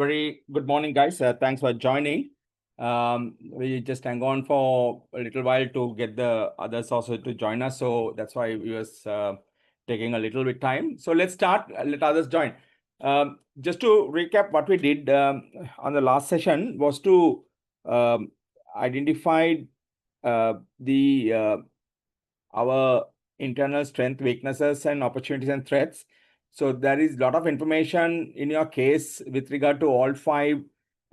very good morning, guys. Thanks for joining. We just hang on for a little while to get the others also to join us. So that's why we was taking a little bit time. So let's start, let others join. Just to recap what we did on the last session was to identify our internal strength, weaknesses, and opportunities and threats. So there is a lot of information in your case with regard to all five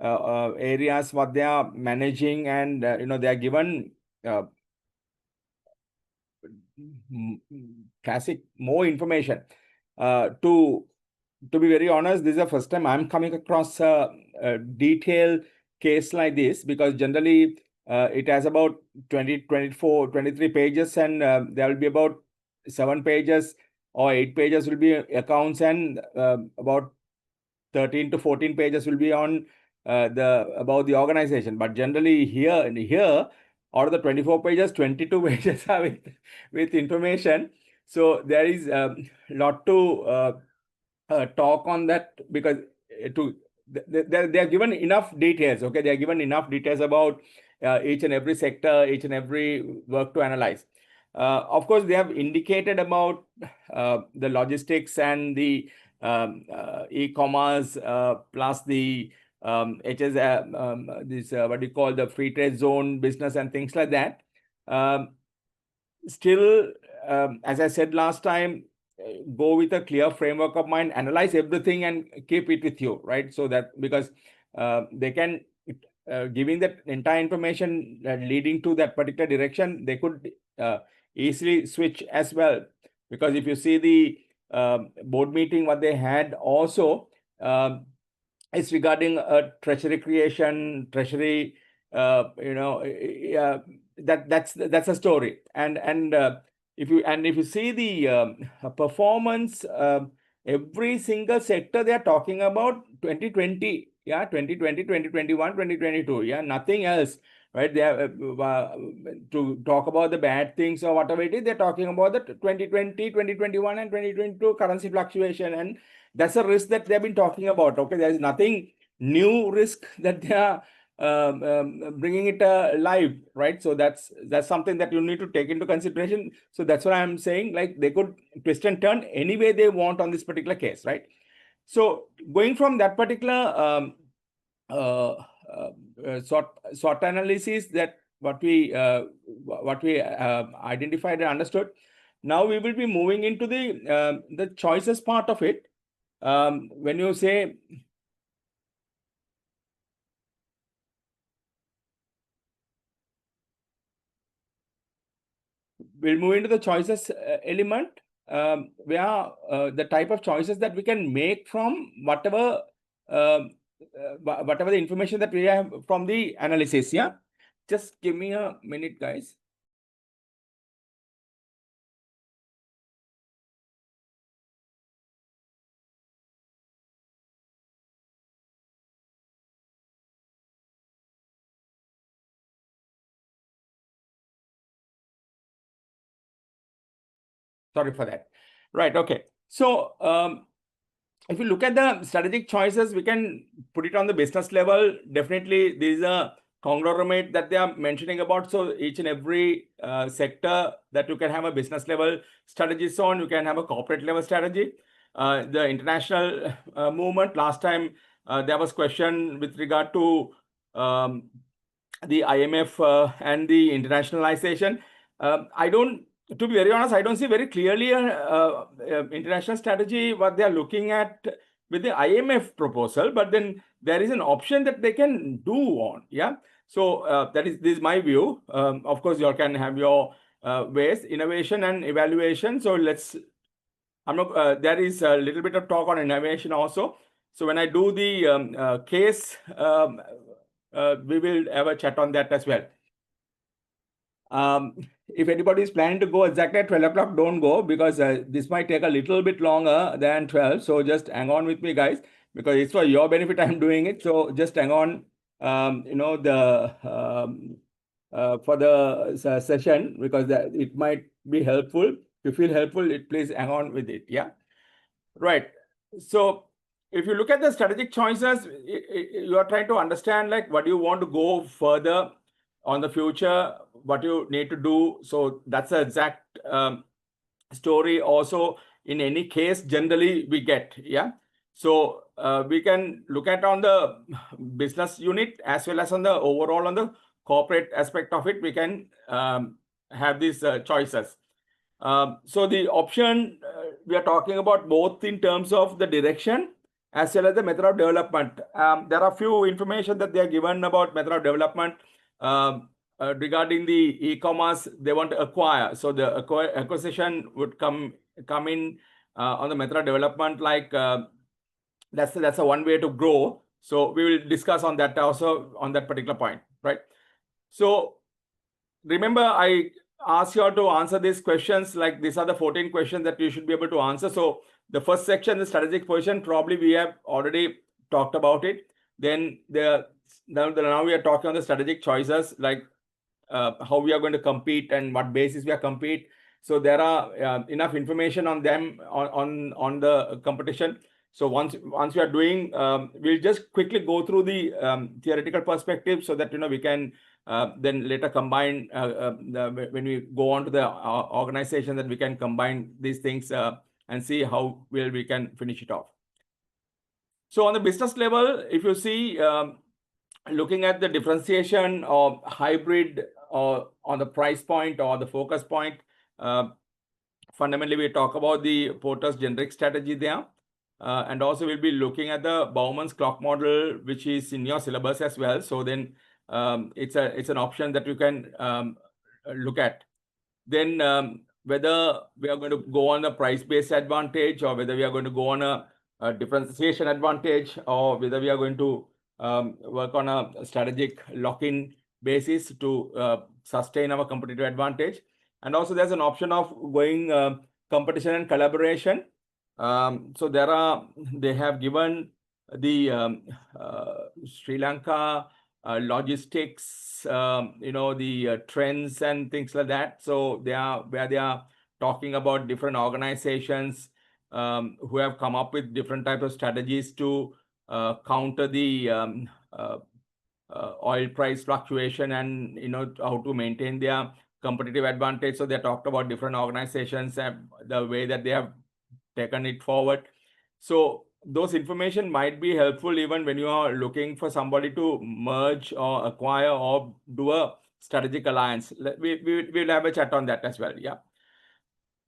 areas what they are managing, and they are given classic more information. To be very honest, this is the first time I'm coming across a detailed case like this, because generally it has about 20, 24, 23 pages, and there will be about 7 pages or 8 pages will be accounts, and about 13 to 14 pages will be on about the organization. But generally here out of the 24 pages, 22 pages are with information. So there is a lot to talk on that, because they are given enough details. Okay, they are given enough details about each and every sector, each and every work to analyze. Of course, they have indicated about the logistics and the e-commerce plus the HS, this what do you call the free trade zone business and things like that. Still, as I said last time, go with a clear framework of mind, analyze everything and keep it with you, right? So that, because they can giving that entire information leading to that particular direction, they could easily switch as well. Because if you see the board meeting what they had also, it's regarding treasury creation, treasury, that's a story. And if you see the performance, every single sector they are talking about 2020, 2020, 2021, 2022, nothing else, right? They have to talk about the bad things or whatever it is, they're talking about the 2020, 2021 and 2022 currency fluctuation, and that's a risk that they've been talking about. Okay, there is nothing new risk that they are bringing it live, right? So that's something that you need to take into consideration. So that's what I'm saying, like they could twist and turn any way they want on this particular case, right? So going from that particular sort analysis, that what we identified and understood, now we will be moving into the choices part of it. When you say we'll move into the choices element, where the type of choices that we can make from whatever the information that we have from the analysis. Just give me a minute, guys. Sorry for that. Right. Okay. So if you look at the strategic choices, we can put it on the business level. Definitely, there is a conglomerate that they are mentioning about. So each and every sector that you can have a business level strategies on, you can have a corporate level strategy. The international movement, last time there was question with regard to the IMF and the internationalization. To be very honest, I don't see very clearly international strategy what they are looking at with the IMF proposal, but then there is an option that they can do on. So this is my view. Of course, you all can have your ways, innovation and evaluation. So there is a little bit of talk on innovation also. So when I do the case, we will have a chat on that as well. If anybody is planning to go exactly at 12 o'clock, don't go, because this might take a little bit longer than 12. So just hang on with me, guys, because it's for your benefit I'm doing it. So just hang on, for the session, because it might be helpful. If you feel helpful, please hang on with it. Right. So if you look at the strategic choices, you are trying to understand like what you want to go further on the future, what you need to do. So that's the exact story also in any case generally we get. Yeah. So we can look at on the business unit as well as on the overall on the corporate aspect of it. We can have these choices. So the option we are talking about both in terms of the direction as well as the method of development. There are few information that they are given about method of development regarding the e-commerce they want to acquire. So the acquisition would come in on the method of development, like that's a one way to grow. So we will discuss on that also on that particular point, right? So remember, I asked you all to answer these questions. Like these are the 14 questions that you should be able to answer. So the first section, the strategic position, probably we have already talked about it. Then now we are talking on the strategic choices, like how we are going to compete and what basis we are compete. So there are enough information on them on the competition. So once we are doing, we'll just quickly go through the theoretical perspective so that we can then later combine when we go on to the organization, that we can combine these things and see how well we can finish it off. So on the business level, if you see, looking at the differentiation of hybrid or on the price point or the focus point, fundamentally we talk about the Porter's generic strategy there. And also we'll be looking at the Bauman's clock model, which is in your syllabus as well. So then it's an option that you can look at. Then whether we are going to go on a price-based advantage, or whether we are going to go on a differentiation advantage, or whether we are going to work on a strategic lock-in basis to sustain our competitive advantage. And also there's an option of going competition and collaboration. So they have given the Sri Lanka logistics, the trends and things like that. So they are talking about different organizations who have come up with different types of strategies to counter the oil price fluctuation and how to maintain their competitive advantage. So they talked about different organizations and the way that they have taken it forward. So those information might be helpful even when you are looking for somebody to merge or acquire or do a strategic alliance. We'll have a chat on that as well. Yeah.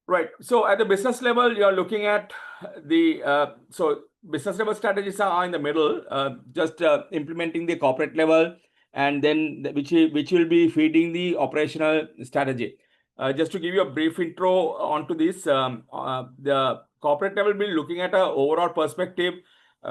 Right. So at the business level, you're looking at the so business level strategies are in the middle, just implementing the corporate level, and then which will be feeding the operational strategy. Just to give you a brief intro onto this, the corporate level will be looking at an overall perspective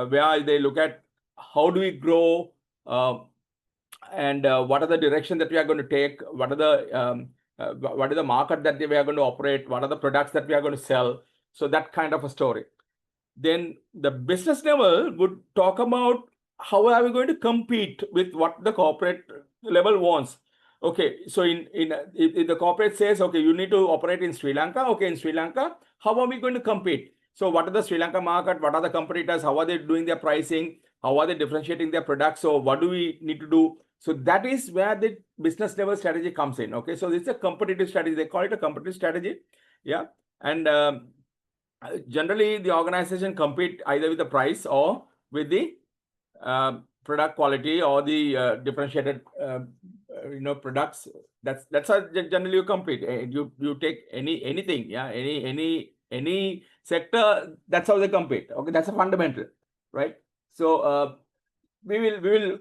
where they look at how do we grow and what are the direction that we are going to take, what is the market that we are going to operate, what are the products that we are going to sell. So that kind of a story. Then the business level would talk about how are we going to compete with what the corporate level wants. Okay, so if the corporate says, okay, you need to operate in Sri Lanka. Okay, in Sri Lanka, how are we going to compete? So what are the Sri Lanka market? What are the competitors? How are they doing their pricing? How are they differentiating their products? So what do we need to do? So that is where the business level strategy comes in. Okay, so it's a competitive strategy. They call it a competitive strategy. Yeah, and generally the organization compete either with the price or with the product quality or the differentiated products. That's how generally you compete. You take anything, yeah, any sector. That's how they compete. Okay, that's a fundamental, right? So we will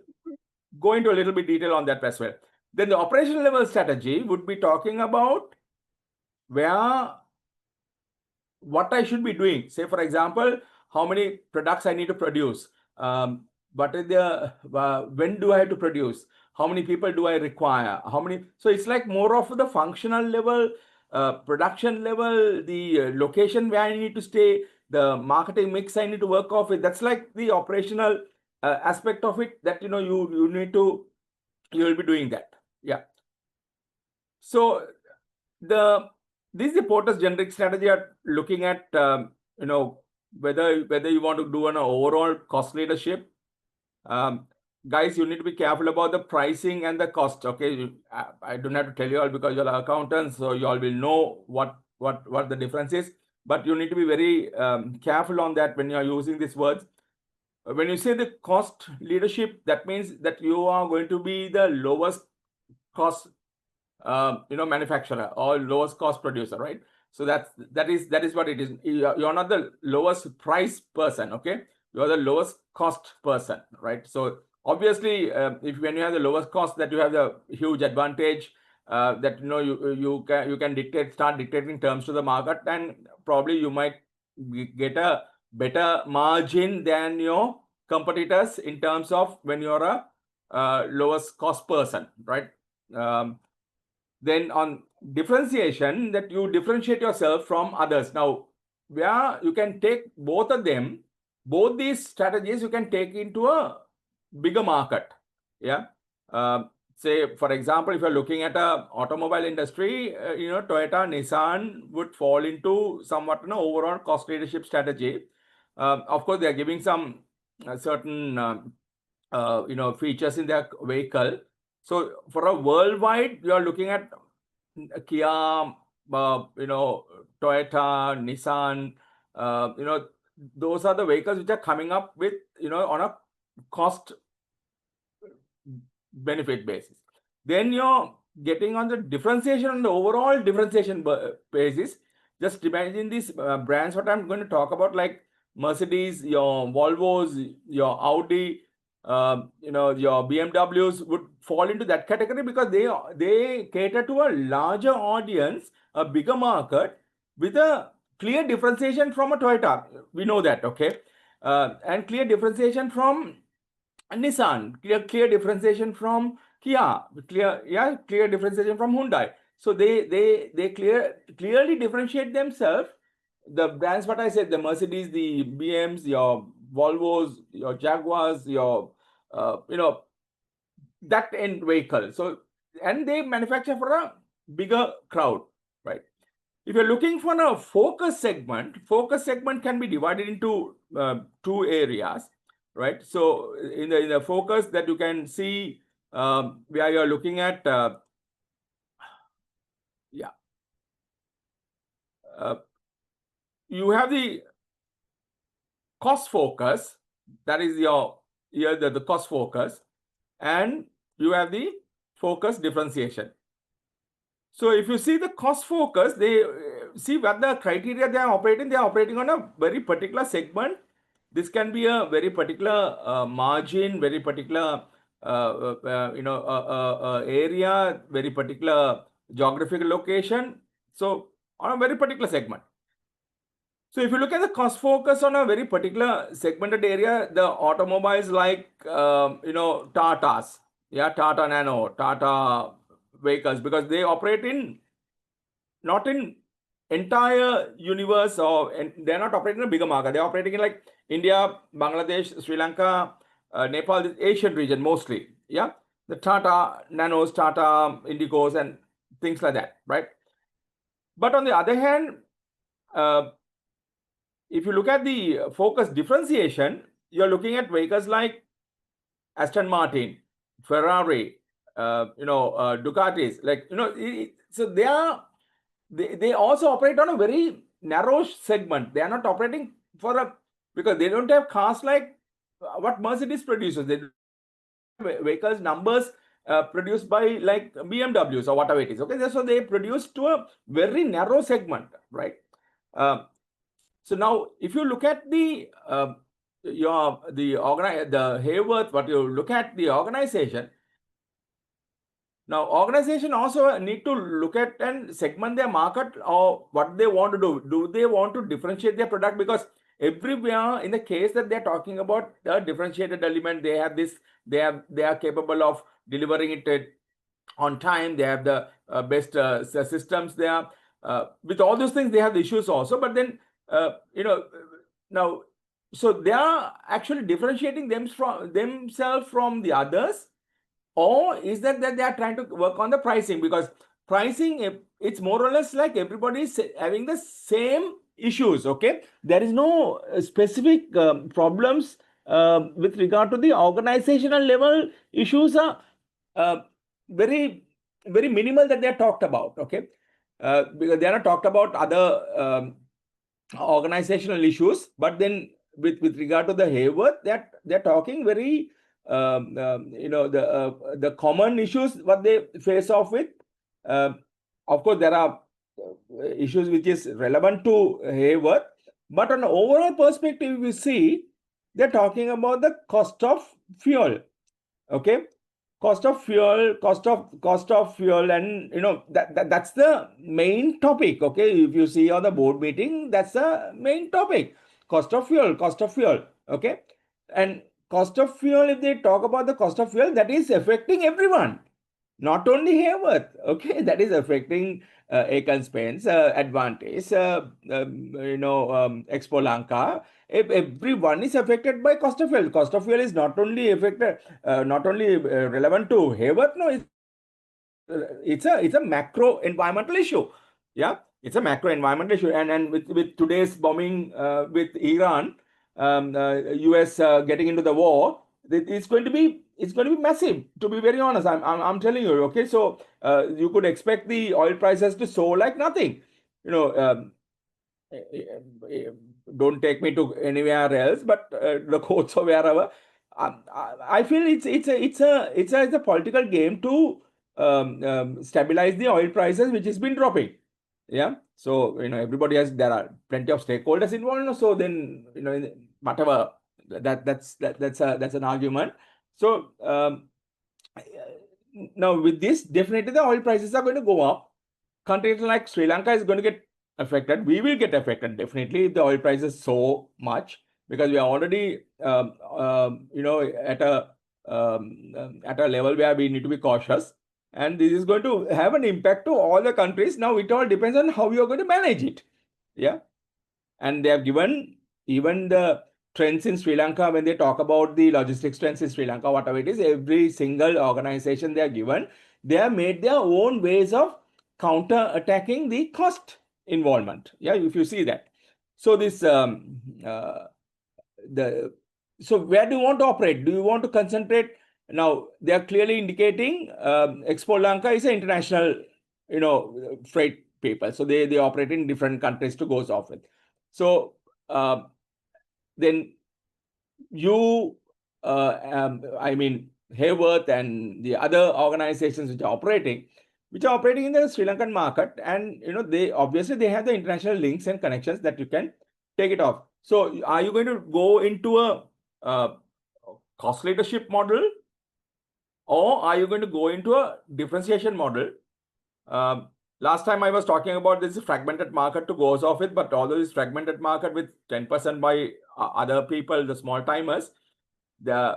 go into a little bit detail on that as well. Then the operational level strategy would be talking about what I should be doing. Say, for example, how many products I need to produce. What is when do I have to produce? How many people do I require? So it's like more of the functional level, production level, the location where I need to stay, the marketing mix I need to work off with. That's like the operational aspect of it that you will be doing that. Yeah. So this is the Porter's generic strategy are looking at whether you want to do an overall cost leadership. Guys, you need to be careful about the pricing and the cost. Okay, I don't have to tell you all because you're accountants, so you all will know what the difference is. But you need to be very careful on that when you are using these words. When you say the cost leadership, that means that you are going to be the lowest cost manufacturer or lowest cost producer, right? So that is what it is. You're not the lowest price person, okay? You're the lowest cost person, right? So obviously, if when you have the lowest cost, that you have the huge advantage, that you can start dictating terms to the market, and probably you might get a better margin than your competitors in terms of when you're a lowest cost person, right? Then on differentiation, that you differentiate yourself from others. Now, where you can take both of them, both these strategies you can take into a bigger market. Yeah. Say, for example, if you're looking at a automobile industry, Toyota, Nissan would fall into somewhat overall cost leadership strategy. Of course, they are giving some certain features in their vehicle. So for a worldwide, you are looking at Kia, Toyota, Nissan, those are the vehicles which are coming up with, on a cost benefit basis. Then you're getting on the differentiation, on the overall differentiation basis. Just imagine these brands, what I'm going to talk about, like Mercedes, your Volvos, your Audi, your BMWs would fall into that category because they cater to a larger audience, a bigger market, with a clear differentiation from a Toyota. We know that, okay? And clear differentiation from Nissan, clear differentiation from Kia, clear differentiation from Hyundai. So they clearly differentiate themselves. The brands, what I said, the Mercedes, the BMs, your Volvos, your Jaguars, your that end vehicle. So, and they manufacture for a bigger crowd, right? If you're looking for a focus segment can be divided into two areas, right? So in the focus that you can see, where you're looking at, you have the cost focus, that is the cost focus, and you have the focus differentiation. So if you see the cost focus, they see what the criteria they are operating on a very particular segment. This can be a very particular margin, very particular area, very particular geographical location. So on a very particular segment. So if you look at the cost focus on a very particular segmented area, the automobiles like Tatas, Tata Nano, Tata vehicles, because they operate not in entire universe, they're not operating in a bigger market. They're operating in like India, Bangladesh, Sri Lanka, Nepal, the Asian region mostly. Yeah, the Tata Nanos, Tata Indigos, and things like that, right? But on the other hand, if you look at the focus differentiation, you're looking at vehicles like Aston Martin, Ferrari, Ducatis, so they also operate on a very narrow segment. They are not operating because they don't have cars like what Mercedes produces. They vehicles numbers produced by like BMWs or whatever it is. Okay, so they produce to a very narrow segment, right? So now, if you look at the Hayworth, what you look at the organization. Now, organization also need to look at and segment their market, or what they want to do. Do they want to differentiate their product? Because everywhere, in the case that they're talking about the differentiated element, they have this. They are capable of delivering it on time. They have the best systems there. With all those things, they have the issues also. But then now, so they are actually differentiating themselves from the others. Or is that they are trying to work on the pricing? Because pricing, it's more or less like everybody is having the same issues. Okay, there is no specific problems with regard to the organizational level issues are very minimal that they are talked about. Okay, because they are not talked about other organizational issues, but then with regard to the Hayworth, that they're talking very the common issues what they face off with. Of course, there are issues which is relevant to Hayworth, but on an overall perspective, we see they're talking about the cost of fuel. Okay, cost of fuel, and that's the main topic. Okay, if you see on the board meeting, that's the main topic. Cost of fuel. Okay, and cost of fuel, if they talk about the cost of fuel, that is affecting everyone, not only Hayworth. Okay, that is affecting Aegon Spence, Advantage, Expo Lanka. If everyone is affected by cost of fuel. Cost of fuel is not only affected, not only relevant to Hayworth. No, it's a macro environmental issue. Yeah, it's a macro environmental issue, and with today's bombing with Iran, US getting into the war, it's going to be massive. To be very honest, I'm telling you. Okay, so you could expect the oil prices to soar like nothing. Don't take me to anywhere else, but the courts or wherever. I feel it's a political game to stabilize the oil prices, which has been dropping. Yeah. So everybody there are plenty of stakeholders involved. So then whatever that's an argument. So now with this, definitely the oil prices are going to go up. Countries like Sri Lanka is going to get affected. We will get affected definitely if the oil prices so much, because we are already at a level where we need to be cautious, and this is going to have an impact to all the countries. Now it all depends on how you are going to manage it. Yeah, and they have given even the trends in Sri Lanka when they talk about the logistics trends in Sri Lanka, whatever it is, every single organization they are given, they have made their own ways of counter attacking the cost involvement. Yeah, if you see that. So this so where do you want to operate? Do you want to concentrate? Now they are clearly indicating Expo Lanka is an international freight people, so they operate in different countries to go off with. So then you I mean Hayworth and the other organizations which are operating in the Sri Lankan market, and they obviously have the international links and connections that you can take it off. So are you going to go into a cost leadership model, or are you going to go into a differentiation model? Last time I was talking about this fragmented market to go off with, but although this fragmented market with 10% by other people, the small timers, the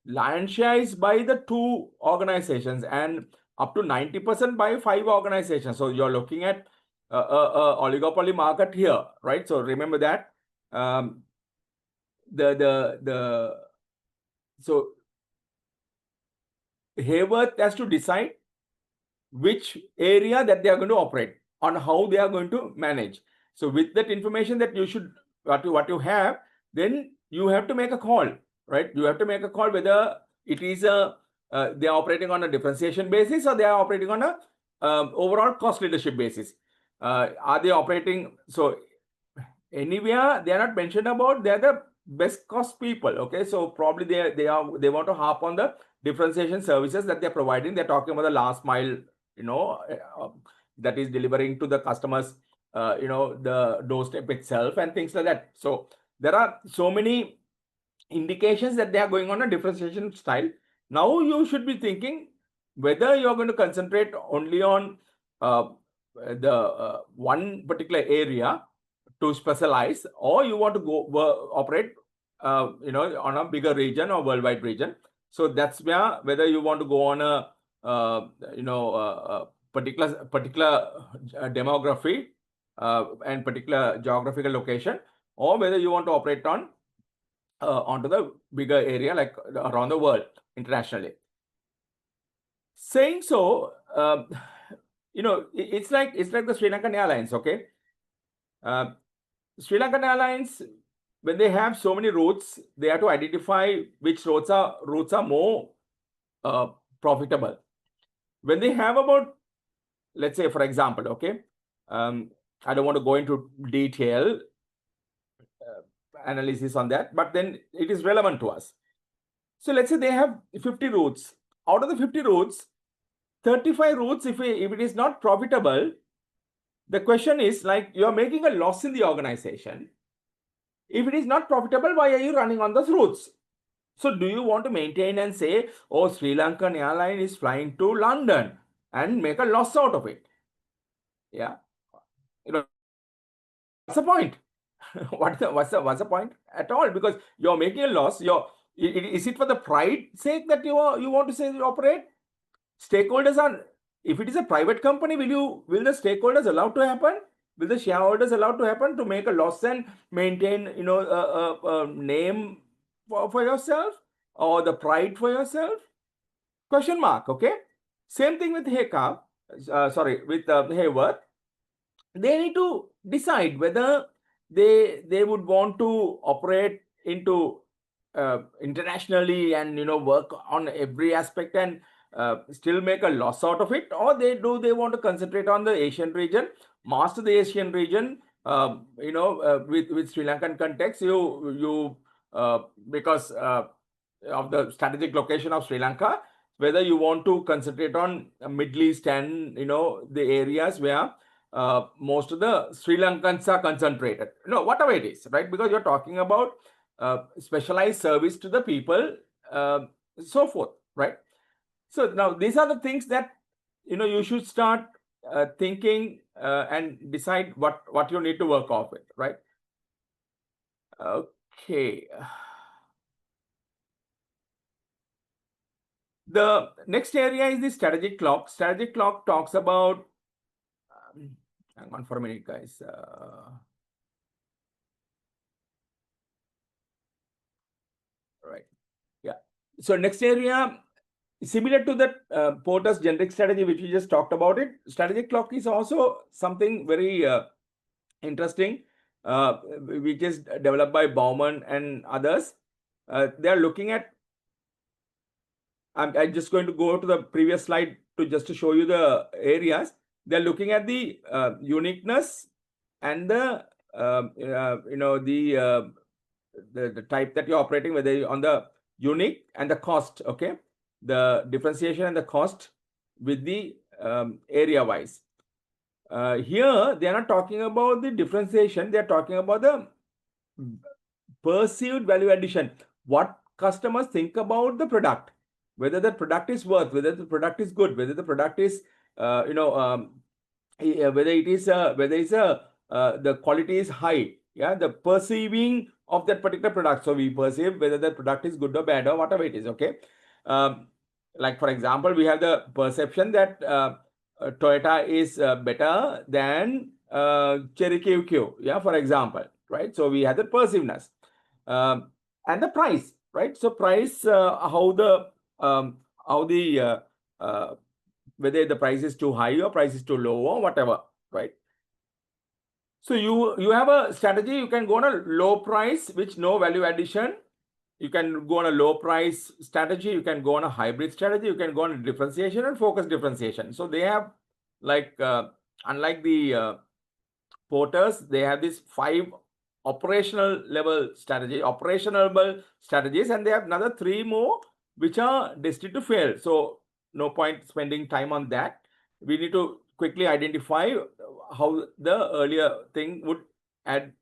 lion share is by the 2 organizations and up to 90% by 5 organizations. So you're looking at a oligopoly market here, right? So remember that. So Hayworth has to decide which area that they are going to operate on, how they are going to manage. So with that information that you should what you have, then you have to make a call, right? You have to make a call whether it is they are operating on a differentiation basis or they are operating on a overall cost leadership basis. Are they operating? So anywhere they are not mentioned about, they are the best cost people. Okay, so probably they want to harp on the differentiation services that they're providing. They're talking about the last mile, that is delivering to the customers, the doorstep itself and things like that. So there are so many indications that they are going on a differentiation style. Now you should be thinking whether you're going to concentrate only on the one particular area to specialize, or you want to go operate on a bigger region or worldwide region. So that's whether you want to go on a particular demography and particular geographical location, or whether you want to operate on onto the bigger area, like around the world internationally. Saying so, it's like the Sri Lankan Airlines. Okay, Sri Lankan Airlines, when they have so many routes, they have to identify which routes are more profitable. When they have about, let's say, for example, okay, I don't want to go into detail analysis on that, but then it is relevant to us. So let's say they have 50 routes. Out of the 50 routes, 35 routes, if it is not profitable, the question is like, you're making a loss in the organization. If it is not profitable, why are you running on those routes? So do you want to maintain and say, oh, Sri Lankan airline is flying to London and make a loss out of it? Yeah. You know, what's the point? what's the point at all? Because you're making a loss. Is it for the pride sake that you want to say you operate? Stakeholders are, if it is a private company, will the stakeholders allow to happen? Will the shareholders allow to happen to make a loss and maintain, a name for yourself or the pride for yourself? Question mark. Okay. Same thing with Hayworth. They need to decide whether they would want to operate into internationally and work on every aspect and still make a loss out of it, or they want to concentrate on the Asian region, master the Asian region, with Sri Lankan context, because of the strategic location of Sri Lanka, whether you want to concentrate on Middle East and the areas where most of the Sri Lankans are concentrated, whatever it is, right? Because you're talking about specialized service to the people, so forth, right? So now these are the things that you should start thinking and decide what you need to work off with, right? Okay. The next area is the strategic clock. Strategic clock talks about, hang on for a minute, guys. Right. Yeah. So next area, similar to the Porter's generic strategy, which we just talked about it, strategic clock is also something very interesting, which is developed by Bauman and others. They are looking at, I'm just going to go to the previous slide to show you the areas. They're looking at the uniqueness and the the type that you're operating, whether you're on the unique and the cost, okay? The differentiation and the cost with the area wise. Here, they are not talking about the differentiation. They are talking about the perceived value addition. What customers think about the product, whether the product is worth, whether the product is good, whether the product is, whether the quality is high. Yeah, the perceiving of that particular product. So we perceive whether the product is good or bad or whatever it is. Okay. Like for example, we have the perception that Toyota is better than Cherokee Q. Yeah, for example, right? So we have the perceiveness and the price, right? So price, whether the price is too high or price is too low or whatever, right? So you have a strategy. You can go on a low price, which no value addition. You can go on a low price strategy. You can go on a hybrid strategy. You can go on a differentiation and focus differentiation. So they have, like, unlike the Porters, they have these 5 operational strategies, and they have another 3 more which are destined to fail. So no point spending time on that. We need to quickly identify how the earlier thing would add,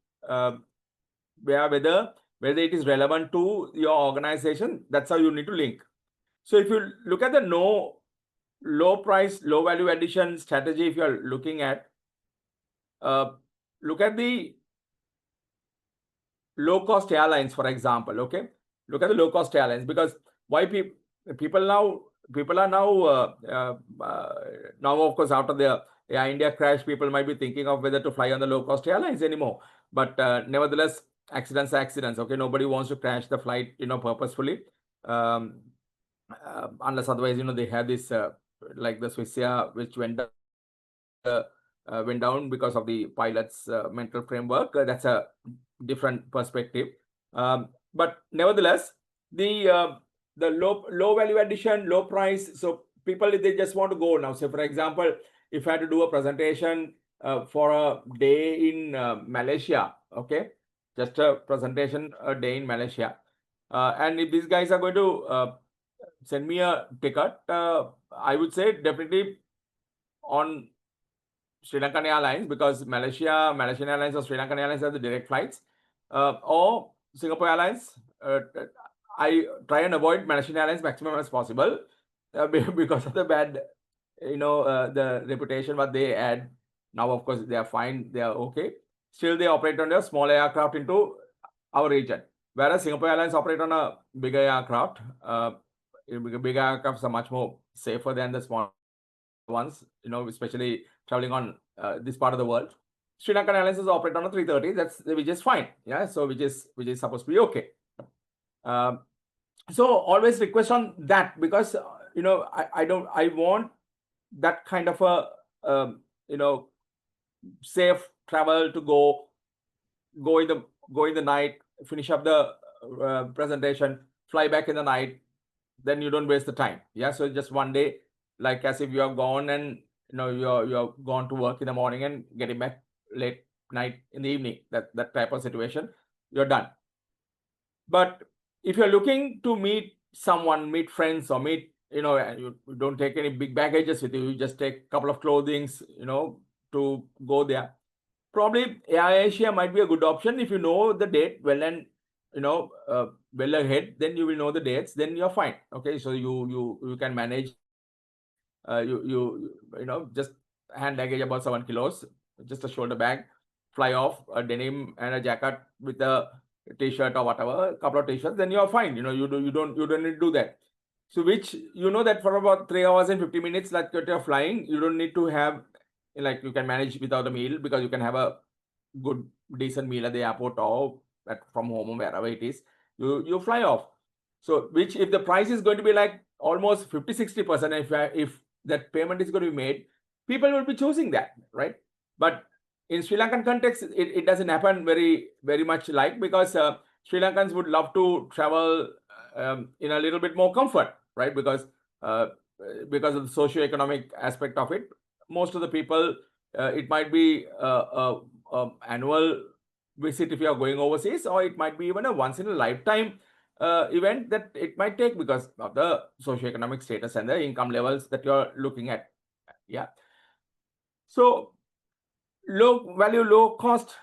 whether it is relevant to your organization. That's how you need to link. So if you look at the low price, low value addition strategy, if you are looking at, look at the low cost airlines, for example. Okay, look at the low cost airlines, because why people are now of course, after the Air India crash, people might be thinking of whether to fly on the low cost airlines anymore. But nevertheless, accidents are accidents. Okay, nobody wants to crash the flight purposefully, unless otherwise they have this like the Swissair, which went went down because of the pilot's mental framework. That's a different perspective. But nevertheless, the low value addition, low price. So people, they just want to go now. So for example, if I had to do a presentation for a day in Malaysia, okay, just a presentation a day in Malaysia, and if these guys are going to send me a ticket, I would say definitely on Sri Lankan Airlines, because Malaysian Airlines or Sri Lankan Airlines have the direct flights, or Singapore Airlines. I try and avoid Malaysian Airlines maximum as possible because of the bad, the reputation what they had. Now, of course, they are fine, they are okay. Still, they operate on a small aircraft into our region, whereas Singapore Airlines operate on a bigger aircraft. Bigger aircrafts are much more safer than the small ones, especially traveling on this part of the world. Sri Lankan Airlines operate on a 330, which is fine. Yeah, so which is supposed to be okay. So always request on that, because I want that kind of a safe travel to go in the night, finish up the presentation, fly back in the night, then you don't waste the time. Yeah, so just one day, like as if you have gone and you're gone to work in the morning and getting back late night in the evening, that type of situation, you're done. But if you're looking to meet someone, meet friends, or meet, you don't take any big baggages with you, you just take a couple of clothings, to go there, probably Air Asia might be a good option if you know the date well, and well ahead. Then you will know the dates, then you're fine. Okay, so you can manage. Just hand luggage about 7 kilos, just a shoulder bag, fly off, a denim and a jacket with a t-shirt or whatever, a couple of t-shirts, then you're fine. You don't need to do that. So which that for about 3 hours and 50 minutes that you're flying, you don't need to have, like, you can manage without a meal, because you can have a good decent meal at the airport or from home or wherever it is. You fly off. So which, if the price is going to be like almost 50-60%, if that payment is going to be made, people will be choosing that, right? But in Sri Lankan context, it doesn't happen very much, like, because Sri Lankans would love to travel in a little bit more comfort, right? Because of the socio-economic aspect of it, most of the people, it might be annual visit if you are going overseas, or it might be even a once in a lifetime event that it might take, because of the socio-economic status and the income levels that you're looking at. Yeah. So low value, low cost,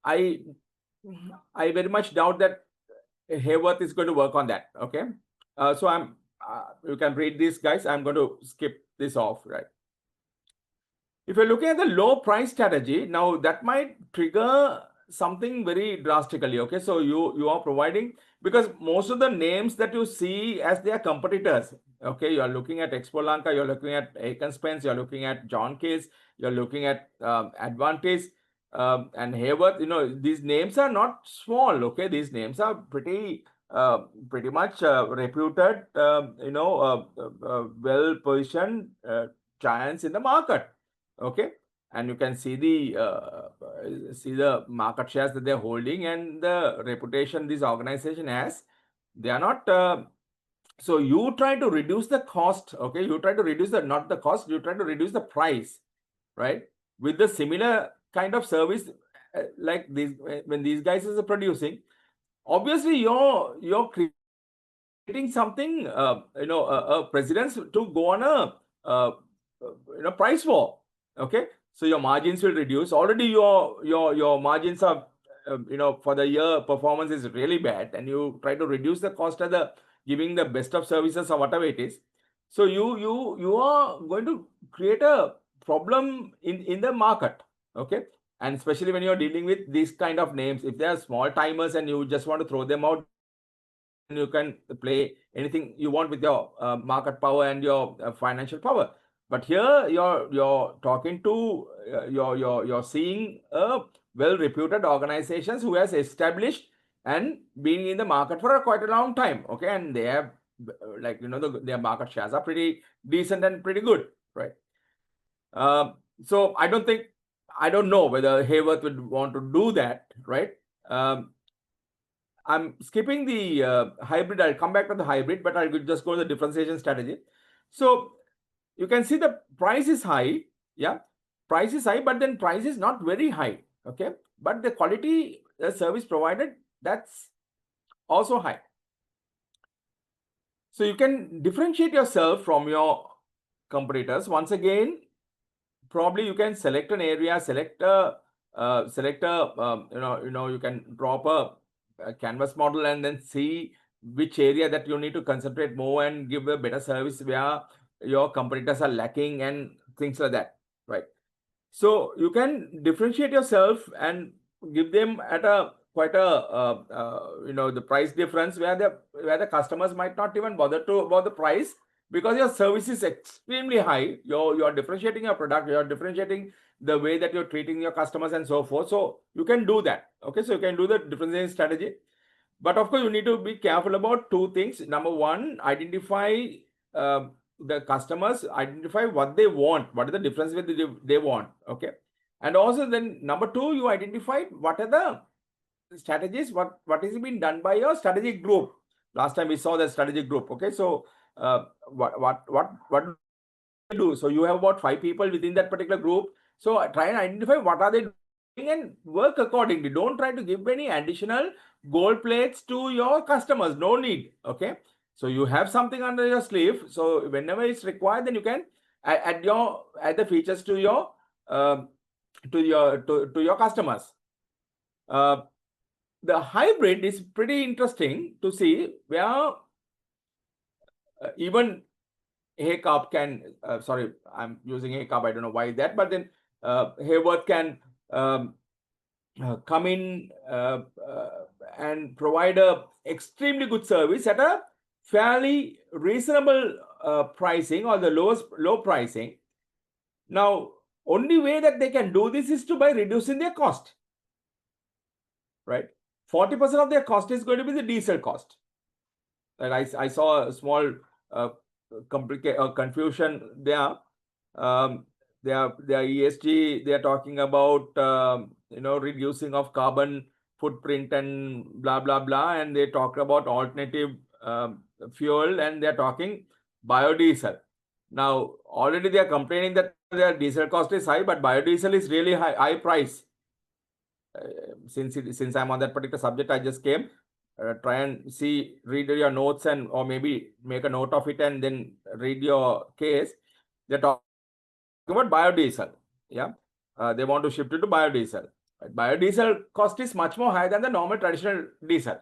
I very much doubt that Hayworth is going to work on that. Okay. So you can read this, guys. I'm going to skip this off, right? If you're looking at the low price strategy, now that might trigger something very drastically. Okay, so you are providing, because most of the names that you see as their competitors, okay, you are looking at Expolanka, you're looking at Aiken Spence, you're looking at John Case, you're looking at Advantage and Hayworth. These names are not small. Okay, these names are pretty much reputed, well positioned giants in the market. Okay, and you can see the market shares that they're holding and the reputation this organization has. They are not so you try to reduce the cost. Okay, you try to reduce not the cost, you try to reduce the price, right, with the similar kind of service like these, when these guys are producing. Obviously you're creating something, a precedence to go on a price war. Okay, so your margins will reduce. Already your margins are for the year performance is really bad, and you try to reduce the cost of the giving the best of services or whatever it is. So you are going to create a problem in the market. Okay, and especially when you're dealing with these kind of names, if they are small timers and you just want to throw them out, you can play anything you want with your market power and your financial power. But here you're talking to you're seeing a well-reputed organizations who has established and been in the market for quite a long time. Okay, and they have their market shares are pretty decent and pretty good, right? So I don't know whether Hayworth would want to do that, right? I'm skipping the hybrid. I'll come back to the hybrid, but I'll just go to the differentiation strategy. So you can see the price is high. Yeah, price is high, but then price is not very high. Okay, but the quality service provided, that's also high. So you can differentiate yourself from your competitors. Once again, probably you can select an area, select a you can drop a canvas model and then see which area that you need to concentrate more and give a better service where your competitors are lacking and things like that, right? So you can differentiate yourself and give them at a quite a the price difference where the customers might not even bother to about the price, because your service is extremely high. You're differentiating your product, you're differentiating the way that you're treating your customers and so forth. So you can do that. Okay, so you can do the differentiation strategy. But of course, you need to be careful about two things. Number one, identify the customers, identify what they want, what is the difference with they want. Okay, and also then number two, you identify what are the strategies, what is being done by your strategic group. Last time we saw the strategic group. Okay, so what do they do? So you have about 5 people within that particular group. So try and identify what are they doing and work accordingly. Don't try to give any additional gold plates to your customers. No need. Okay, so you have something under your sleeve. So whenever it's required, then you can add the features to your customers. The hybrid is pretty interesting to see where even Haycup can, sorry, I'm using Haycup, I don't know why that, but then Hayworth can come in and provide a extremely good service at a fairly reasonable pricing, or the low pricing. Now, only way that they can do this is by reducing their cost, right? 40% of their cost is going to be the diesel cost. And I saw a small confusion there. Their ESG, they are talking about reducing of carbon footprint and blah blah blah, and they talk about alternative fuel, and they're talking biodiesel. Now already they are complaining that their diesel cost is high, but biodiesel is really high price. Since I'm on that particular subject, I just came. Try and read your notes, and or maybe make a note of it and then read your case. They're talking about biodiesel. Yeah, they want to shift it to biodiesel. Right? Biodiesel cost is much more higher than the normal traditional diesel,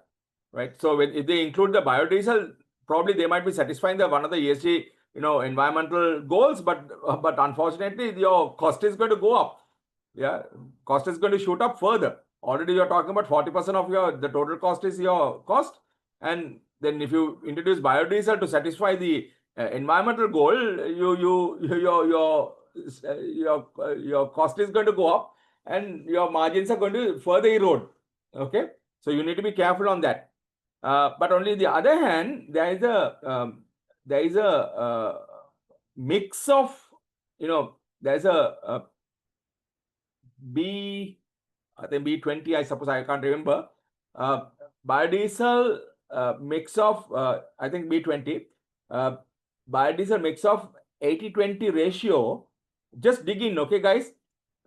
right? So if they include the biodiesel, probably they might be satisfying one of the ESG environmental goals, but unfortunately your cost is going to go up. Yeah, cost is going to shoot up further. Already you're talking about 40% of the total cost is your cost, and then if you introduce biodiesel to satisfy the environmental goal, your cost is going to go up, and your margins are going to further erode. Okay, so you need to be careful on that. But on the other hand, there is a mix of there's a I think B20, I suppose, I can't remember. Biodiesel mix of, I think B20, biodiesel mix of 80-20 ratio. Just dig in, okay, guys?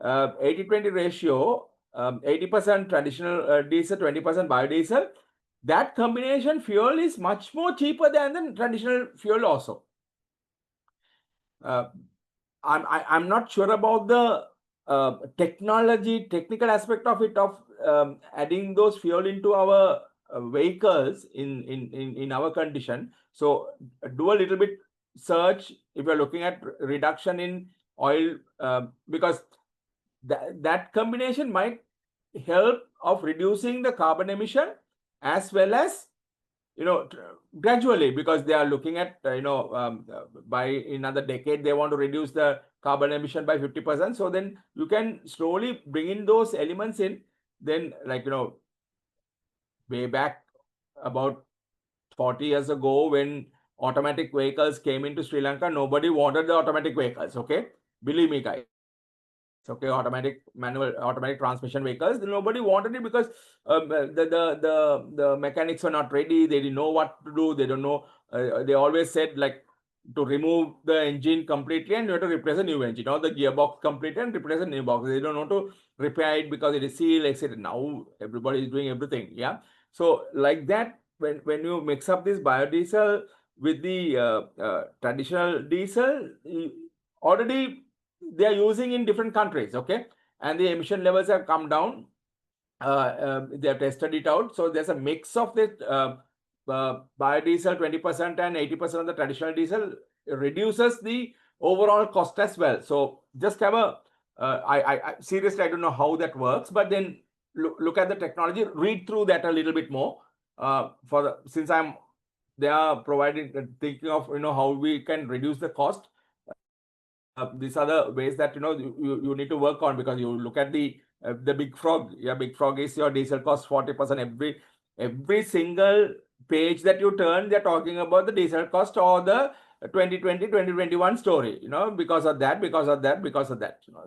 80-20 ratio, 80% traditional diesel, 20% biodiesel. That combination fuel is much more cheaper than the traditional fuel also. I'm not sure about the technical aspect of it, of adding those fuel into our vehicles in our condition. So do a little bit search if you're looking at reduction in oil, because that combination might help of reducing the carbon emission, as well as gradually, because they are looking at by another decade they want to reduce the carbon emission by 50%. So then you can slowly bring in those elements in. Then, like way back about 40 years ago, when automatic vehicles came into Sri Lanka, nobody wanted the automatic vehicles. Okay, believe me, guys. Okay, automatic transmission vehicles. Nobody wanted it because the mechanics were not ready. They didn't know what to do. They don't know. They always said like to remove the engine completely and you have to replace a new engine, or the gearbox completely and replace a new box. They don't know to repair it because it is sealed, etc. Now everybody is doing everything. Yeah. So like that, when you mix up this biodiesel with the traditional diesel, already they are using in different countries, okay, and the emission levels have come down. They have tested it out, so there's a mix of the biodiesel 20% and 80% of the traditional diesel reduces the overall cost as well. So just have a I seriously I don't know how that works, but then look at the technology, read through that a little bit more. Since they are providing, thinking of how we can reduce the cost. These are the ways that you need to work on, because you look at the big frog. Yeah, big frog is your diesel cost 40%. Every single page that you turn, they're talking about the diesel cost or the 2020-2021 story. Because of that.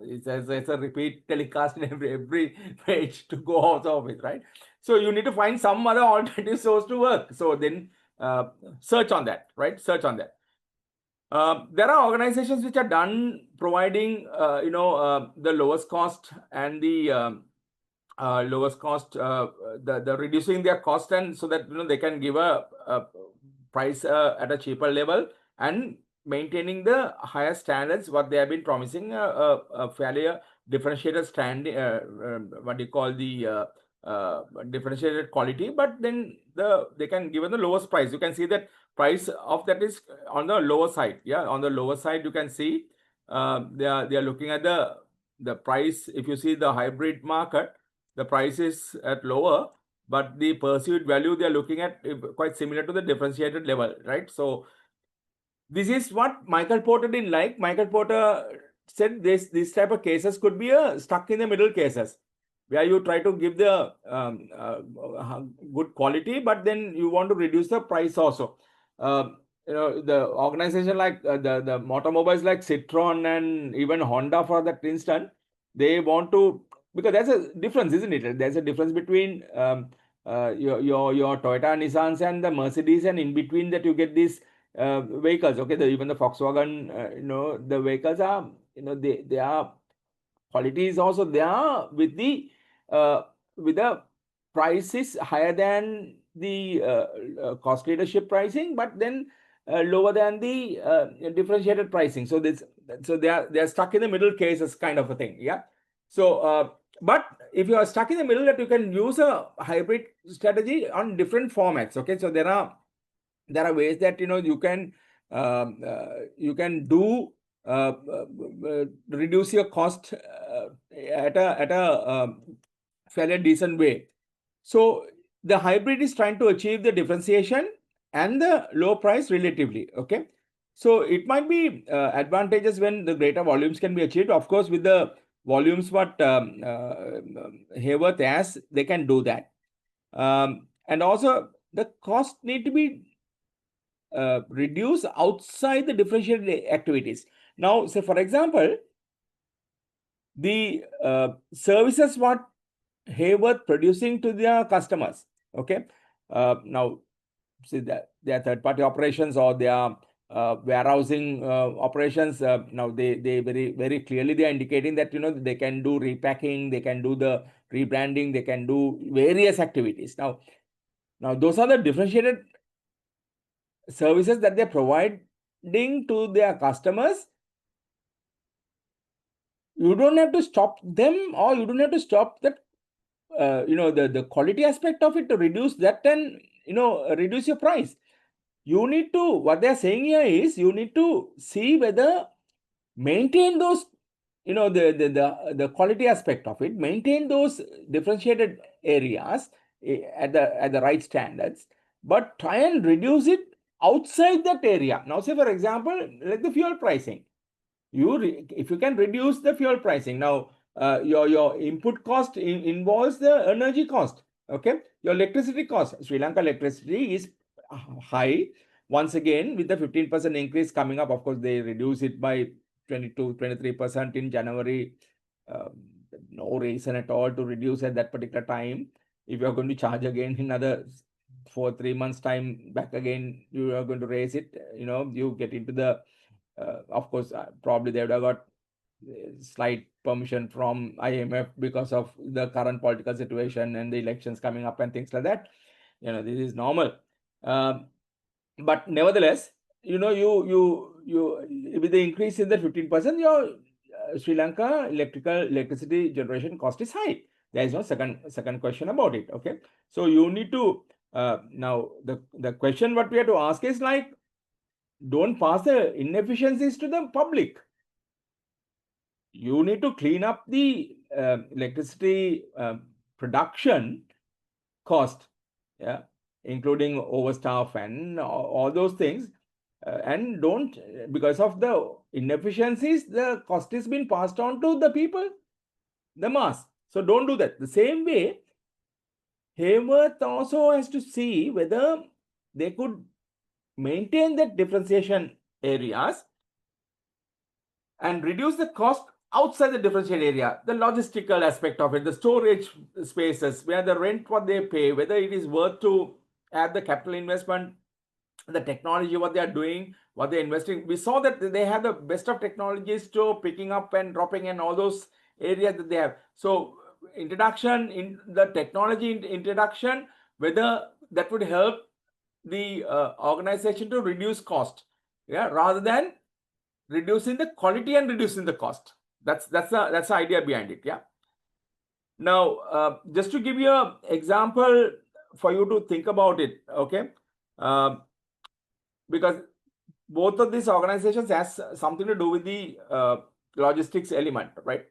It's a repeat telecast in every page to go out of it, right? So you need to find some other alternative source to work. So then search on that, right? Search on that. There are organizations which are done providing, the lowest cost and the lowest cost, the reducing their cost, and so that they can give a price at a cheaper level and maintaining the higher standards what they have been promising, a fairly differentiated what do you call the differentiated quality, but then they can give the lowest price. You can see that price of that is on the lower side. Yeah, on the lower side you can see they are looking at the price. If you see the hybrid market, the price is at lower, but the perceived value they are looking at quite similar to the differentiated level, right? So this is what Michael Porter didn't like. Michael Porter said this type of cases could be stuck in the middle cases, where you try to give the good quality, but then you want to reduce the price also. The organization like the automobiles like Citroen and even Honda, for that instance, they want to, because there's a difference, isn't it? There's a difference between your Toyota, Nissans, and the Mercedes, and in between that you get these vehicles. Okay, even the Volkswagen, the vehicles are, they are quality is also there with the prices higher than the cost leadership pricing, but then lower than the differentiated pricing. So they are stuck in the middle cases, kind of a thing. Yeah. So but if you are stuck in the middle, that you can use a hybrid strategy on different formats. Okay, so there are ways that you can do reduce your cost at a fairly decent way. So the hybrid is trying to achieve the differentiation and the low price relatively. Okay, so it might be advantageous when the greater volumes can be achieved. Of course, with the volumes what Hayworth has, they can do that. And also the cost need to be reduce outside the differentiated activities. Now, say for example, the services what Hayworth producing to their customers. Okay, now see that their third-party operations or their warehousing operations. Now they very clearly they are indicating that they can do repacking, they can do the rebranding, they can do various activities. Now those are the differentiated services that they're providing to their customers. You don't have to stop them, or you don't have to stop that the quality aspect of it to reduce that and reduce your price. You need to, what they're saying here is, you need to see whether maintain those the quality aspect of it, maintain those differentiated areas at the right standards, but try and reduce it outside that area. Now say for example, like the fuel pricing, if you can reduce the fuel pricing, now your input cost involves the energy cost. Okay, your electricity cost, Sri Lanka electricity is high. Once again, with the 15% increase coming up, of course they reduce it by 22-23% in January no reason at all to reduce at that particular time. If you are going to charge again in another 3 months time back again, you are going to raise it, you get into the, of course, probably they would have got slight permission from IMF because of the current political situation and the elections coming up and things like that. This is normal. But nevertheless, you with the increase in the 15%, your Sri Lanka electricity generation cost is high. There is no second question about it. Okay, so you need to now the question what we have to ask is like, don't pass the inefficiencies to the public. You need to clean up the electricity production cost, yeah, including overstaff and all those things. And don't, because of the inefficiencies, the cost is being passed on to the people, the mass. So don't do that. The same way, Hayworth also has to see whether they could maintain that differentiation areas and reduce the cost outside the differentiated area, the logistical aspect of it, the storage spaces, where the rent what they pay, whether it is worth to add the capital investment, the technology, what they are doing, what they're investing. We saw that they have the best of technologies to picking up and dropping and all those areas that they have. So introduction in the technology introduction, whether that would help the organization to reduce cost, yeah, rather than reducing the quality and reducing the cost. That's the idea behind it. Yeah. Now, just to give you an example for you to think about it, okay, because both of these organizations has something to do with the logistics element, right?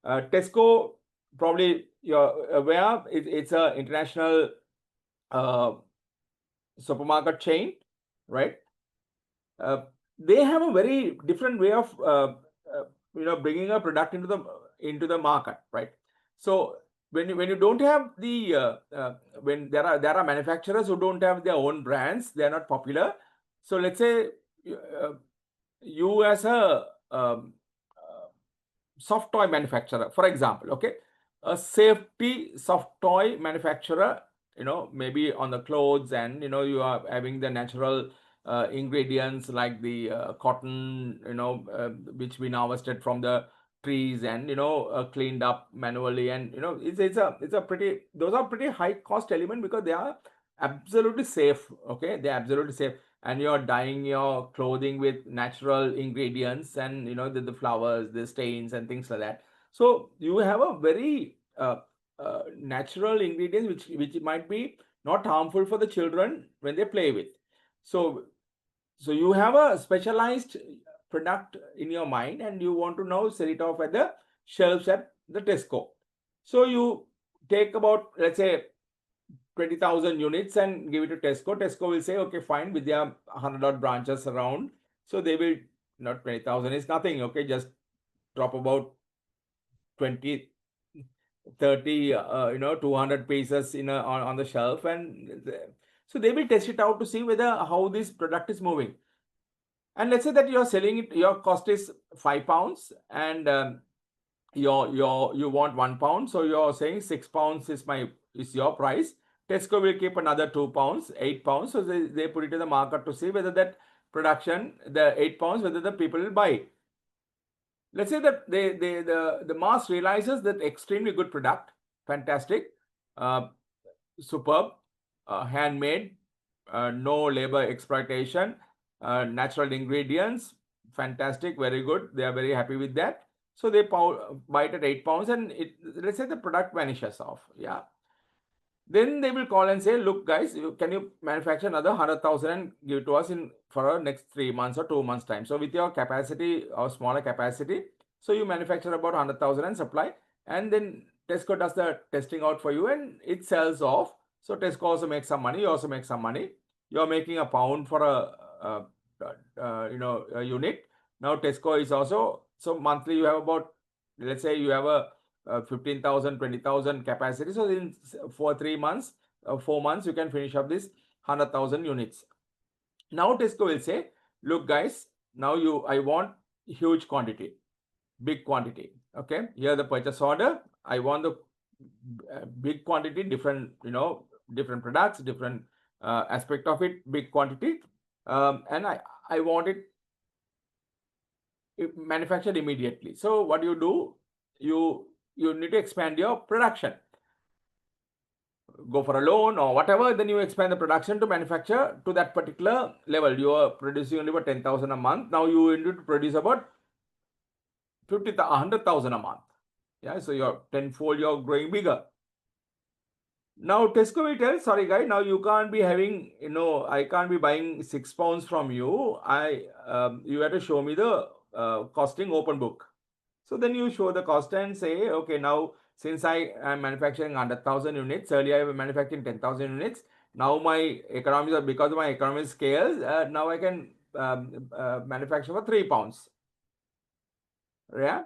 Tesco, probably you're aware, it's an international supermarket chain, right? They have a very different way of bringing a product into the market, right? So when you don't have the when there are manufacturers who don't have their own brands, they are not popular. So let's say you as a soft toy manufacturer, for example, okay, a safety soft toy manufacturer, maybe on the clothes, and you are having the natural ingredients like the cotton, which been harvested from the trees and cleaned up manually, and it's a pretty, those are pretty high cost element because they are absolutely safe. Okay, they're absolutely safe, and you're dyeing your clothing with natural ingredients, and the flowers, the stains and things like that. So you have a very natural ingredients which might be not harmful for the children when they play with. So you have a specialized product in your mind, and you want to now sell it off at the shelves at the Tesco. So you take about, let's say, 20,000 units and give it to Tesco. Tesco will say, okay, fine, with their 100 branches around. So they will, not 20,000 is nothing, okay, just drop about 20, 30, 200 pieces on the shelf, and so they will test it out to see whether how this product is moving. And let's say that you're selling it, your cost is £5, and you want £1, so you're saying £6 is your price. Tesco will keep another £2, £8. So they put it in the market to see whether that production, the £8, whether the people will buy it. Let's say that the mass realizes that extremely good product, fantastic, superb, handmade, no labor exploitation, natural ingredients, fantastic, very good. They are very happy with that. So they buy it at £8, and let's say the product vanishes off. Yeah. Then they will call and say, look, guys, can you manufacture another 100,000 and give it to us for our next 3 months or 2 months time? So with your capacity or smaller capacity, so you manufacture about 100,000 and supply, and then Tesco does the testing out for you and it sells off. So Tesco also makes some money. You also make some money. You're making £1 for a unit. Now Tesco is also, so monthly you have about, let's say you have a 15,000, 20,000 capacity. So in 4 months, you can finish up this 100,000 units. Now Tesco will say, look, guys, now I want huge quantity. big quantity. Okay, here the purchase order, I want the big quantity, different, different products, different aspect of it, big quantity, and I want it manufactured immediately. So what you do, you need to expand your production, go for a loan or whatever, then you expand the production to manufacture to that particular level. You are producing only about 10,000 a month. Now you need to produce about 100,000 a month. Yeah, so you're tenfold, you're growing bigger. Now Tesco will tell, sorry guy, now you can't be having, I can't be buying 6 pounds from you. You have to show me the costing open book. So then you show the cost and say, okay, now since I am manufacturing 100,000 units, earlier I was manufacturing 10,000 units. Now my economies, because of my economies scales, now I can manufacture for 3 pounds. Yeah.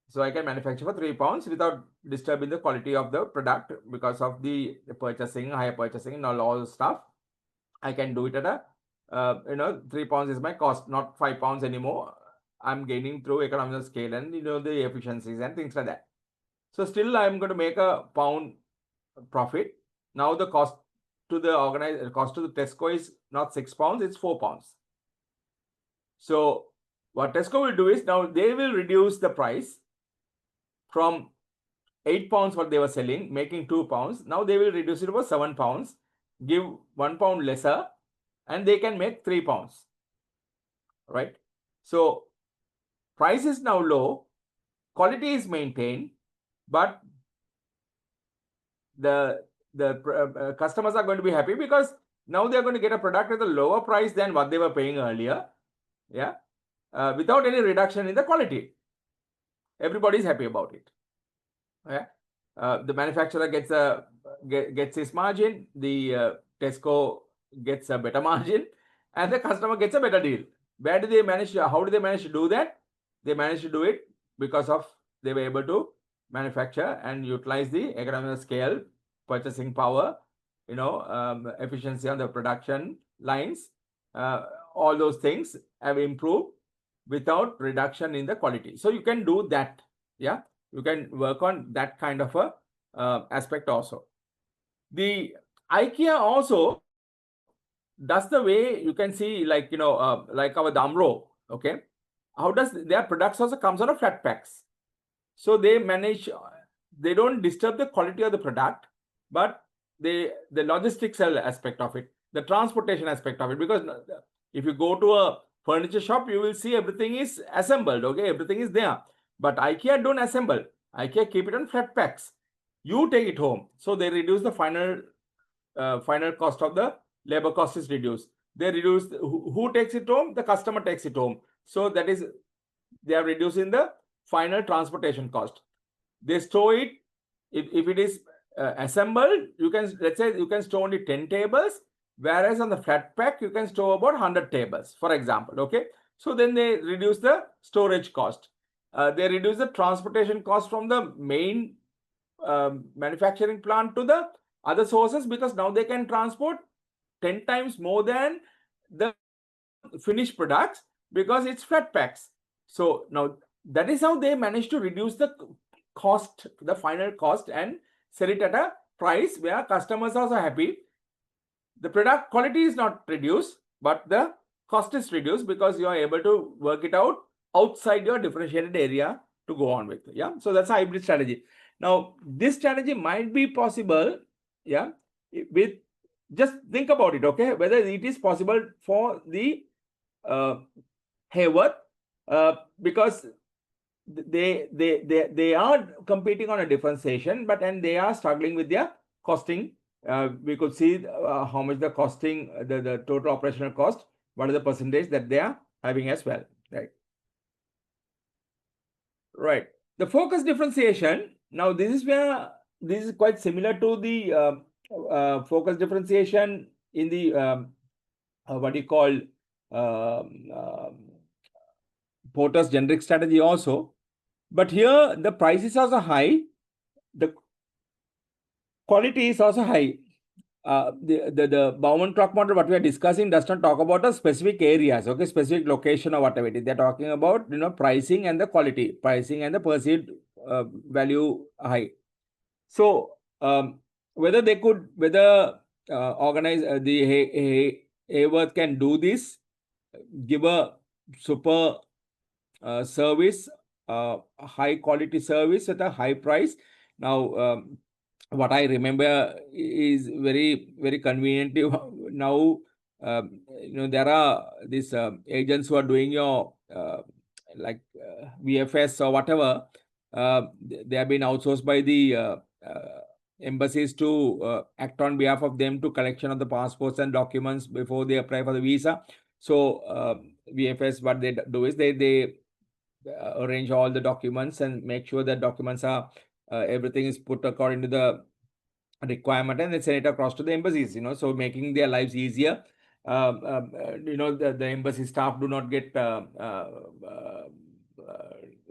So I can manufacture for 3 pounds without disturbing the quality of the product because of the purchasing, higher purchasing, and all the stuff. I can do it at a, 3 pounds is my cost, not 5 pounds anymore. I'm gaining through economies of scale and, the efficiencies and things like that. So still I'm going to make a pound profit. Now the cost to the cost to the Tesco is not 6 pounds, it's 4 pounds. So what Tesco will do is now they will reduce the price from 8 pounds what they were selling, making 2 pounds. Now they will reduce it to 7 pounds, give 1 pound lesser, and they can make 3 pounds. Right? So price is now low, quality is maintained, but the customers are going to be happy because now they're going to get a product at a lower price than what they were paying earlier. Yeah, without any reduction in the quality. Everybody is happy about it. Yeah, the manufacturer gets his margin, the Tesco gets a better margin, and the customer gets a better deal. Where do they manage? How do they manage to do that? They manage to do it because of they were able to manufacture and utilize the economies of scale, purchasing power, efficiency on the production lines. All those things have improved without reduction in the quality. So you can do that. Yeah, you can work on that kind of a aspect also. The IKEA also does the way you can see, like like our Damro. Okay, how does their products also comes on a flat packs? So they manage, they don't disturb the quality of the product, but the logistics aspect of it, the transportation aspect of it, because if you go to a furniture shop, you will see everything is assembled. Okay, everything is there, but IKEA don't assemble. IKEA keep it on flat packs. You take it home, so they reduce the final cost of the labor cost is reduced. They reduce who takes it home? The customer takes it home. So that is, they are reducing the final transportation cost. They store it, if it is assembled, you can, let's say you can store only 10 tables, whereas on the flat pack you can store about 100 tables, for example. Okay, so then they reduce the storage cost. They reduce the transportation cost from the main manufacturing plant to the other sources, because now they can transport 10 times more than the finished products because it's flat packs. So now that is how they manage to reduce the cost, the final cost, and sell it at a price where customers are also happy. The product quality is not reduced, but the cost is reduced because you are able to work it out outside your differentiated area to go on with. Yeah, so that's a hybrid strategy. Now this strategy might be possible, yeah, with, just think about it, okay, whether it is possible for the Haworth, because they are competing on a differentiation, but and they are struggling with their costing. We could see how much the costing, the total operational cost, what is the percentage that they are having as well, right? Right. The focus differentiation. Now this is where this is quite similar to the focus differentiation in the what do you call Porter's generic strategy also. But here the price is also high, the quality is also high. the Bauman clock model, what we are discussing, does not talk about a specific areas, okay, specific location or whatever it is. They're talking about, pricing and the quality, pricing and the perceived value high. So whether organize the Hayworth can do this, give a super service, high quality service at a high price. Now, what I remember is very, very conveniently now, there are these agents who are doing your VFS or whatever. They have been outsourced by the embassies to act on behalf of them to collection of the passports and documents before they apply for the visa. So VFS, what they do is they arrange all the documents and make sure that documents are everything is put according to the requirement, and then send it across to the embassies, so making their lives easier. The embassy staff do not get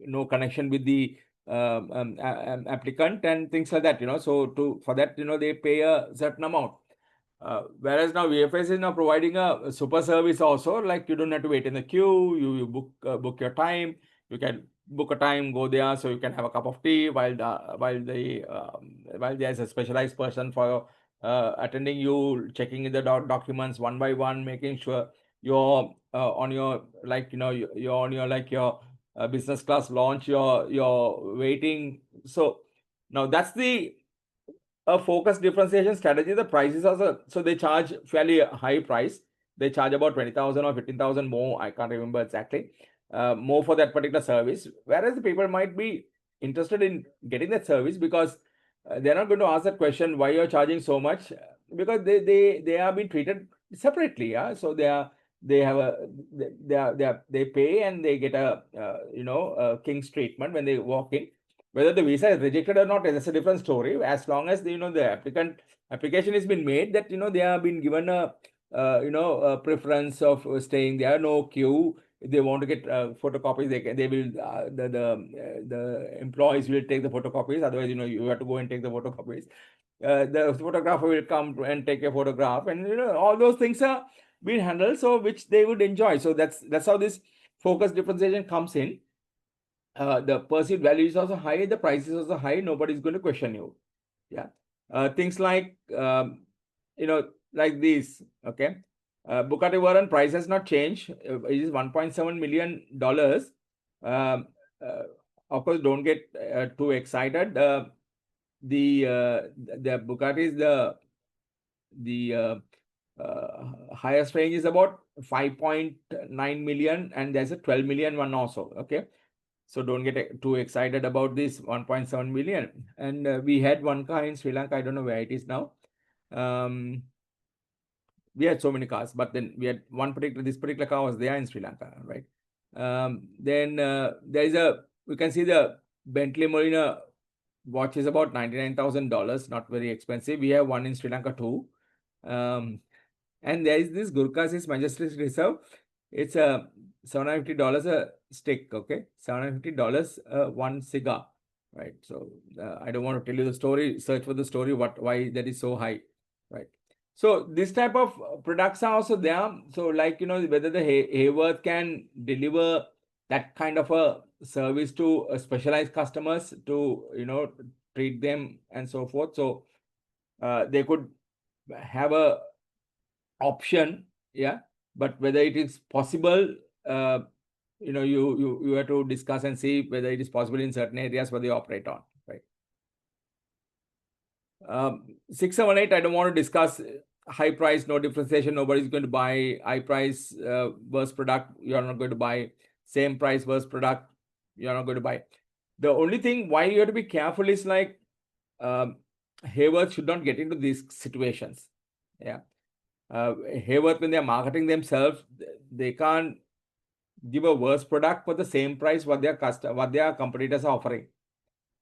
no connection with the applicant and things like that, so for that, they pay a certain amount. Whereas now VFS is now providing a super service also, like you don't have to wait in the queue, you book your time, you can book a time, go there, so you can have a cup of tea while there's a specialized person for attending you, checking the documents one by one, making sure you're on your you're on your business class launch, you're waiting. So now that's the a focus differentiation strategy. The prices also, so they charge fairly high price. They charge about 20,000 or 15,000 more, I can't remember exactly, more for that particular service. Whereas the people might be interested in getting that service because they're not going to ask that question, why you're charging so much, because they are being treated separately. Yeah, so they pay and they get a king's treatment when they walk in. Whether the visa is rejected or not, that's a different story. As long as the application has been made, that they have been given a preference of staying there, no queue. If they want to get photocopies, they will the employees will take the photocopies. Otherwise, you have to go and take the photocopies. The photographer will come and take a photograph, and all those things are being handled, so which they would enjoy. So that's how this focus differentiation comes in. The perceived value is also high, the price is also high, nobody's going to question you. Yeah. Things like, like these, okay. Bugatti Veyron price has not changed. It is $1.7 million. Of course, don't get too excited. The Bugatti is the highest range is about 5.9 million, and there's a 12 million one also, okay. So don't get too excited about this 1.7 million. And we had one car in Sri Lanka. I don't know where it is now. We had so many cars, but then we had this particular car was there in Sri Lanka, right? Then we can see the Bentley Marina watch is about $99,000, not very expensive. We have one in Sri Lanka too. And there is this Gurkha's Majestic Reserve. It's a $750 a stick, okay? $750 one cigar, right? So I don't want to tell you the story. Search for the story why that is so high, right? So this type of products are also there. So like whether the Hayworth can deliver that kind of a service to specialized customers to treat them and so forth. So they could have a option, yeah, but whether it is possible, you have to discuss and see whether it is possible in certain areas where they operate on, right? 6, 7, 8, I don't want to discuss. High price, no differentiation, nobody's going to buy. High price, worst product, you're not going to buy. Same price, worst product, you're not going to buy. The only thing why you have to be careful is like Hayworth should not get into these situations. Yeah. Hayworth, when they're marketing themselves, they can't give a worse product for the same price what their competitors are offering.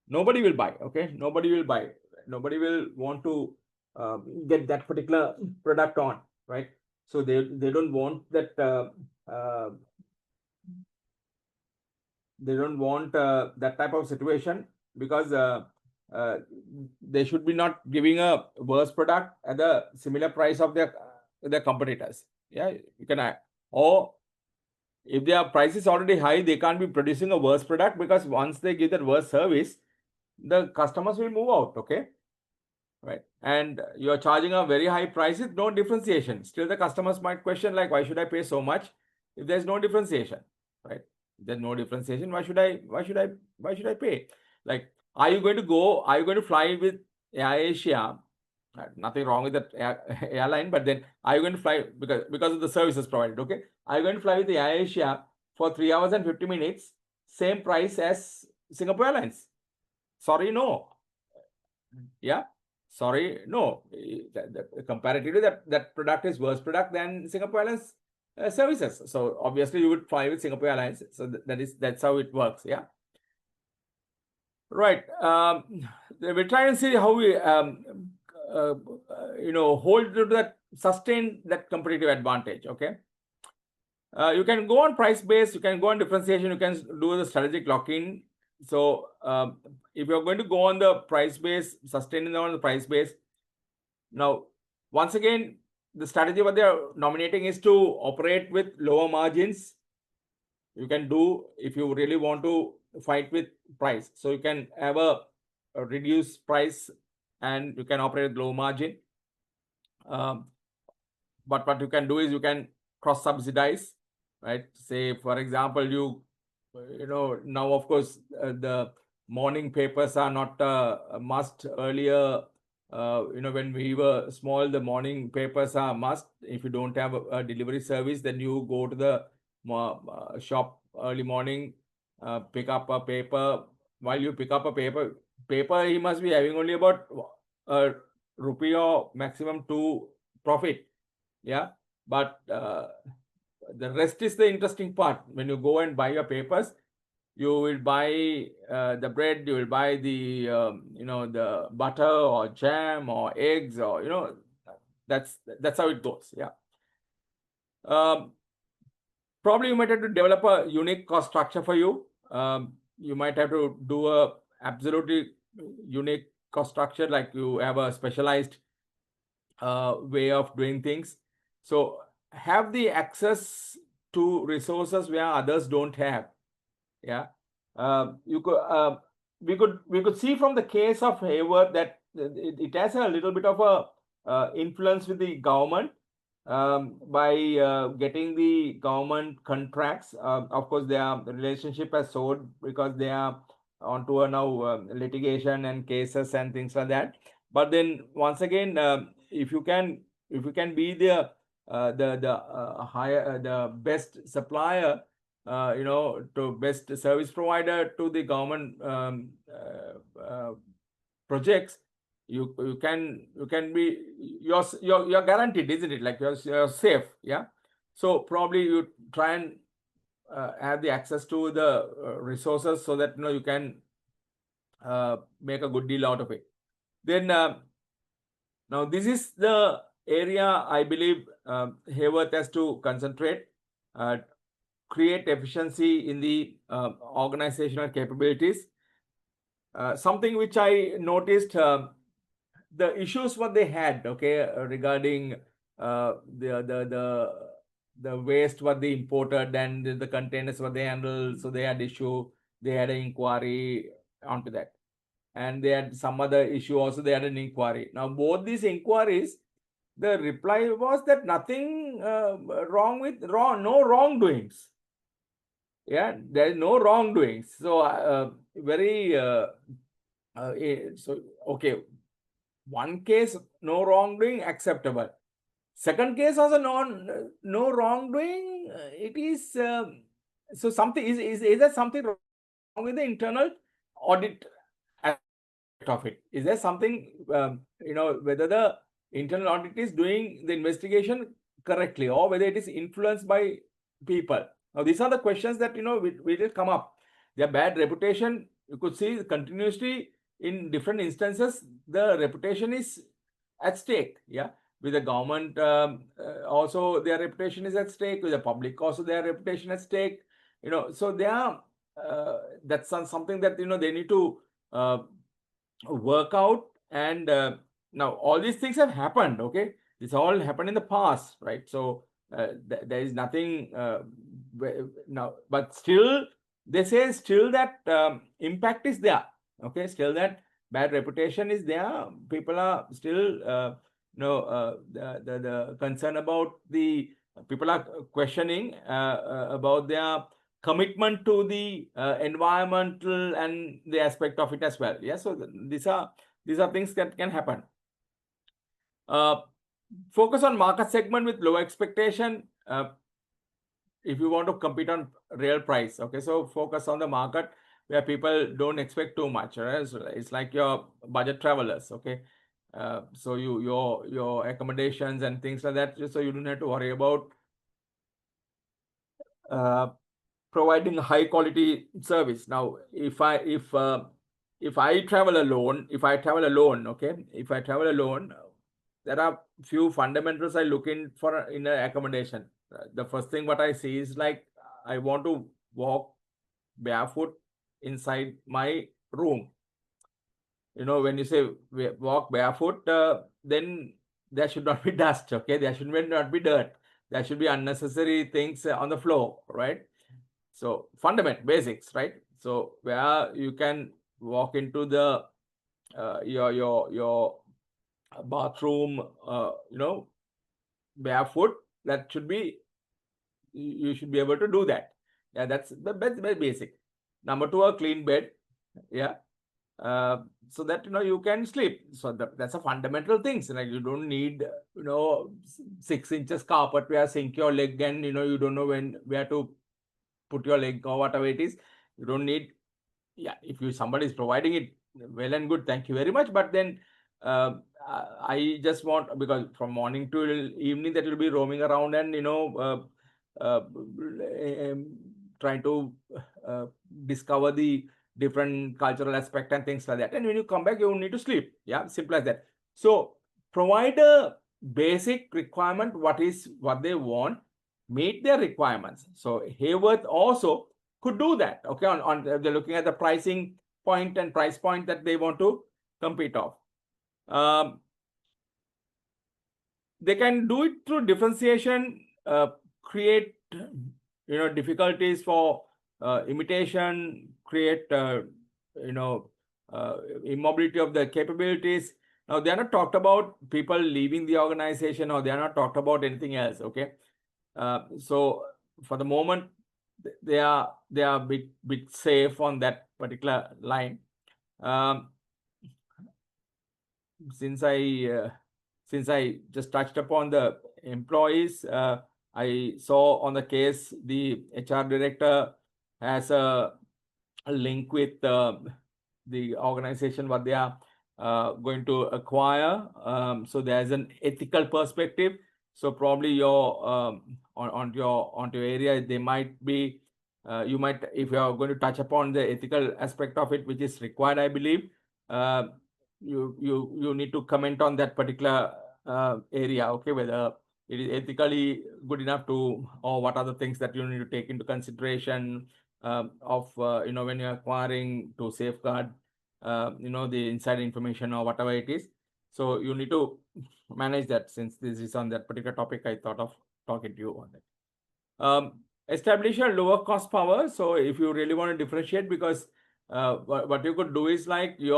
Nobody will buy, okay? Nobody will buy. Nobody will want to get that particular product on, right? So they don't want that. They don't want that type of situation, because they should be not giving a worse product at the similar price of their competitors. Yeah, you can or if their price is already high, they can't be producing a worse product, because once they give that worse service, the customers will move out. Okay, right? And you are charging a very high price with no differentiation. Still, the customers might question, like, why should I pay so much if there's no differentiation, right? If there's no differentiation, why should I pay? Like, are you going to fly with Air Asia? Nothing wrong with that airline, but then are you going to fly because of the services provided? Okay, are you going to fly with the Air Asia for 3 hours and 50 minutes, same price as Singapore Airlines? Sorry, no. Yeah, sorry, no. Comparatively, that product is worse product than Singapore Airlines services. So obviously, you would fly with Singapore Airlines. So that's how it works. Yeah. Right. We're trying to see how we hold to that, sustain that competitive advantage. Okay. You can go on price base, you can go on differentiation, you can do the strategic lock-in. So if you're going to go on the price base, sustaining on the price base, now once again, the strategy what they are nominating is to operate with lower margins. You can do, if you really want to fight with price, so you can have a reduced price and you can operate with low margin. But what you can do is you can cross subsidize, right? Say, for example, now of course the morning papers are not a must. Earlier, when we were small, the morning papers are a must. If you don't have a delivery service, then you go to the shop early morning, pick up a paper. While you pick up a paper, he must be having only about a rupee or maximum 2 profit. Yeah, but the rest is the interesting part. When you go and buy your papers, you will buy the bread, you will buy the the butter or jam or eggs, or that's how it goes. Yeah. Probably you might have to develop a unique cost structure for you. You might have to do a absolutely unique cost structure, like you have a specialized way of doing things. So have the access to resources where others don't have. Yeah, we could see from the case of Hayward that it has a little bit of a influence with the government by getting the government contracts. Of course, their relationship has soared because they are onto a now litigation and cases and things like that. But then once again, if you can be the best supplier, to best service provider to the government projects, you can be, you're guaranteed, isn't it? Like you're safe. Yeah. So probably you try and have the access to the resources so that you can make a good deal out of it. Then now this is the area I believe Haworth has to concentrate, create efficiency in the organizational capabilities. Something which I noticed, the issues what they had, okay, regarding the waste what they imported and the containers what they handled. So they had issue, they had an inquiry onto that, and they had some other issue also, they had an inquiry. Now both these inquiries, the reply was that nothing no wrongdoings. Yeah, there is no wrongdoings. So so okay, one case no wrongdoing acceptable. Second case also no wrongdoing. It is so something is there something wrong with the internal audit of it? Is there something whether the internal audit is doing the investigation correctly, or whether it is influenced by people? Now these are the questions that will come up. Their bad reputation, you could see continuously in different instances, the reputation is at stake. Yeah, with the government also their reputation is at stake, with the public also their reputation at stake. So they are that's something that they need to work out. And now all these things have happened. Okay, this all happened in the past, right? So there is nothing now, but still they say still that impact is there. Okay, still that bad reputation is there. People are still the concern about the people are questioning about their commitment to the environmental and the aspect of it as well. Yeah, so these are things that can happen. Focus on market segment with low expectation. If you want to compete on real price, okay, so focus on the market where people don't expect too much, right? So it's like your budget travelers, okay. So your accommodations and things like that, so you don't have to worry about providing high quality service. Now, if I travel alone, okay, if I travel alone, there are few fundamentals I look in for in an accommodation. The first thing what I see is like I want to walk barefoot inside my room. You know, when you say walk barefoot, then there should not be dust. Okay, there should not be dirt. There should be unnecessary things on the floor, right? So fundamental basics, right? So where you can walk into the your bathroom, barefoot. That should be, you should be able to do that. Yeah, that's very basic. Number two, a clean bed. Yeah, so that you can sleep. So that's a fundamental things. Like you don't need 6 inches carpet where sink your leg, and you don't know where to put your leg or whatever it is. You don't need. Yeah, if somebody is providing it, well and good, thank you very much. But then I just want, because from morning to evening that you'll be roaming around and trying to discover the different cultural aspect and things like that, and when you come back you need to sleep. Yeah, simple as that. So provide a basic requirement, what they want, meet their requirements. So Hayworth also could do that. Okay, on they're looking at the pricing point and price point that they want to compete off. They can do it through differentiation, create difficulties for imitation, create immobility of the capabilities. Now they are not talked about people leaving the organization, or they are not talked about anything else. Okay, so for the moment they are a bit safe on that particular line. Since I just touched upon the employees, I saw on the case the HR director has a link with the organization what they are going to acquire. So there's an ethical perspective. So probably your onto your area, they might be you might, if you are going to touch upon the ethical aspect of it, which is required, I believe, you need to comment on that particular area. Okay, whether it is ethically good enough to, or what are the things that you need to take into consideration of when you're acquiring, to safeguard the inside information or whatever it is. So you need to manage that. Since this is on that particular topic, I thought of talking to you on that. Establish a lower cost power. So if you really want to differentiate, because what you could do is like you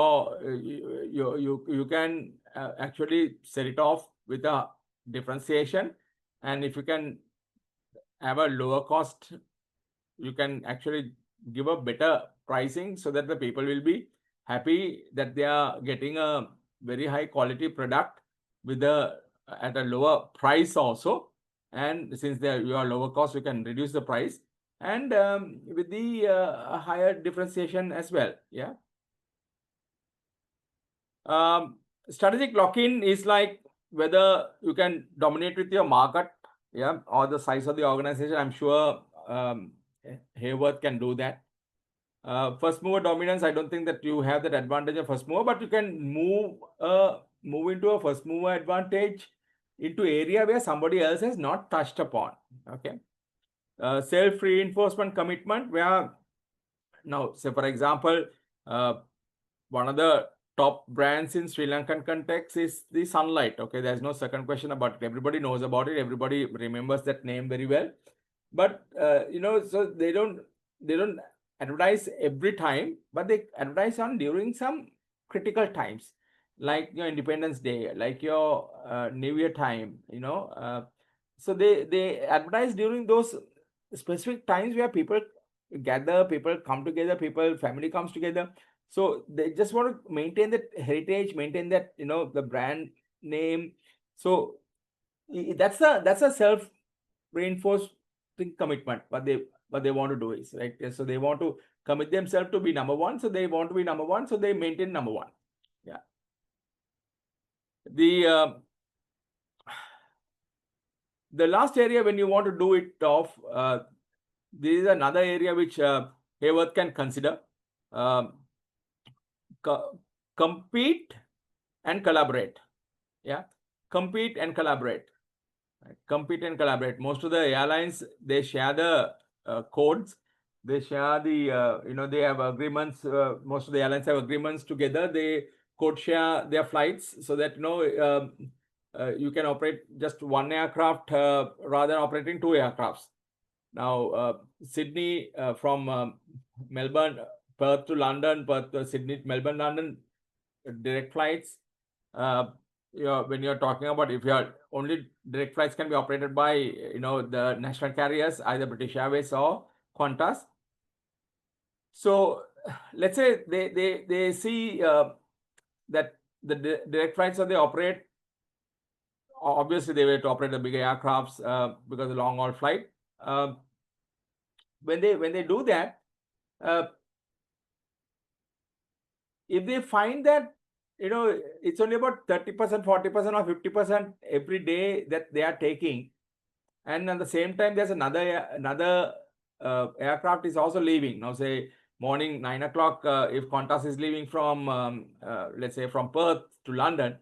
can actually set it off with a differentiation, and if you can have a lower cost, you can actually give a better pricing, so that the people will be happy that they are getting a very high quality product with at a lower price also. And since you are lower cost, you can reduce the price, and with the higher differentiation as well. Yeah. Strategic lock-in is like whether you can dominate with your market, yeah, or the size of the organization. I'm sure Hayworth can do that. First mover dominance, I don't think that you have that advantage of first mover, but you can move into a first mover advantage into area where somebody else has not touched upon. Okay. Self-reinforcement commitment, where now, say for example, one of the top brands in Sri Lankan context is the Sunlight. Okay, there's no second question about it. Everybody knows about it. Everybody remembers that name very well. But so they don't advertise every time, but they advertise on during some critical times, like your Independence Day, like your New Year time. So they advertise during those specific times where people gather, people come together, family comes together. So they just want to maintain that heritage, maintain that the brand name. So that's a self reinforced commitment. What they want to do is right. So they want to commit themselves to be number one. So they want to be number one. So they maintain number one. Yeah. The last area when you want to do it off, this is another area which Hayworth can consider. Compete and collaborate. Yeah, compete and collaborate. Right. Compete and collaborate. Most of the airlines, they share the codes. They share the they have agreements. Most of the airlines have agreements together. They code share their flights so that you can operate just one aircraft rather than operating two aircrafts. Now, Sydney from Melbourne, Perth to London, Perth to Sydney, Melbourne, London, direct flights. When you're talking about if your only direct flights can be operated by the national carriers, either British Airways or Qantas. So let's say they see that the direct flights that they operate, obviously they were to operate the bigger aircrafts because of the long haul flight. When they do that, if they find that it's only about 30%, 40% or 50% every day that they are taking, and at the same time there's another aircraft is also leaving. Now say morning 9 o'clock, if Qantas is leaving from let's say from Perth to London,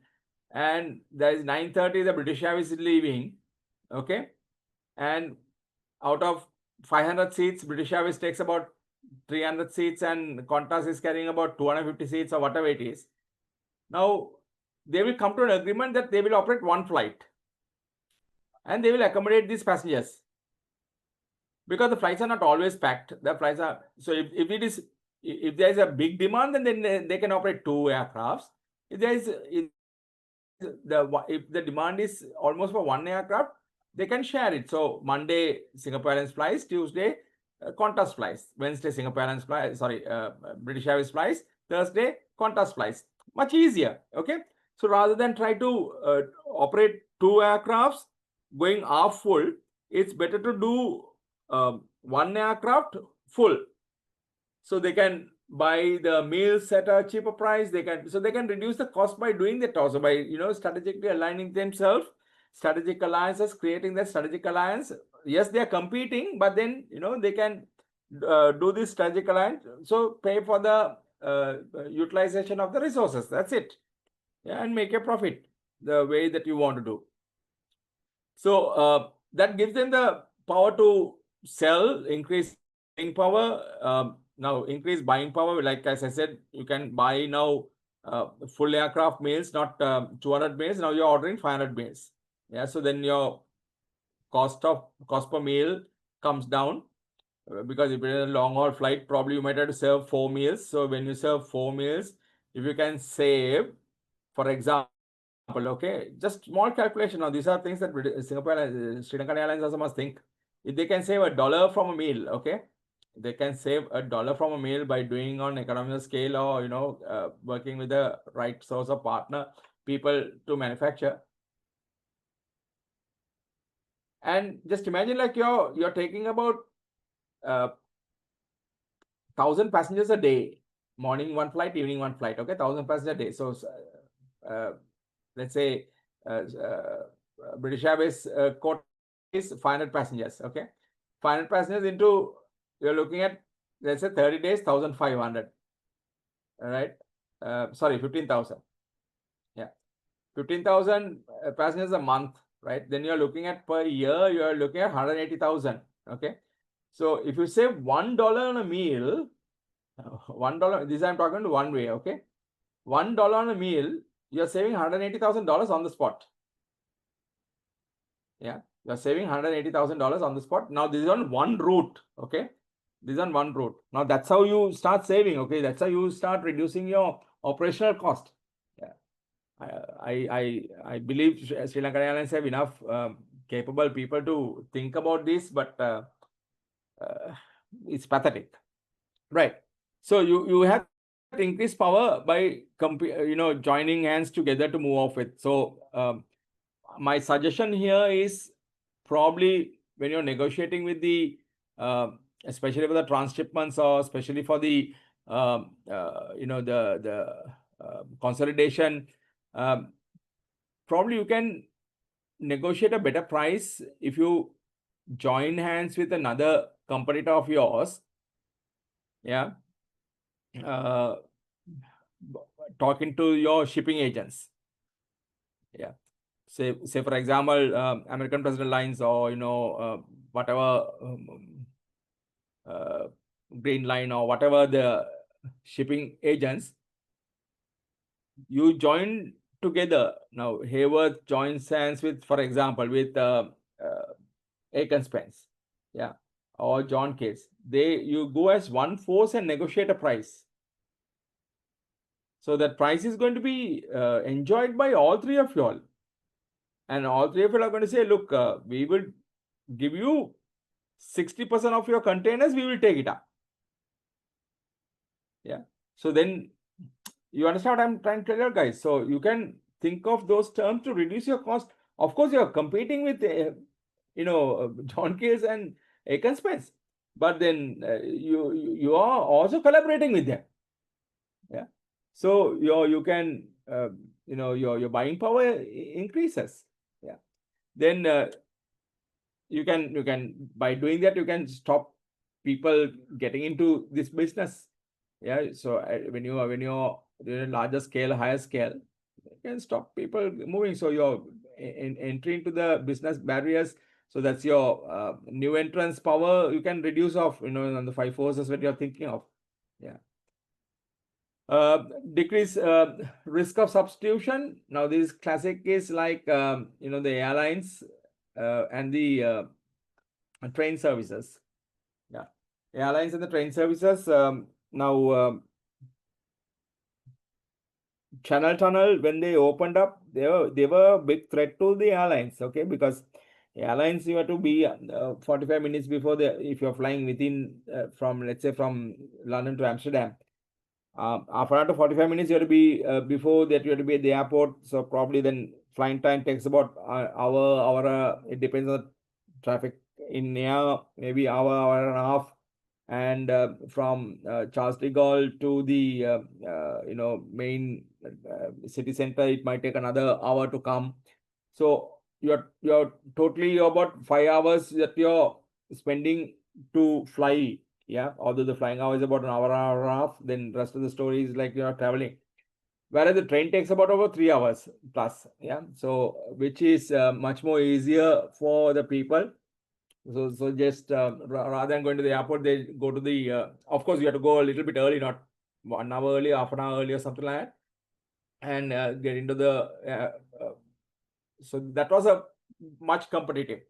and there is 9:30 the British Airways is leaving, okay, and out of 500 seats, British Airways takes about 300 seats and Qantas is carrying about 250 seats or whatever it is. Now, they will come to an agreement that they will operate one flight and they will accommodate these passengers because the flights are not always packed. The flights are, so if there is a big demand, then they can operate two aircrafts. If the demand is almost for one aircraft, they can share it. So Monday Singapore Airlines flies, Tuesday Qantas flies, Wednesday Singapore Airlines flies, British Airways flies, Thursday Qantas flies. Much easier. Okay, so rather than try to operate two aircrafts going half full, it's better to do one aircraft full. So they can buy the meals at a cheaper price. They can reduce the cost by doing that also, by strategically aligning themselves, strategic alliances, creating that strategic alliance. Yes, they are competing, but then they can do this strategic alliance. So pay for the utilization of the resources. That's it. Yeah, and make a profit the way that you want to do. So that gives them the power to sell, increase buying power. Now increase buying power, like as I said, you can buy now full aircraft meals, not 200 meals. Now you're ordering 500 meals. Yeah, so then your cost per meal comes down, because if it's a long haul flight, probably you might have to serve 4 meals. So when you serve 4 meals, if you can save, for example, okay, just small calculation. Now these are things that Singapore Airlines, Sri Lankan Airlines also must think. If they can save $1 from a meal, okay, they can save $1 from a meal by doing on economical scale, or working with the right source of partner people to manufacture. And just imagine, like you're taking about 1,000 passengers a day, morning one flight, evening one flight. Okay, 1,000 passengers a day. So let's say British Airways quota is 500 passengers. Okay, 500 passengers into, you're looking at, let's say 30 days, 1,500. All right, 15,000. Yeah, 15,000 passengers a month, right? Then you're looking at per year, you're looking at 180,000. Okay, so if you save $1 on a meal, $1, this I'm talking to one way. Okay, $1 on a meal, you're saving $180,000 on the spot. Yeah, you're saving $180,000 on the spot. Now, this is on one route. Okay, this is on one route. Now, that's how you start saving. Okay, that's how you start reducing your operational cost. Yeah, I believe Sri Lankan Airlines have enough capable people to think about this, but it's pathetic. Right. So you have increased power by joining hands together to move off with. So my suggestion here is probably when you're negotiating with the especially for the transshipments or especially for the the consolidation, probably you can negotiate a better price if you join hands with another competitor of yours. Yeah. Talking to your shipping agents. Yeah. Say for example, American President Lines or whatever Green Line or whatever the shipping agents, you join together. Now Hayworth joins hands with, for example, with Akin Spence, yeah, or John Case. You go as one force and negotiate a price. So that price is going to be enjoyed by all three of you all. And all three of you are going to say, look, we will give you 60% of your containers, we will take it up. Yeah. So then you understand what I'm trying to tell you guys. So you can think of those terms to reduce your cost. Of course, you're competing with, John Case and Akin Spence, but then you are also collaborating with them. Yeah. So you can, your buying power increases. Yeah. Then you can by doing that you can stop people getting into this business. Yeah. So when you're larger scale, higher scale, you can stop people moving. So you're entry into the business barriers. So that's your new entrance power. You can reduce off, on the 5 forces that you're thinking of. Yeah. Decrease risk of substitution. Now, this classic is like, the airlines and the train services. Yeah. Airlines and the train services. Now, Channel Tunnel, when they opened up, they were a big threat to the airlines. Okay, because airlines, you have to be 45 minutes before if you're flying within from, let's say, from London to Amsterdam. After 45 minutes, you have to be before that, you have to be at the airport. So probably then flying time takes about hour. It depends on traffic in air, maybe hour and a half. And from Charles de Gaulle to the main city center, it might take another hour to come. So you're totally about 5 hours that you're spending to fly. Yeah, although the flying hour is about an hour and a half, then rest of the story is like you're traveling. Whereas the train takes about over 3 hours plus. Yeah, so which is much more easier for the people. So just rather than going to the airport, they go to the. Of course, you have to go a little bit early, not 1 hour early, half an hour early, or something like that, and get into the. So that was a much competitive.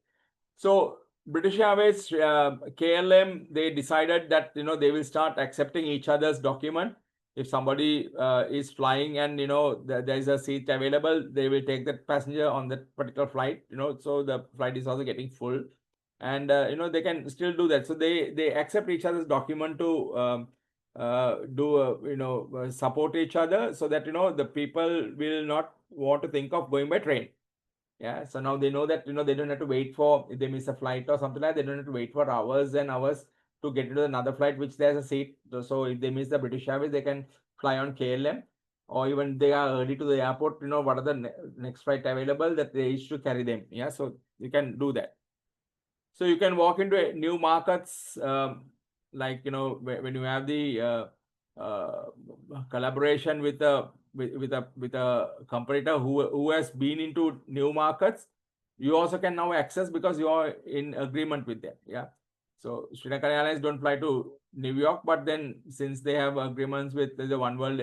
So British Airways, KLM, they decided that they will start accepting each other's document. If somebody is flying and there is a seat available, they will take that passenger on that particular flight. So the flight is also getting full, and they can still do that. So they accept each other's document to support each other, so that the people will not want to think of going by train. Yeah, so now they know that they don't have to wait for, if they miss a flight or something like that, they don't have to wait for hours and hours to get into another flight which there's a seat. So if they miss the British Airways, they can fly on KLM, or even they are early to the airport, what are the next flight available that they used to carry them. Yeah, so you can do that. So you can walk into new markets, like when you have the collaboration with a competitor who has been into new markets. You also can now access because you are in agreement with them. Yeah. So Sri Lankan Airlines don't fly to New York, but then since they have agreements with the One World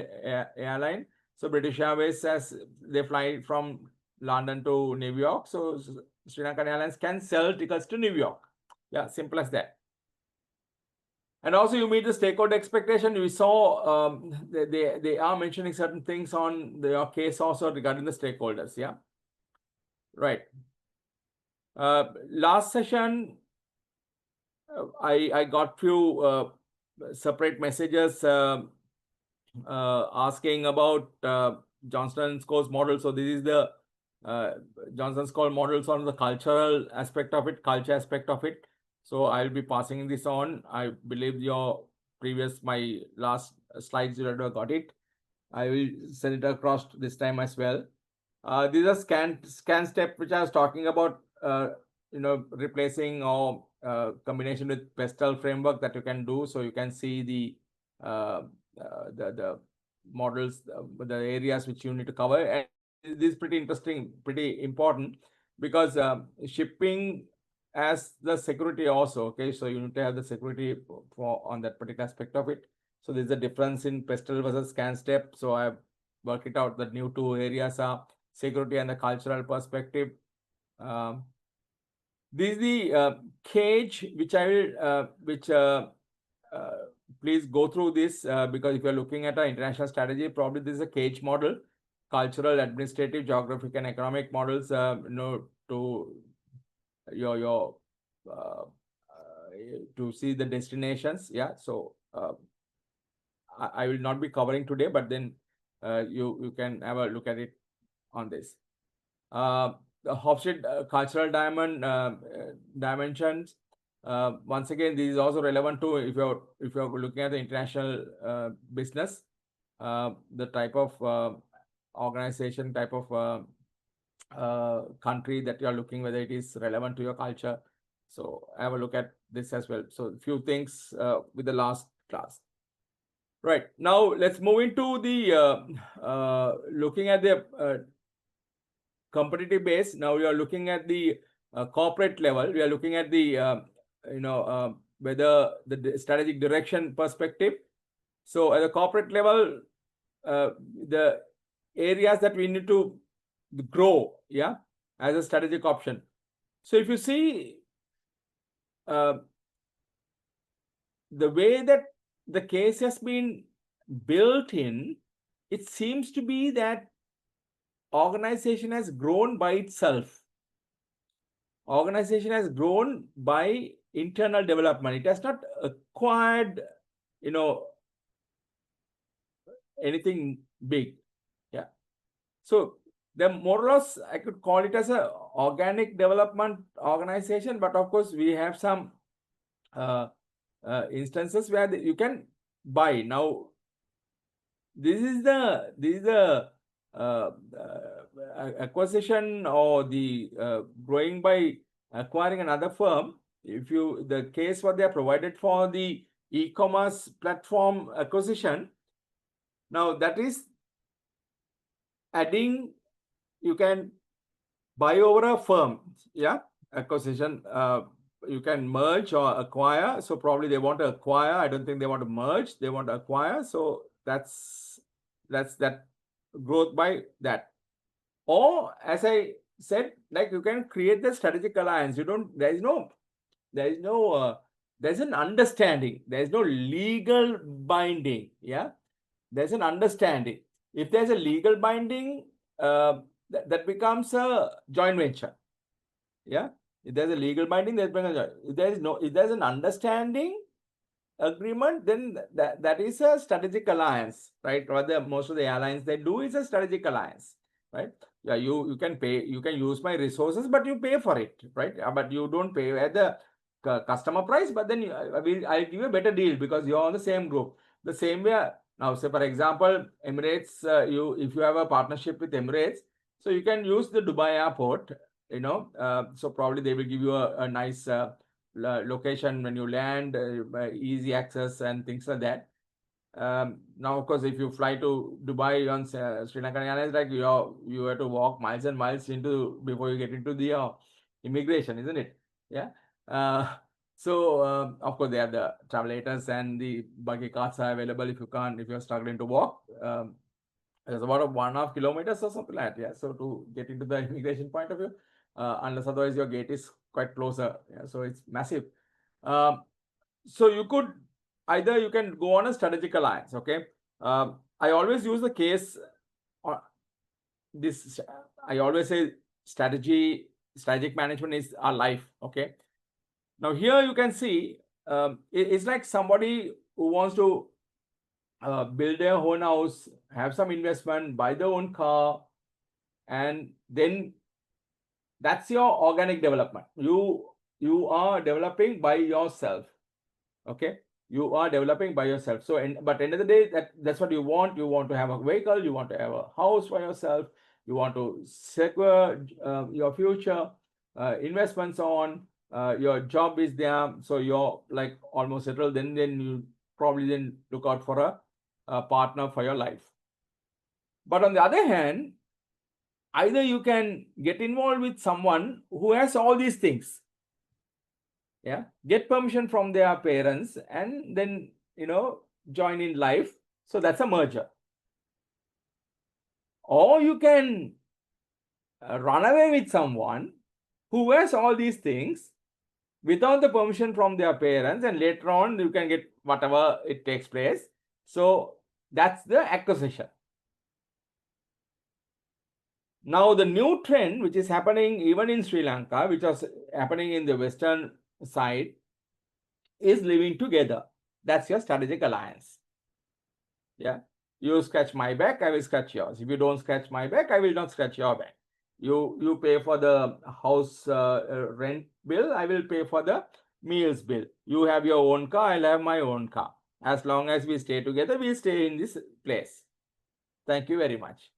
airline, So British Airways says they fly from London to New York. So Sri Lankan Airlines can sell tickets to New York. Yeah, simple as that. And also you meet the stakeholder expectation. We saw they are mentioning certain things on your case also regarding the stakeholders. Yeah, right. Last session, I got few separate messages asking about Johnston Scores model. So this is the Johnston Scores models on the cultural aspect of it, culture aspect of it. So I'll be passing this on. I believe my last slides you already got it. I will send it across this time as well. These are scan step which I was talking about. Replacing or combination with Pestel framework that you can do, so you can see the models, the areas which you need to cover. And this is pretty interesting, pretty important, because shipping as the security also. Okay, so you need to have the security for on that particular aspect of it. So there's a difference in Pestel versus scan step. So I've worked it out. The new two areas are security and the cultural perspective. This is the cage which I will please go through this because if you're looking at an international strategy, probably this is a cage model: cultural, administrative, geographic, and economic models. To your to see the destinations. Yeah, so I will not be covering today, but then you can have a look at it on this. The Hofstede cultural dimensions. Once again, this is also relevant to if you're looking at the international business, the type of organization, type of country that you are looking, whether it is relevant to your culture. So have a look at this as well. So a few things with the last class. Right, now let's move into the looking at the competitive base. Now we are looking at the corporate level. We are looking at the whether the strategic direction perspective. So at the corporate level, the areas that we need to grow, yeah, as a strategic option. So if you see the way that the case has been built in, it seems to be that organization has grown by itself. Organization has grown by internal development. It has not acquired, anything big. Yeah. So the more or less, I could call it as a organic development organization, but of course we have some instances where you can buy. Now, this is the acquisition or the growing by acquiring another firm. If the case what they are provided for the e-commerce platform acquisition, now that is adding, you can buy over a firm, yeah, acquisition. You can merge or acquire. So probably they want to acquire. I don't think they want to merge. They want to acquire. So that's that growth by that. Or as I said, like you can create the strategic alliance. There's an understanding. There's no legal binding. Yeah, there's an understanding. If there's a legal binding, that becomes a joint venture. Yeah, if there's a legal binding, if there's an understanding agreement, then that is a strategic alliance, right? Rather, most of the airlines they do is a strategic alliance, right? Yeah, you can pay, you can use my resources, but you pay for it, right? But you don't pay at the customer price, but then I'll give you a better deal because you're on the same group. The same way now, say for example, Emirates, if you have a partnership with Emirates, so you can use the Dubai airport, so probably they will give you a nice location when you land, easy access and things like that. Now, of course, if you fly to Dubai on Sri Lankan Airlines, like you have to walk miles and miles before you get into the immigration, isn't it? Yeah. So of course, they have the travel and the buggy carts are available if you're struggling to walk. It's about 1.5 kilometers or something like that. Yeah. So to get into the immigration point of view, unless otherwise your gate is quite closer. Yeah. So it's massive. Um, so you could either you can go on a strategic alliance. Okay. I always use the case. This I always say strategic management is our life. Okay. Now here you can see it's like somebody who wants to build their own house, have some investment, buy their own car, and then that's your organic development. You are developing by yourself. Okay, you are developing by yourself. So, but end of the day, that's what you want. You want to have a vehicle. You want to have a house for yourself. You want to secure your future investments on. Your job is there, so you're like almost settled. Then you probably then look out for a partner for your life. But on the other hand, either you can get involved with someone who has all these things. Yeah, get permission from their parents and then join in life. So that's a merger. Or you can run away with someone who has all these things without the permission from their parents, and later on you can get whatever it takes place. So that's the acquisition. Now the new trend which is happening even in Sri Lanka, which was happening in the western side, is living together. That's your strategic alliance. Yeah, you scratch my back, I will scratch yours. If you don't scratch my back, I will not scratch your back. You pay for the house rent bill, I will pay for the meals bill. You have your own car, I'll have my own car. As long as we stay together, we stay in this place. Thank you very much.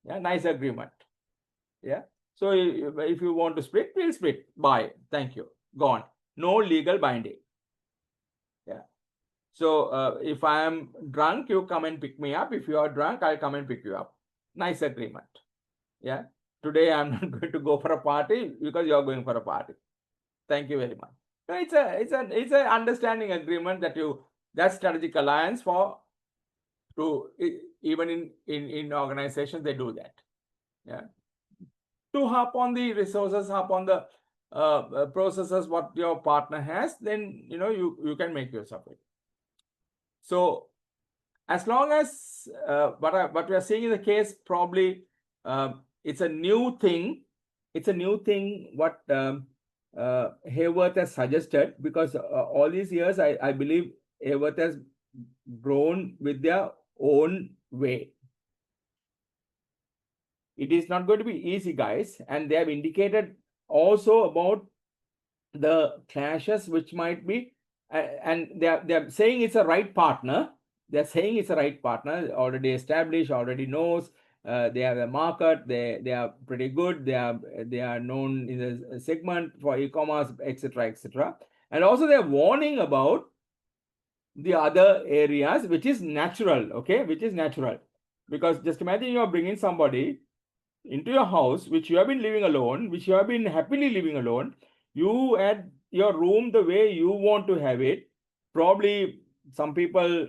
Yeah, nice agreement. Yeah. So if you want to split, we'll split. Bye. Thank you. Gone. No legal binding. Yeah. So if I am drunk, you come and pick me up. If you are drunk, I'll come and pick you up. Nice agreement. Yeah. Today I'm not going to go for a party because you're going for a party. Thank you very much. So it's a understanding agreement that strategic alliance for to even in organizations they do that. Yeah. To hop on the resources, hop on the processes what your partner has, then you can make use of it. So as long as what we are seeing in the case, probably it's a new thing. It's a new thing what Hayworth has suggested, because all these years I believe Hayworth has grown with their own way. It is not going to be easy, guys, and they have indicated also about the clashes which might be, and they are saying it's a right partner. They're saying it's a right partner, already established, already knows. They have a market. They are pretty good. They are known in the segment for e-commerce, etc., etc. And also they are warning about the other areas, which is natural. Okay, which is natural, because just imagine you are bringing somebody into your house which you have been living alone, which you have been happily living alone. You add your room the way you want to have it. Probably some people,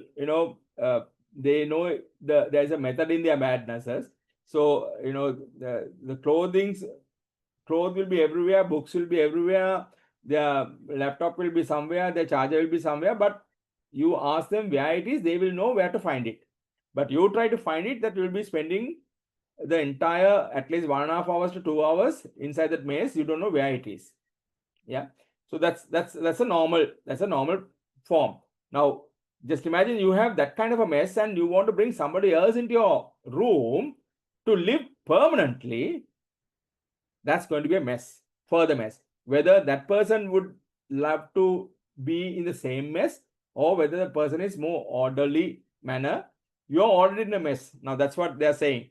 they know there's a method in their madnesses. So the clothes will be everywhere, books will be everywhere, their laptop will be somewhere, their charger will be somewhere, but you ask them where it is, they will know where to find it. But you try to find it, that will be spending the entire at least 1.5 hours to 2 hours inside that maze. You don't know where it is. Yeah. So that's a normal form. Now just imagine you have that kind of a mess and you want to bring somebody else into your room to live permanently. That's going to be a mess, further mess. Whether that person would love to be in the same mess, or whether the person is more orderly manner. You're already in a mess. Now that's what they're saying.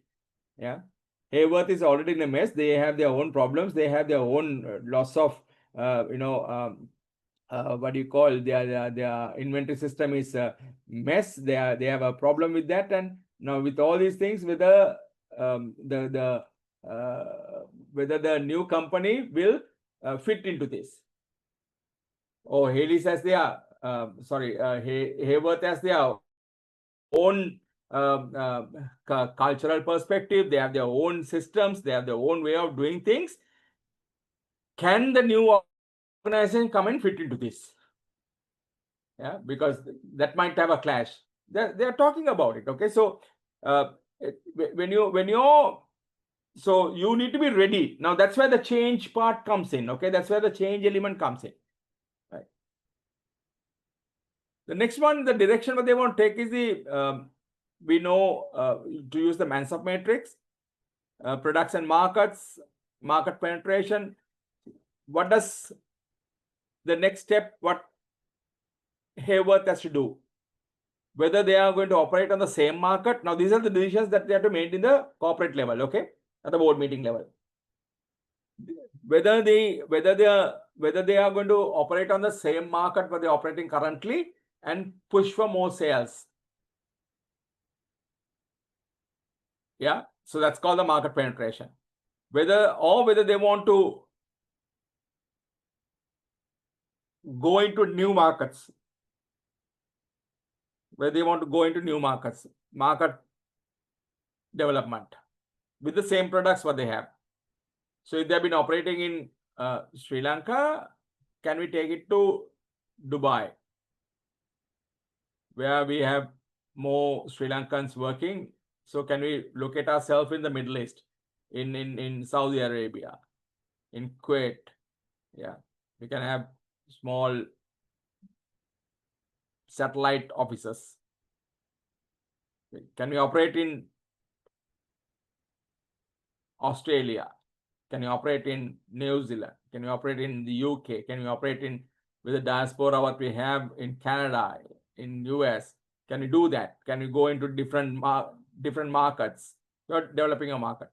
Yeah, Hayworth is already in a mess. They have their own problems. They have their own loss of, what do you call, their inventory system is a mess. They have a problem with that. And now with all these things, whether whether the new company will fit into this. Oh, Haley says they are, Hayworth has their own cultural perspective, they have their own systems, they have their own way of doing things. Can the new organization come and fit into this? Yeah, because that might have a clash. They're talking about it. Okay, so when you so you need to be ready. Now that's where the change part comes in. Okay, that's where the change element comes in. Right. The next one, the direction what they want to take is the we know to use the Mansell matrix, products and markets, market penetration. What does the next step? What Hayworth has to do? Whether they are going to operate on the same market. Now, these are the decisions that they have to make in the corporate level, okay, at the board meeting level. Whether they are going to operate on the same market where they're operating currently and push for more sales. Yeah, so that's called the market penetration. Whether they want to go into new markets, market development with the same products what they have. So if they've been operating in Sri Lanka, can we take it to Dubai, where we have more Sri Lankans working? So can we locate ourselves in the Middle East, in Saudi Arabia, in Kuwait? Yeah, we can have small satellite offices. Can we operate in Australia? Can you operate in New Zealand? Can you operate in the UK? Can you operate in with the diaspora what we have in Canada, in US? Can you do that? Can you go into different markets? You're developing a market.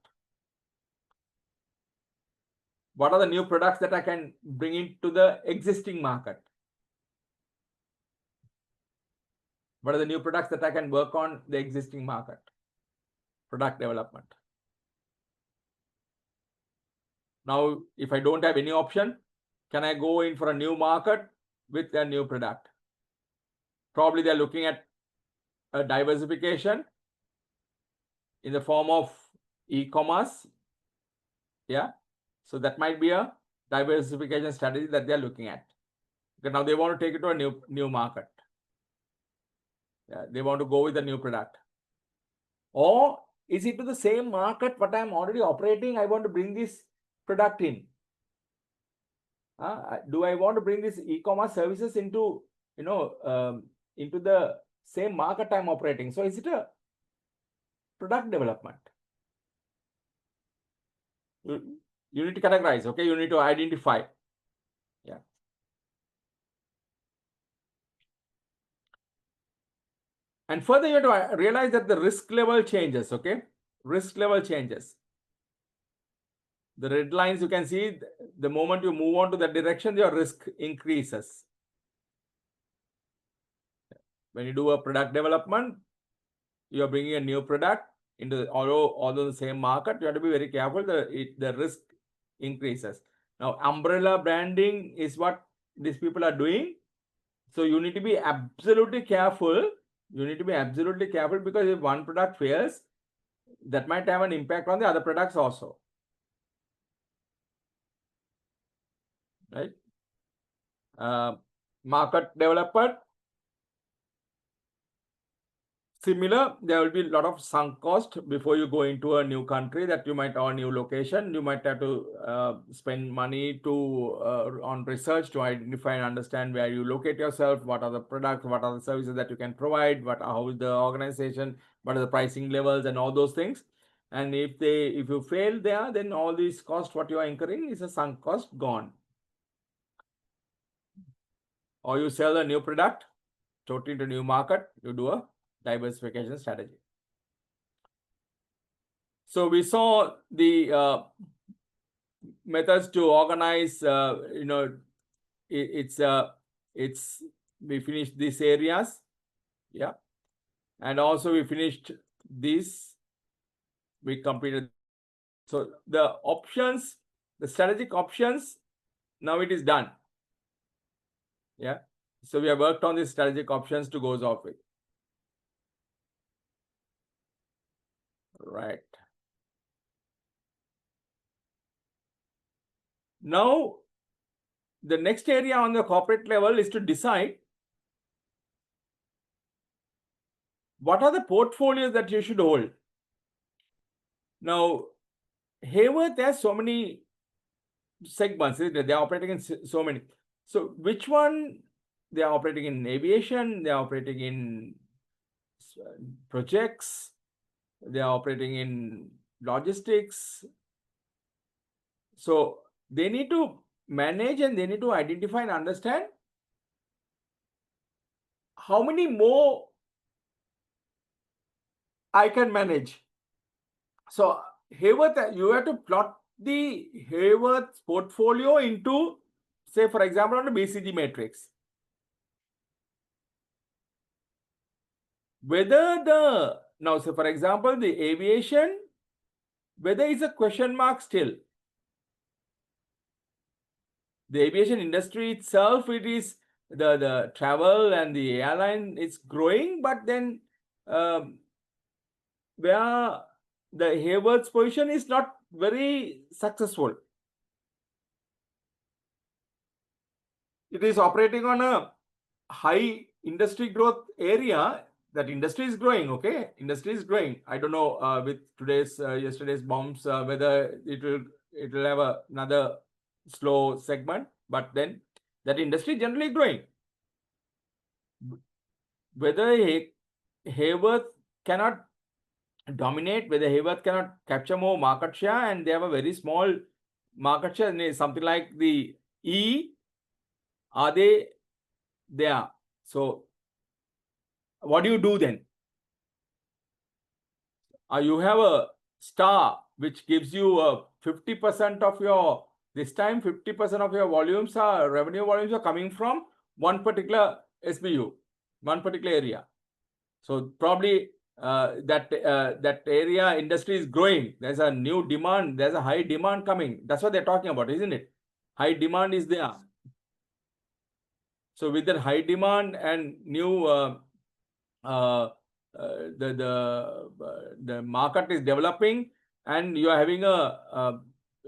What are the new products that I can bring into the existing market? What are the new products that I can work on the existing market? Product development. Now, if I don't have any option, can I go in for a new market with a new product? Probably they're looking at a diversification in the form of e-commerce. Yeah. So that might be a diversification strategy that they're looking at. Because now they want to take it to a new market. Yeah, they want to go with a new product. Or is it to the same market but I'm already operating? I want to bring this product in. Do I want to bring this e-commerce services into into the same market I'm operating? So is it a product development? You need to categorize, okay? You need to identify. Yeah. And further, you have to realize that the risk level changes, okay? Risk level changes. The red lines, you can see the moment you move on to that direction, your risk increases. When you do a product development, you are bringing a new product into although the same market, you have to be very careful. The risk increases. Now, umbrella branding is what these people are doing. So you need to be absolutely careful. You need to be absolutely careful because if one product fails, that might have an impact on the other products also. Right? Market development. Similar, there will be a lot of sunk cost before you go into a new country that you might or new location. You might have to spend money on research to identify and understand where you locate yourself, what are the products, what are the services that you can provide, how is the organization, what are the pricing levels and all those things. And if you fail there, then all these costs what you are incurring is a sunk cost gone. Or you sell a new product totally to new market, you do a diversification strategy. So we saw the methods to organize. We finished these areas, yeah, and also we finished this. We completed. So the options, the strategic options, now it is done. Yeah. So we have worked on these strategic options to go off with. Right. Now, the next area on the corporate level is to decide what are the portfolios that you should hold. Now, Hayworth has so many segments, isn't it? They're operating in so many. So, which one? They are operating in aviation, they are operating in projects, they are operating in logistics. So, they need to manage and they need to identify and understand how many more I can manage. So, Hayworth, you have to plot the Hayworth portfolio into, say, for example, on the BCG matrix. Whether the, now, say, for example, the aviation, whether it's a question mark still. The aviation industry itself, it is the travel and the airline is growing, but then where the Hayworth's position is not very successful. It is operating on a high industry growth area. That industry is growing, okay? Industry is growing. I don't know with today's yesterday's bombs whether it will have another slow segment, but then that industry generally growing. Whether Hayworth cannot dominate, whether Hayworth cannot capture more market share, and they have a very small market share, something like the E, are they there? So, what do you do then? You have a star which gives you 50% of your, this time 50% of your volumes are, revenue volumes are coming from one particular SBU, one particular area. So probably that area industry is growing. There's a new demand. There's a high demand coming. That's what they're talking about, isn't it? High demand is there. So with that high demand and new the market is developing, and you are having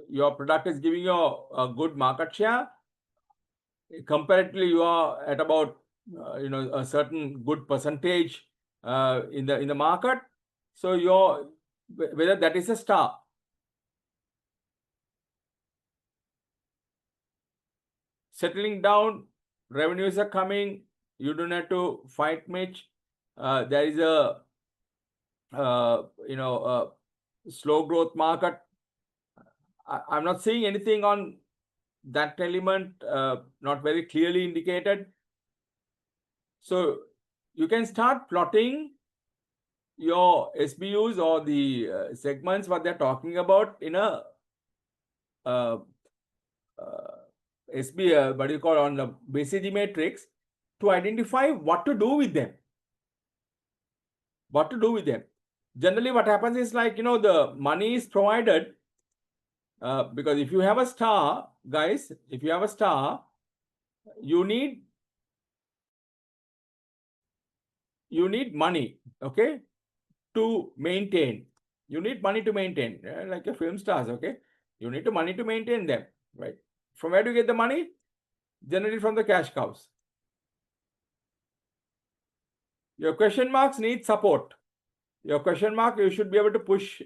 your product is giving you a good market share. Comparatively, you are at about a certain good percentage in the market. So your, whether that is a star. Settling down, revenues are coming, you don't have to fight much. There is a slow growth market. I'm not seeing anything on that element, not very clearly indicated. So you can start plotting your SBUs or the segments, what they're talking about in a what do you call, on the BCG matrix, to identify what to do with them. What to do with them. Generally, what happens is, like, the money is provided because if you have a star, guys, if you have a star, you need money, okay, to maintain. You need money to maintain, like your film stars, okay? You need money to maintain them, right? From where do you get the money? Generally from the cash cows. Your question marks need support. Your question mark, you should be able to push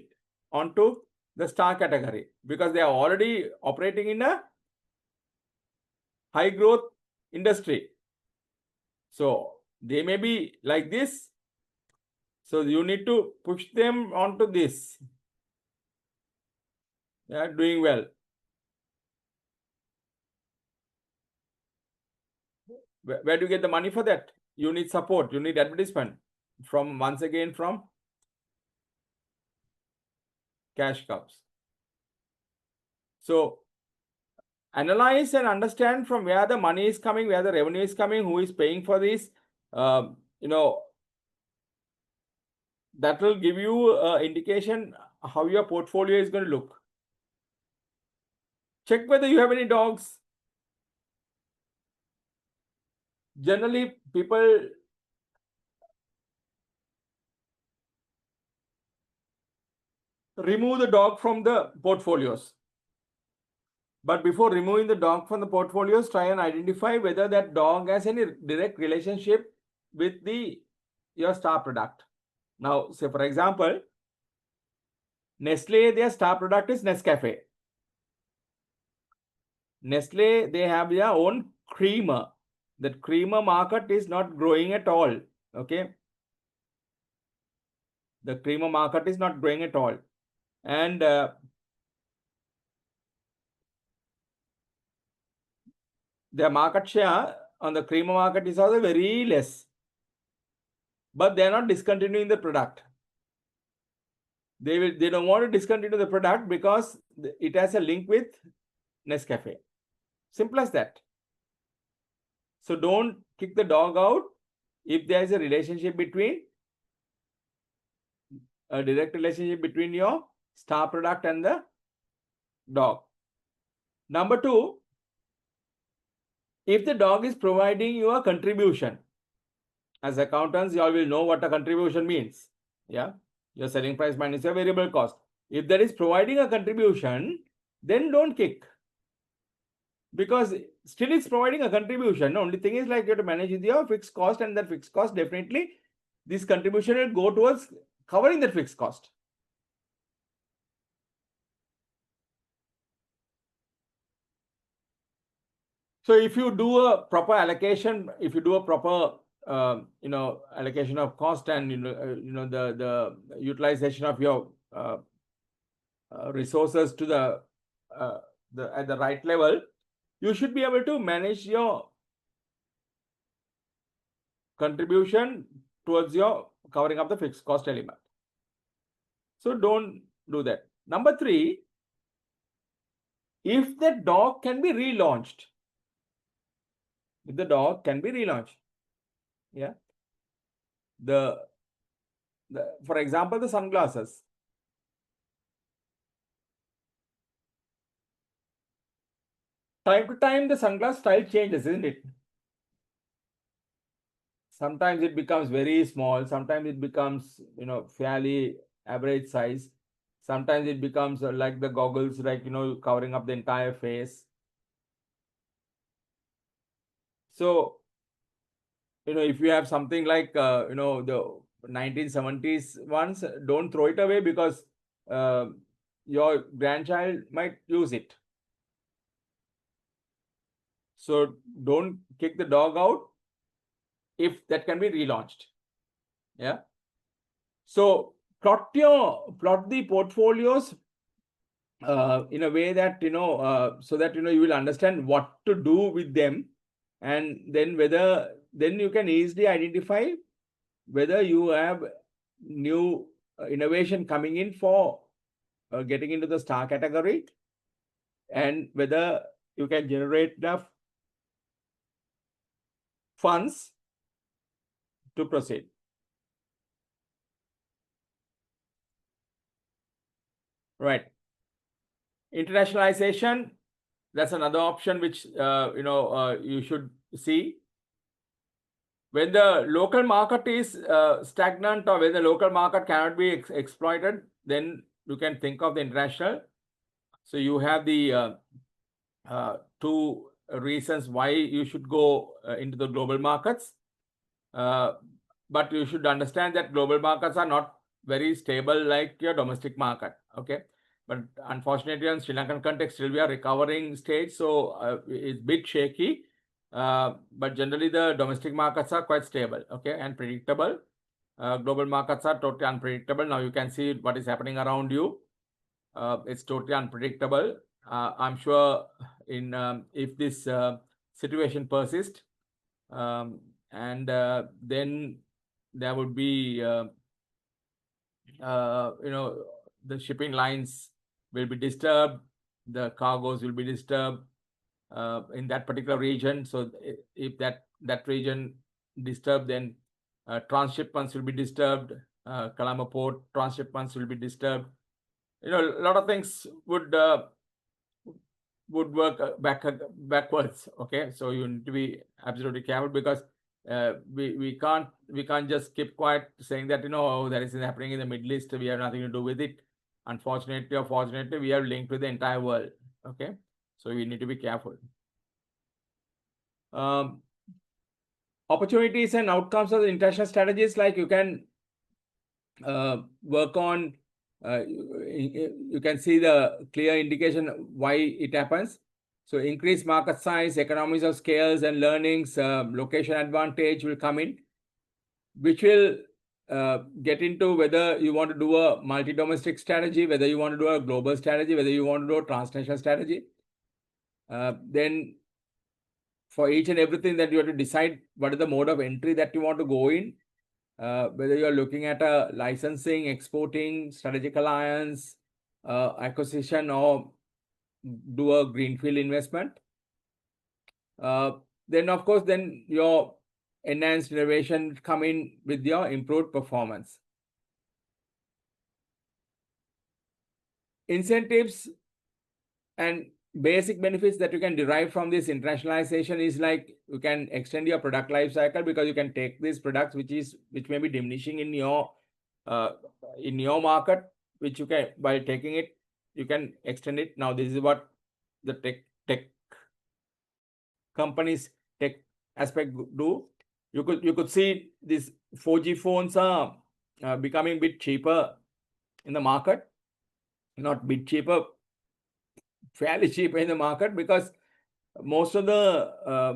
onto the star category because they are already operating in a high growth industry. So they may be like this. So you need to push them onto this. They are doing well. Where do you get the money for that? You need support. You need advertisement from, once again, from cash cows. So analyze and understand from where the money is coming, where the revenue is coming, who is paying for this. That will give you an indication how your portfolio is going to look. Check whether you have any dogs. Generally, people remove the dog from the portfolios. But before removing the dog from the portfolios, try and identify whether that dog has any direct relationship with your star product. Now, say for example, Nestle, their star product is Nescafe. Nestle, they have their own creamer. That creamer market is not growing at all. Okay. The creamer market is not growing at all. And their market share on the creamer market is also very less. But they are not discontinuing the product. They don't want to discontinue the product because it has a link with Nescafe. Simple as that. So don't kick the dog out if there is a relationship between a direct relationship between your star product and the dog. Number two, if the dog is providing you a contribution, as accountants, you all will know what a contribution means. Yeah, your selling price minus your variable cost. If that is providing a contribution, then don't kick. Because still it's providing a contribution. The only thing is like you have to manage with your fixed cost, and that fixed cost definitely this contribution will go towards covering that fixed cost. So if you do a proper allocation, if you do a proper allocation of cost and the utilization of your resources to the at the right level, you should be able to manage your contribution towards your covering up the fixed cost element. So don't do that. Number three, if the dog can be relaunched, yeah, for example, the sunglasses. Time to time, the sunglass style changes, isn't it? Sometimes it becomes very small. Sometimes it becomes, fairly average size. Sometimes it becomes like the goggles, like, covering up the entire face. So, if you have something like, the 1970s ones, don't throw it away because your grandchild might use it. So don't kick the dog out if that can be relaunched. Yeah. So plot the portfolios in a way that so that you will understand what to do with them, and then you can easily identify whether you have new innovation coming in for getting into the star category, and whether you can generate enough funds to proceed. Right. Internationalization, that's another option which you should see. When the local market is stagnant, or when the local market cannot be exploited, then you can think of the international. So you have the two reasons why you should go into the global markets. But you should understand that global markets are not very stable like your domestic market. Okay. But unfortunately, in Sri Lankan context, still we are recovering stage. So it's a bit shaky. But generally, the domestic markets are quite stable, okay, and predictable. Global markets are totally unpredictable. Now you can see what is happening around you. It's totally unpredictable. I'm sure if this situation persists, and then there would be, the shipping lines will be disturbed, the cargoes will be disturbed in that particular region. So if that region disturbed, then transshipments will be disturbed. Colombo Port transshipments will be disturbed. A lot of things would work backwards. Okay, so you need to be absolutely careful, because we can't just keep quiet saying that oh, that is happening in the Middle East, we have nothing to do with it. Unfortunately or fortunately, we are linked with the entire world. Okay, so we need to be careful. Opportunities and outcomes of the international strategies, like you can work on, you can see the clear indication why it happens. So increased market size, economies of scales and learnings, location advantage will come in, which will get into whether you want to do a multi-domestic strategy, whether you want to do a global strategy, whether you want to do a transnational strategy. Then for each and everything that you have to decide what is the mode of entry that you want to go in, whether you're looking at a licensing, exporting, strategic alliance, acquisition, or do a greenfield investment. Then of course, then your enhanced innovation come in with your improved performance. Incentives and basic benefits that you can derive from this internationalization is like you can extend your product life cycle, because you can take these products which may be diminishing in your market, which you can, by taking it, you can extend it. Now this is what the tech companies, tech aspect do. You could see these 4G phones are becoming a bit cheaper in the market, not bit cheaper, fairly cheap in the market, because most of the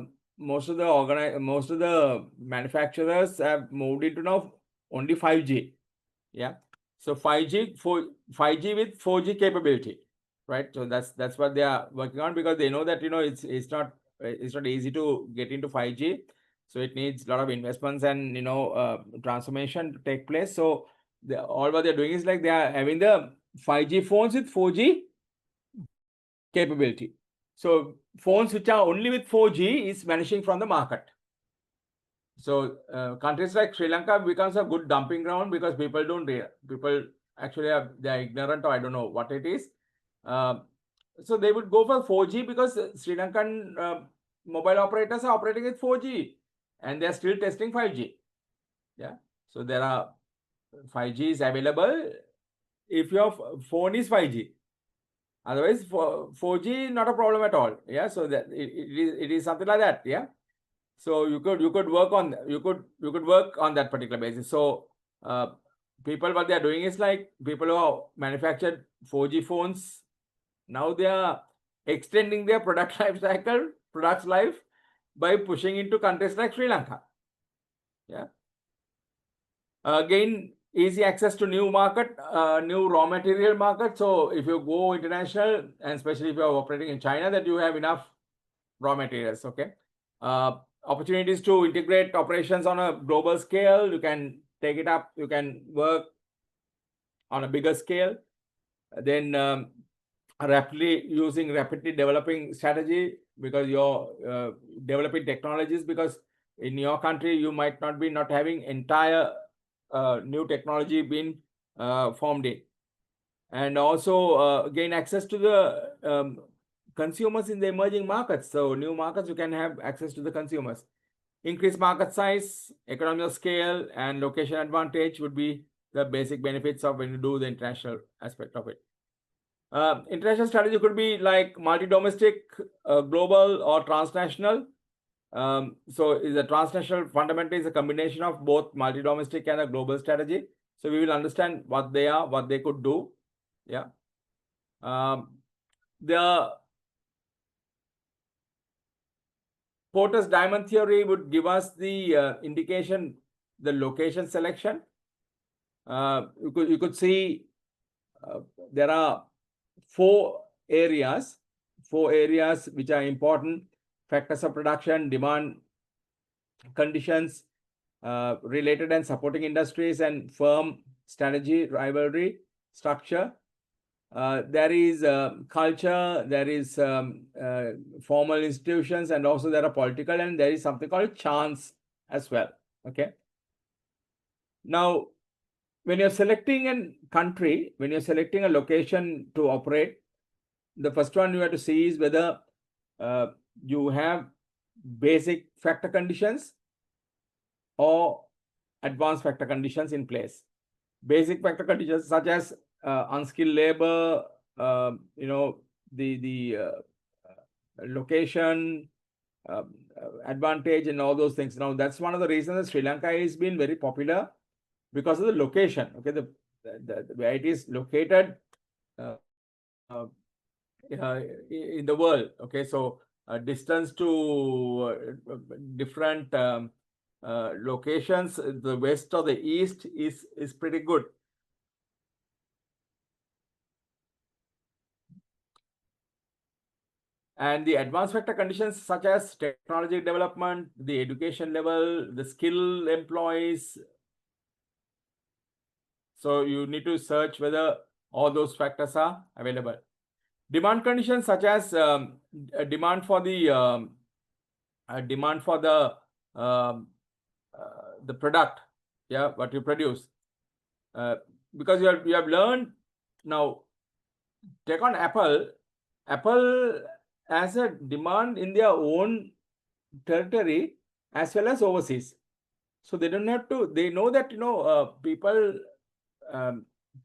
manufacturers have moved into now only 5G. Yeah, so 5G with 4G capability, right? So that's what they are working on, because they know that it's not easy to get into 5G. So it needs a lot of investments and transformation to take place. So all what they're doing is like they are having the 5G phones with 4G capability. So phones which are only with 4G is vanishing from the market. So countries like Sri Lanka becomes a good dumping ground, because people actually they're ignorant, or I don't know what it is. So they would go for 4G because Sri Lankan mobile operators are operating with 4G and they're still testing 5G. Yeah. So there are 5G is available if your phone is 5G. Otherwise, 4G not a problem at all. Yeah. So that it is something like that. Yeah. So you could work on work on that particular basis. So people, what they are doing is like people who have manufactured 4G phones, now they are extending their products life by pushing into countries like Sri Lanka. Yeah. Again, easy access to new market, new raw material market. So if you go international, and especially if you are operating in China, that you have enough raw materials. Okay. Opportunities to integrate operations on a global scale. You can take it up. You can work on a bigger scale. Then rapidly developing strategy, because you're developing technologies, because in your country you might not having entire new technology being formed in. And also gain access to the consumers in the emerging markets. So new markets, you can have access to the consumers. Increased market size, economy of scale, and location advantage would be the basic benefits of when you do the international aspect of it. International strategy could be like multi-domestic, global, or transnational. So is a transnational fundamentally is a combination of both multi-domestic and a global strategy. So we will understand what they are, what they could do. Yeah. The Porter's diamond theory would give us the indication, the location selection. You could see there are four areas which are important: factors of production, demand conditions, related and supporting industries, and firm strategy, rivalry, structure. There is culture, there is formal institutions, and also there are political, and there is something called chance as well. Okay. Now, when you're selecting a country, when you're selecting a location to operate, the first one you have to see is whether you have basic factor conditions or advanced factor conditions in place. Basic factor conditions such as unskilled labor, the location advantage and all those things. Now, that's one of the reasons that Sri Lanka has been very popular because of the location. Okay, the where it is located in the world. Okay, so distance to different locations, the west or the east is pretty good. And the advanced factor conditions such as technology development, the education level, the skill employees. So you need to search whether all those factors are available. Demand conditions such as demand for the product, yeah, what you produce. Because you have learned now. Take on Apple. Apple has a demand in their own territory as well as overseas. So they don't have to. They know that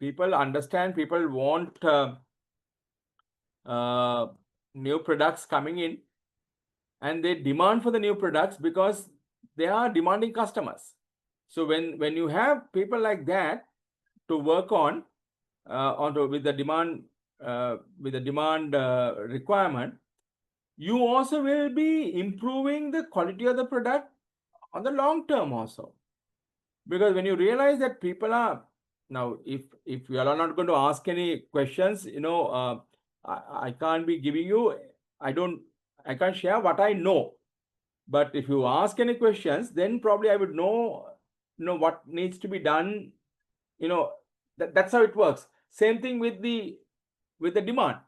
people understand. People want new products coming in, and they demand for the new products because they are demanding customers. So when you have people like that to work on with the demand requirement, you also will be improving the quality of the product on the long term also. Because when you realize that people are now, if you are not going to ask any questions, I can't be giving you. I can't share what I know. But if you ask any questions, then probably I would know what needs to be done. That's how it works. Same thing with the demand.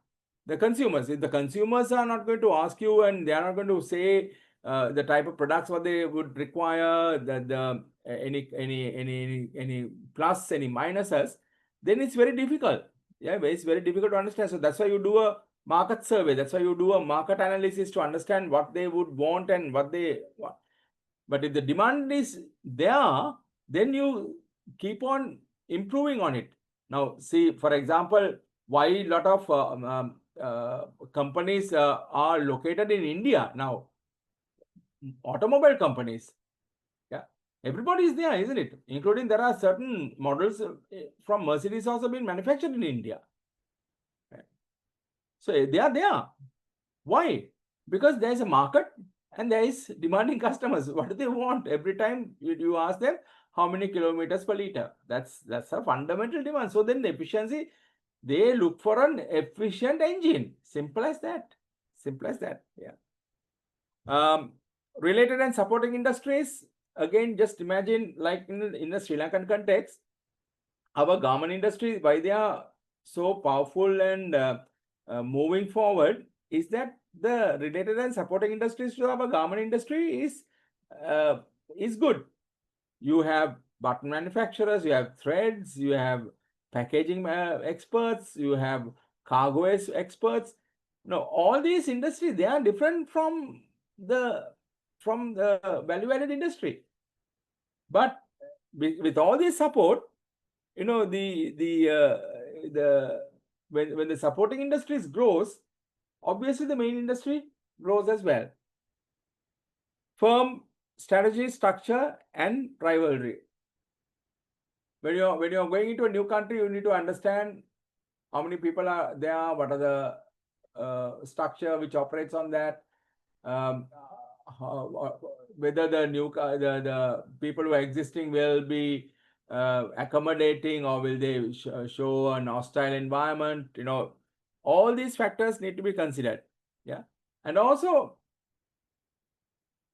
The consumers, if the consumers are not going to ask you and they are not going to say the type of products what they would require, any plus, any minuses, then it's very difficult. Yeah, it's very difficult to understand. So that's why you do a market survey. That's why you do a market analysis to understand what they would want and what they want. But if the demand is there, then you keep on improving on it. Now, see, for example, why a lot of companies are located in India now. Automobile companies, yeah, everybody is there, isn't it? Including there are certain models from Mercedes also being manufactured in India. Right? So they are there. Why? Because there is a market and there is demanding customers. What do they want? Every time you ask them how many kilometers per liter. That's a fundamental demand. So then the efficiency, they look for an efficient engine. Simple as that. Simple as that. Yeah. Related and supporting industries. Again, just imagine like in the Sri Lankan context, our garment industry, why they are so powerful and moving forward is that the related and supporting industries to our garment industry is good. You have button manufacturers, you have threads, you have packaging experts, you have cargo experts. No, all these industries, they are different from the value-added industry. But with all this support, when the supporting industries grows, obviously the main industry grows as well. Firm strategy, structure, and rivalry. When you're going into a new country, you need to understand how many people are there, what are the structure which operates on that, whether the people who are existing will be accommodating or will they show an hostile environment. All these factors need to be considered. Yeah. And also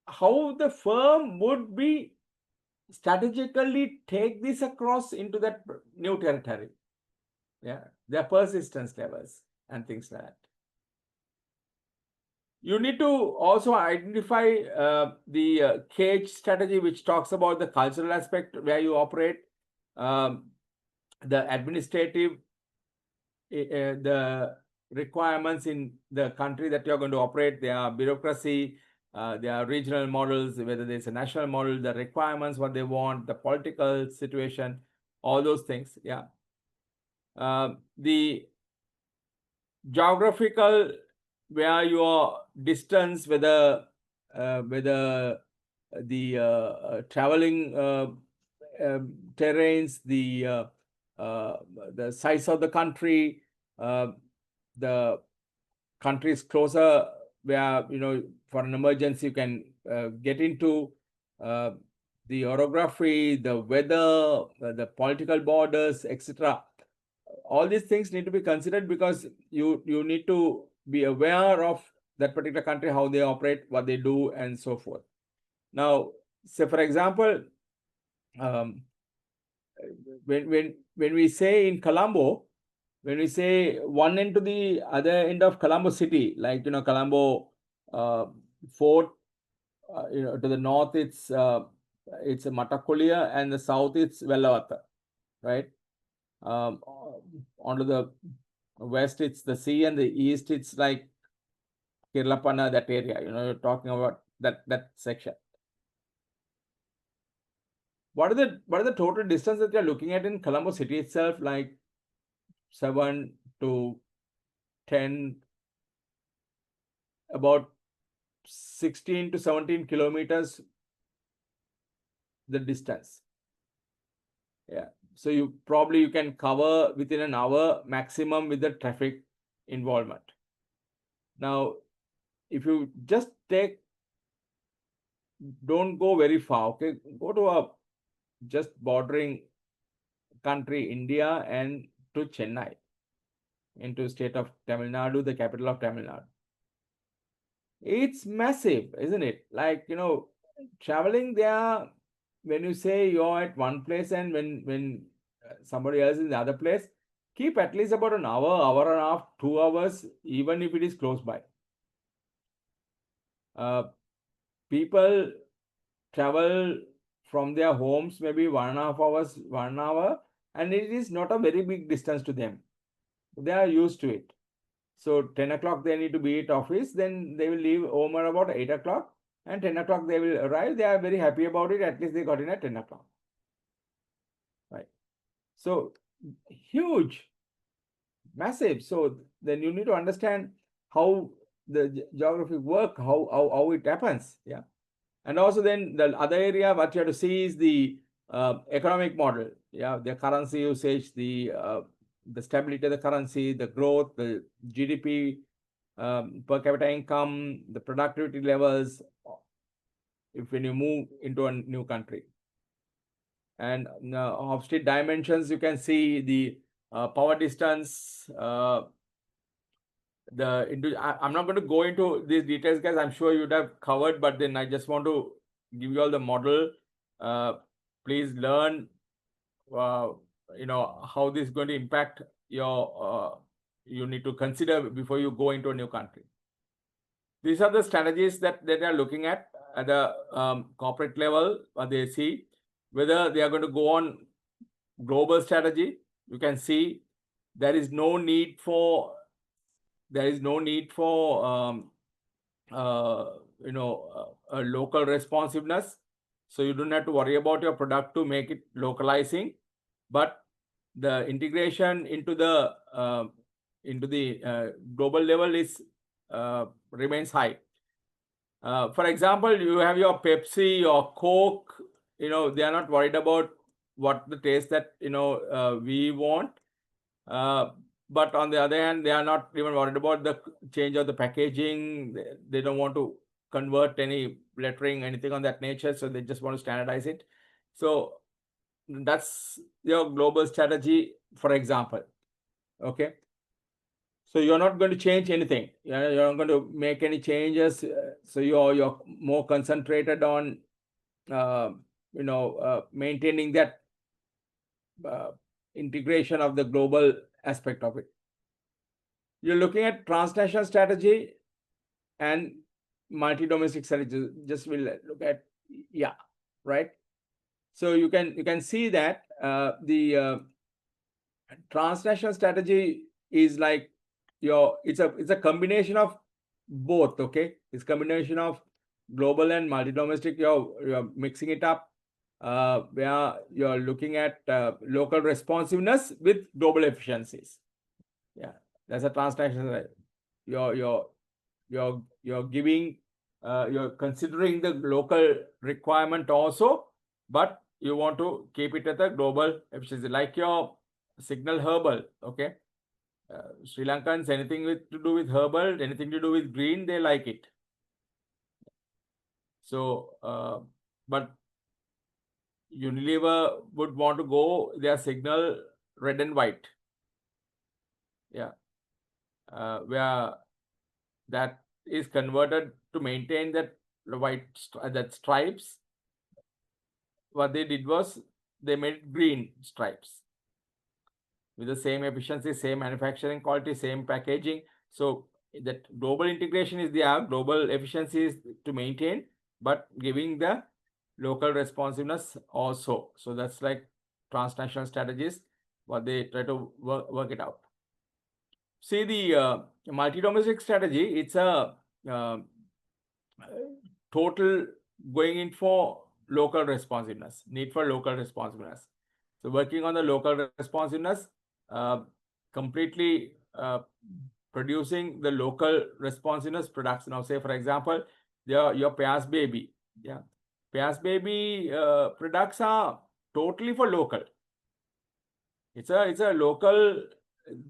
how the firm would be strategically take this across into that new territory. Yeah, their persistence levels and things like that. You need to also identify the cage strategy, which talks about the cultural aspect where you operate, the administrative, the requirements in the country that you're going to operate, their bureaucracy, their regional models, whether there's a national model, the requirements, what they want, the political situation, all those things. Yeah. The geographical, where your distance, whether the traveling terrains, the size of the country, the country is closer, where for an emergency you can get into, the orography, the weather, the political borders, etc. All these things need to be considered, because you need to be aware of that particular country, how they operate, what they do, and so forth. Now, say for example, when we say in Colombo, when we say one end to the other end of Colombo city, like Colombo Fort, to the north it's Matakulia, and the south it's Vellavatha, right? Onto the west it's the sea, and the east it's like Kirlapana, that area. You're talking about that section. What are the total distance that you're looking at in Colombo city itself? Like 7 to 10, about 16 to 17 kilometers, the distance. Yeah. So you can cover within an hour maximum with the traffic involvement. Now, if you just don't go very far, okay, go to a just bordering country, India, and to Chennai, into state of Tamil Nadu, the capital of Tamil Nadu. It's massive, isn't it? Like, traveling there, when you say you're at one place and when somebody else is in the other place, keep at least about an hour and a half, 2 hours, even if it is close by. People travel from their homes maybe 1.5 hours, 1 hour, and it is not a very big distance to them. They are used to it. So 10 o'clock they need to be at office, then they will leave home at about 8 o'clock, and 10 o'clock they will arrive. They are very happy about it. At least they got in at 10 o'clock. Right. So huge, massive. So then you need to understand how the geography work, how it happens. Yeah. And also then the other area what you have to see is the economic model. Yeah, the currency usage, the stability of the currency, the growth, the GDP, per capita income, the productivity levels, when you move into a new country. And of street dimensions, you can see the power distance. I'm not going to go into these details, guys. I'm sure you'd have covered, but then I just want to give you all the model. Please learn, how this is going to impact your. You need to consider before you go into a new country. These are the strategies that they are looking at the corporate level. They see whether they are going to go on global strategy. You can see there is no need for a local responsiveness. So you don't have to worry about your product to make it localizing, but the integration into the global level is remains high. For example, you have your Pepsi or Coke. They are not worried about what the taste that we want. But on the other hand, they are not even worried about the change of the packaging. They don't want to convert any lettering, anything on that nature. So they just want to standardize it. So that's your global strategy, for example. Okay. So you're not going to change anything. You're not going to make any changes. So you're more concentrated on maintaining that integration of the global aspect of it. You're looking at transnational strategy and multi-domestic strategy. Just will look at, yeah, right. So you can see that the transnational strategy is like it's a combination of both. Okay, it's combination of global and multi-domestic. You're mixing it up. where you're looking at local responsiveness with global efficiencies. Yeah, that's a transnational. You're giving, you're considering the local requirement also, but you want to keep it at the global efficiency, like your Signal Herbal. Okay, Sri Lankans, anything to do with herbal, anything to do with green, they like it. So, but Unilever would want to go their Signal red and white. Yeah, where that is converted to maintain that that stripes. What they did was they made green stripes with the same efficiency, same manufacturing quality, same packaging. So that global integration is there, global efficiency is to maintain, but giving the local responsiveness also. So that's like transnational strategies, what they try to work it out. See, the multi-domestic strategy, it's a total going in for local responsiveness, need for local responsiveness. So working on the local responsiveness, completely producing the local responsiveness products. Now, say for example, your Pears Baby, yeah, Pears Baby products are totally for local. It's a local.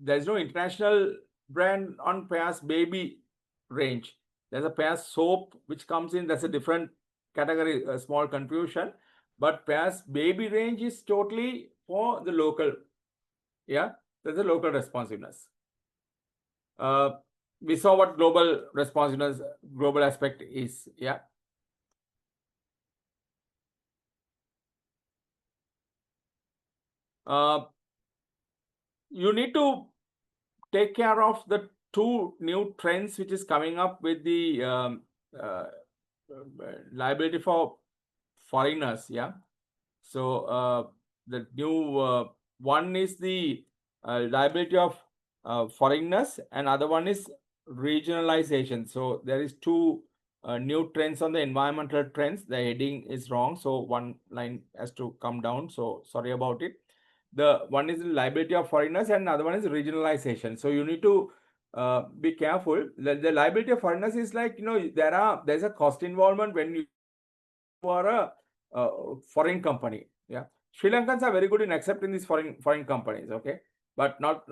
There's no international brand on Pears Baby range. There's a Pears soap which comes in. That's a different category. A small confusion, but Pears Baby range is totally for the local. Yeah, there's a local responsiveness. We saw what global responsiveness, global aspect is. Yeah. You need to take care of the two new trends which is coming up with the liability for foreigners. Yeah. So the new one is the liability of foreigners, and other one is regionalization. So there is two new trends on the environmental trends. The heading is wrong, so one line has to come down. So sorry about it. The one is the liability of foreigners, and another one is regionalization. So you need to be careful. The liability of foreigners is like, there's a cost involvement when you are a foreign company. Yeah, Sri Lankans are very good in accepting these foreign companies. Okay, but not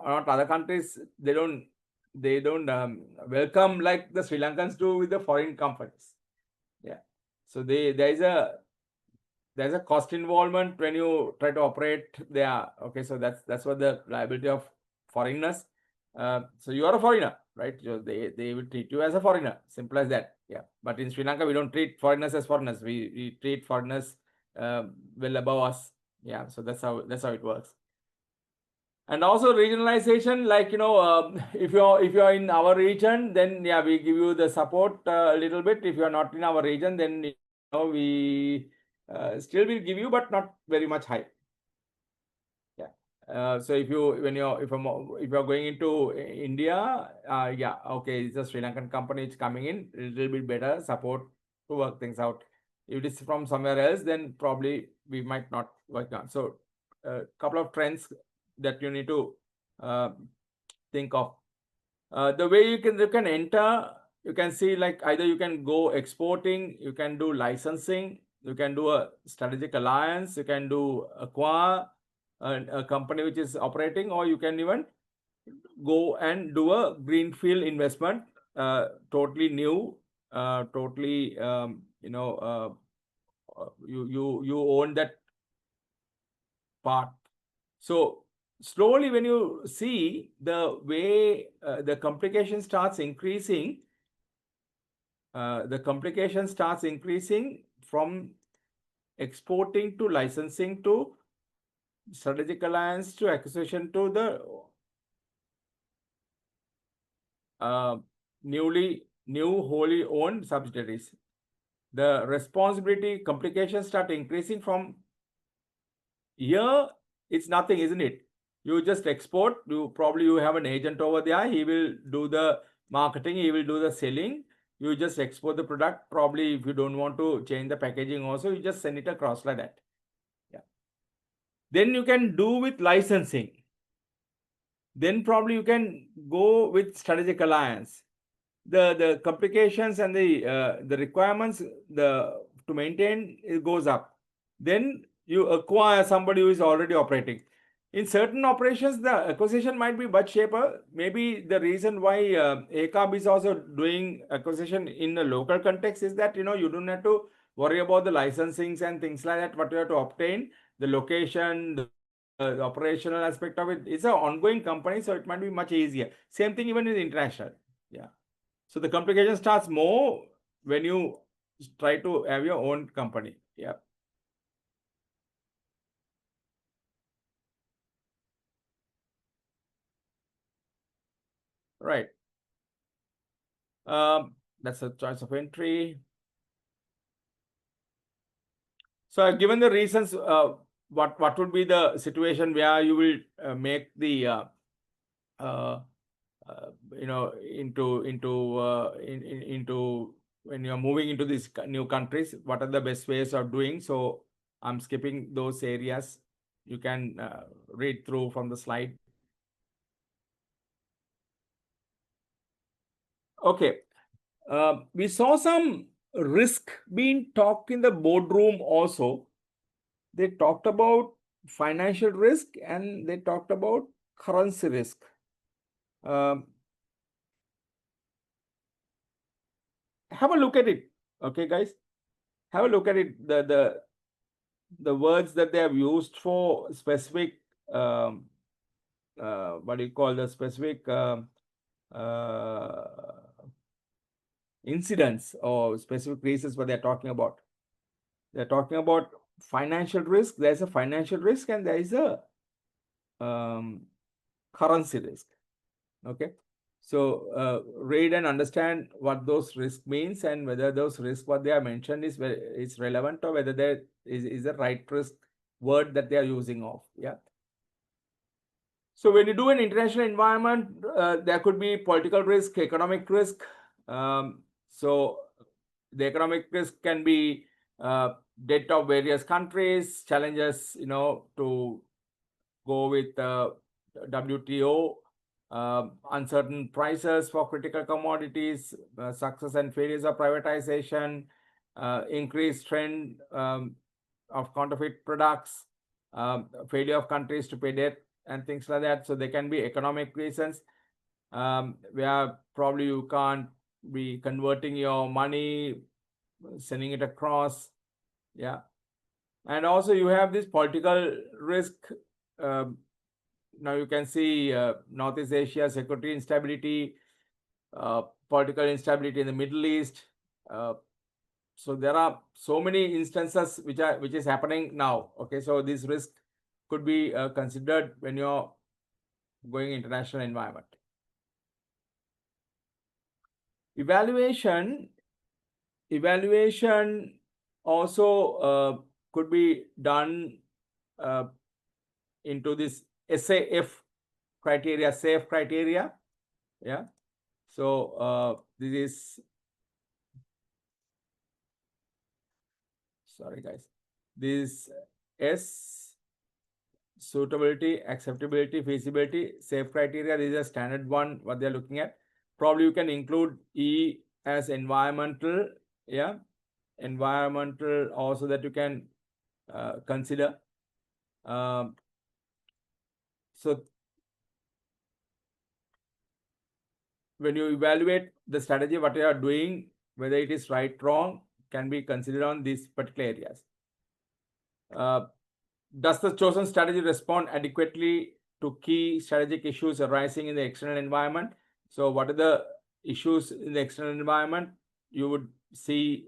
other countries. They don't welcome like the Sri Lankans do with the foreign companies. Yeah, so there's a cost involvement when you try to operate there. Okay, so that's what the liability of foreigners. So you are a foreigner, right? So they will treat you as a foreigner. Simple as that. Yeah. But in Sri Lanka, we don't treat foreigners as foreigners. We treat foreigners well above us. Yeah. So that's how it works. And also regionalization, like if you're in our region, then yeah, we give you the support a little bit. If you're not in our region, then we still will give you, but not very much high. Yeah. So if you're going into India, yeah, okay, it's a Sri Lankan company, it's coming in a little bit better support to work things out. If it is from somewhere else, then probably we might not work on. So a couple of trends that you need to think of. The way you can enter, you can see, like, either you can go exporting, you can do licensing, you can do a strategic alliance, you can do acquire a company which is operating, or you can even go and do a greenfield investment, totally new, totally you own that part. So slowly, when you see the way the complication starts increasing, from exporting to licensing to strategic alliance to acquisition to the new wholly owned subsidiaries. The responsibility complications start increasing from here. It's nothing, isn't it? You just export. You have an agent over there. He will do the marketing. He will do the selling. you just export the product. Probably if you don't want to change the packaging also, you just send it across like that. Yeah. Then you can do with licensing. Then probably you can go with strategic alliance. The complications and the requirements to maintain it goes up. Then you acquire somebody who is already operating. In certain operations, the acquisition might be much cheaper. Maybe the reason why ACAB is also doing acquisition in a local context is that you don't have to worry about the licensings and things like that. What you have to obtain, the location, the operational aspect of it. It's an ongoing company, so it might be much easier. Same thing even in international. Yeah. So the complication starts more when you try to have your own company. Yeah. Right. That's a choice of entry. So I've given the reasons. What would be the situation where you will make the uh, into when you're moving into these new countries, what are the best ways of doing? So I'm skipping those areas. You can read through from the slide. Okay. We saw some risk being talked in the boardroom also. They talked about financial risk and they talked about currency risk. Um, have a look at it, okay, guys. Have a look at it. The words that they have used for specific what do you call the specific uh, incidents or specific reasons what they're talking about. They're talking about financial risk. There's a financial risk and there is a currency risk. Okay. So read and understand what those risks means and whether those risks what they are mentioned is relevant or whether there is the right risk word that they are using of. Yeah. So when you do an international environment, there could be political risk, economic risk. So the economic risk can be debt of various countries, challenges, to go with WTO, uncertain prices for critical commodities, success and failures of privatization, increased trend of counterfeit products, failure of countries to pay debt, and things like that. So there can be economic reasons where probably you can't be converting your money, sending it across. Yeah. And also you have this political risk. Now you can see Northeast Asia, security instability, political instability in the Middle East. So there are so many instances which is happening now. Okay, so this risk could be considered when you're going international environment. Evaluation also could be done into this SAF criteria, safe criteria. Yeah. So this is, sorry guys, this S, suitability, acceptability, feasibility, safe criteria. This is a standard one what they're looking at. Probably you can include E as environmental. Yeah, environmental also that you can consider. So when you evaluate the strategy, what you are doing, whether it is right, wrong, can be considered on these particular areas. Does the chosen strategy respond adequately to key strategic issues arising in the external environment? So what are the issues in the external environment? You would see,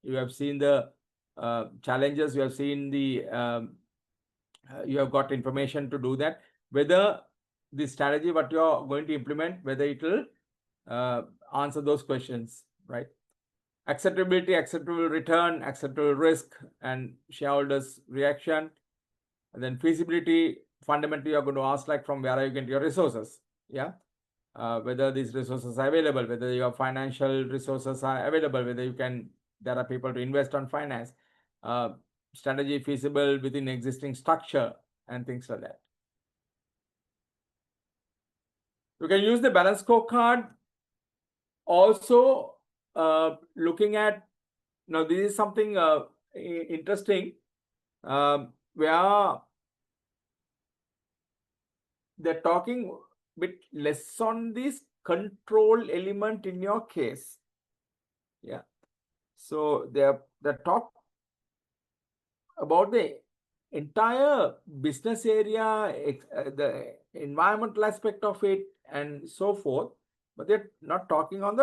you have seen the challenges, you have seen the, you have got information to do that. Whether the strategy what you are going to implement, whether it will answer those questions, right? Acceptability, acceptable return, acceptable risk, and shareholders' reaction. And then feasibility, fundamentally, you're going to ask like from where are you getting your resources? Yeah. whether these resources are available, whether your financial resources are available, whether there are people to invest on finance, strategy feasible within existing structure and things like that. You can use the balance scorecard also looking at, now this is something interesting, where they're talking a bit less on this control element in your case. Yeah. So they're talk about the entire business area, the environmental aspect of it, and so forth. But they're not talking on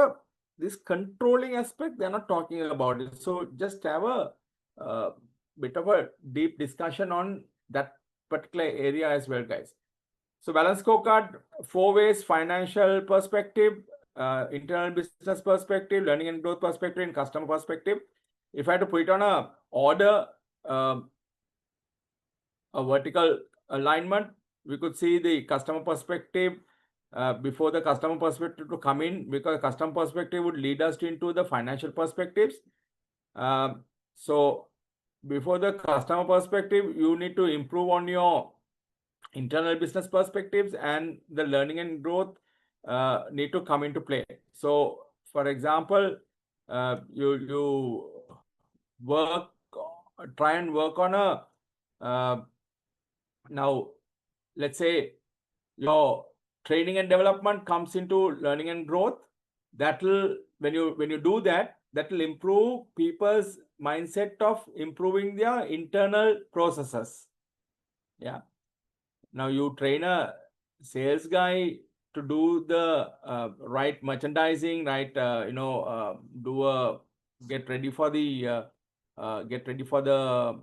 this controlling aspect. They're not talking about it. So just have a bit of a deep discussion on that particular area as well, guys. So balance scorecard, 4 ways: financial perspective, internal business perspective, learning and growth perspective, and customer perspective. If I had to put it on a order, a vertical alignment, we could see the customer perspective before the customer perspective to come in, because customer perspective would lead us into the financial perspectives. So before the customer perspective, you need to improve on your internal business perspectives, and the learning and growth need to come into play. So for example, you try and work on a now let's say your training and development comes into learning and growth. That will, when you do that, that will improve people's mindset of improving their internal processes. Yeah. Now you train a sales guy to do the right merchandising, right? Get ready for the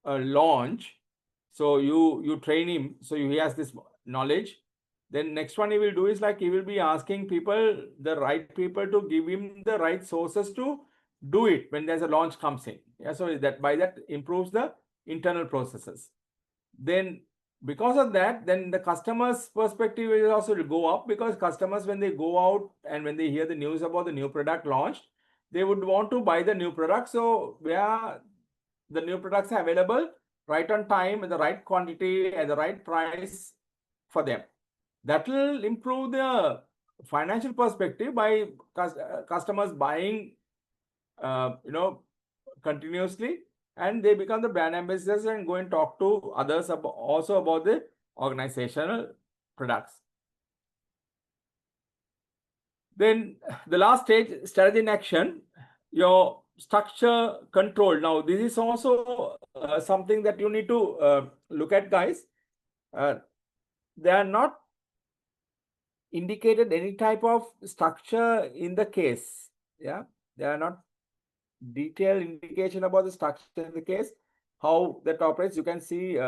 launch. So you train him, so he has this knowledge. Then next one he will do is like he will be asking people, the right people, to give him the right sources to do it when there's a launch comes in. Yeah, so that by that improves the internal processes. Then because of that, then the customer's perspective will also go up, because customers, when they go out and when they hear the news about the new product launched, they would want to buy the new product. So where the new products are available right on time, in the right quantity, at the right price for them. That will improve the financial perspective by customers buying continuously, and they become the brand ambassadors and go and talk to others also about the organizational products. Then the last stage, strategy in action, your structure control. Now this is also something that you need to look at, guys. They are not indicated any type of structure in the case. Yeah, they are not detailed indication about the structure in the case, how that operates. You can see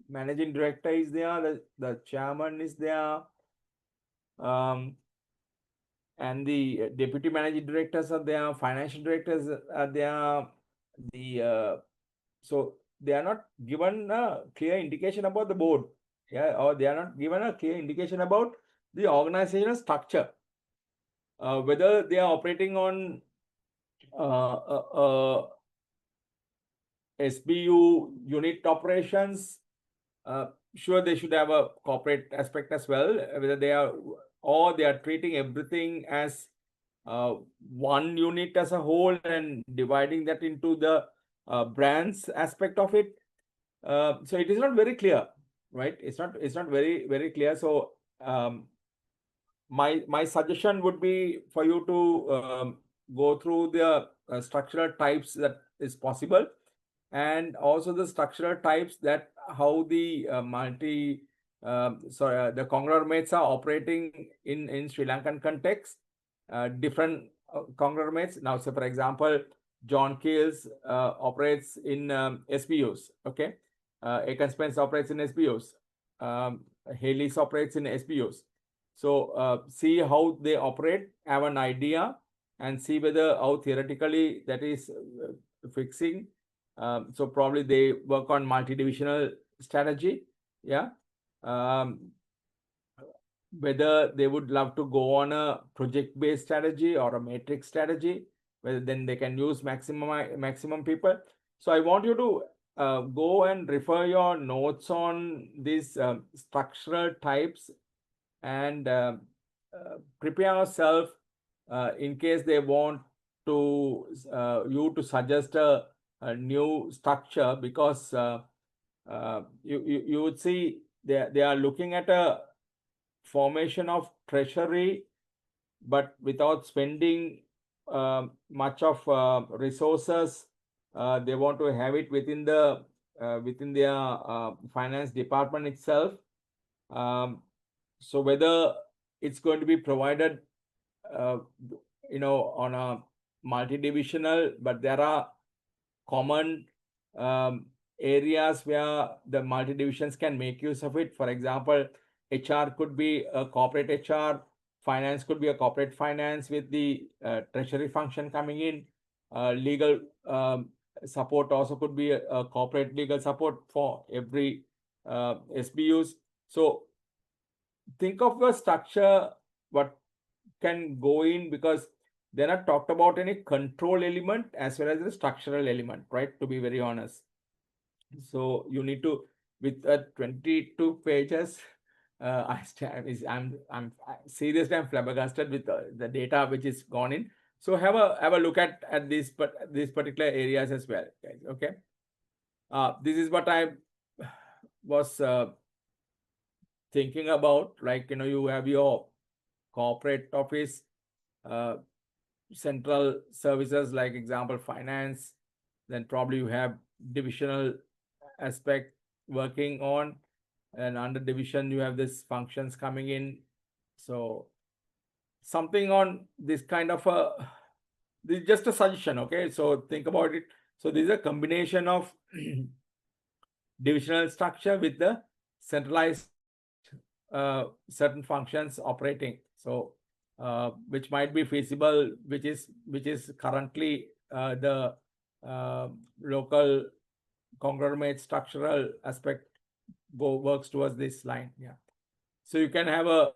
managing director is there, the chairman is there, and the deputy managing directors are there, financial directors are there. So they are not given a clear indication about the board, yeah, or they are not given a clear indication about the organizational structure, whether they are operating on SBU unit operations. Sure, they should have a corporate aspect as well, whether they are, or they are treating everything as one unit as a whole and dividing that into the brands aspect of it. So it is not very clear, right? It's not very clear. So my suggestion would be for you to go through the structural types that is possible, and also the structural types that how the the conglomerates are operating in Sri Lankan context. Different conglomerates. Now, so for example, John Keells operates in SBUs. Okay, Aitken Spence operates in SBUs. Haley's operates in SBUs. So see how they operate, have an idea, and see whether how theoretically that is fixing. So probably they work on multi-divisional strategy. Yeah. whether they would love to go on a project-based strategy or a matrix strategy, whether then they can use maximum people. So I want you to go and refer your notes on these structural types and prepare yourself in case they want to you to suggest a new structure, because you would see they are looking at a formation of treasury, but without spending much of resources. They want to have it within their finance department itself. So whether it's going to be provided, on a multi-divisional, but there are common areas where the multi-divisions can make use of it. For example, HR could be a corporate HR, finance could be a corporate finance with the treasury function coming in. Legal support also could be a corporate legal support for every SBUs. So think of a structure what can go in, because they're not talked about any control element as well as the structural element, right? To be very honest. So you need to, with 22 pages, I'm seriously, I'm flabbergasted with the data which is gone in. So have a look at these particular areas as well, guys. Okay. This is what I was thinking about. Like, you have your corporate office, central services, like example finance, then probably you have divisional aspect working on, and under division you have this functions coming in. So something on this kind of this is just a suggestion, okay? So think about it. So this is a combination of divisional structure with the centralized certain functions operating. So which might be feasible, which is currently the local conglomerate structural aspect works towards this line. Yeah. So you can have a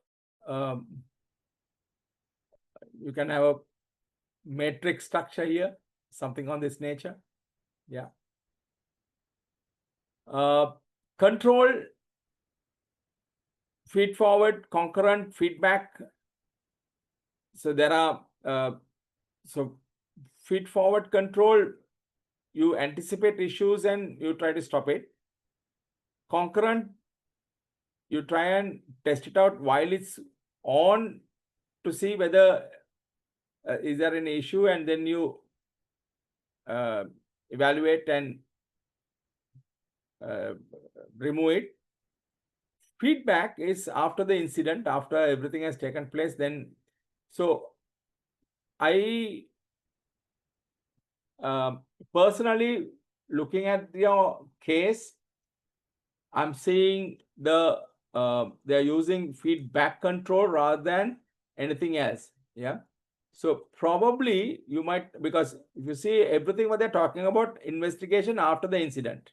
matrix structure here, something on this nature. Yeah. Control, feed forward, concurrent, feedback. So there are so feed forward control, you anticipate issues and you try to stop it. Concurrent, you try and test it out while it's on to see whether is there an issue, and then you evaluate and remove it. Feedback is after the incident, after everything has taken place. Then, so I personally, looking at your case, I'm seeing they're using feedback control rather than anything else. Yeah. So probably you might, because if you see everything what they're talking about, investigation after the incident.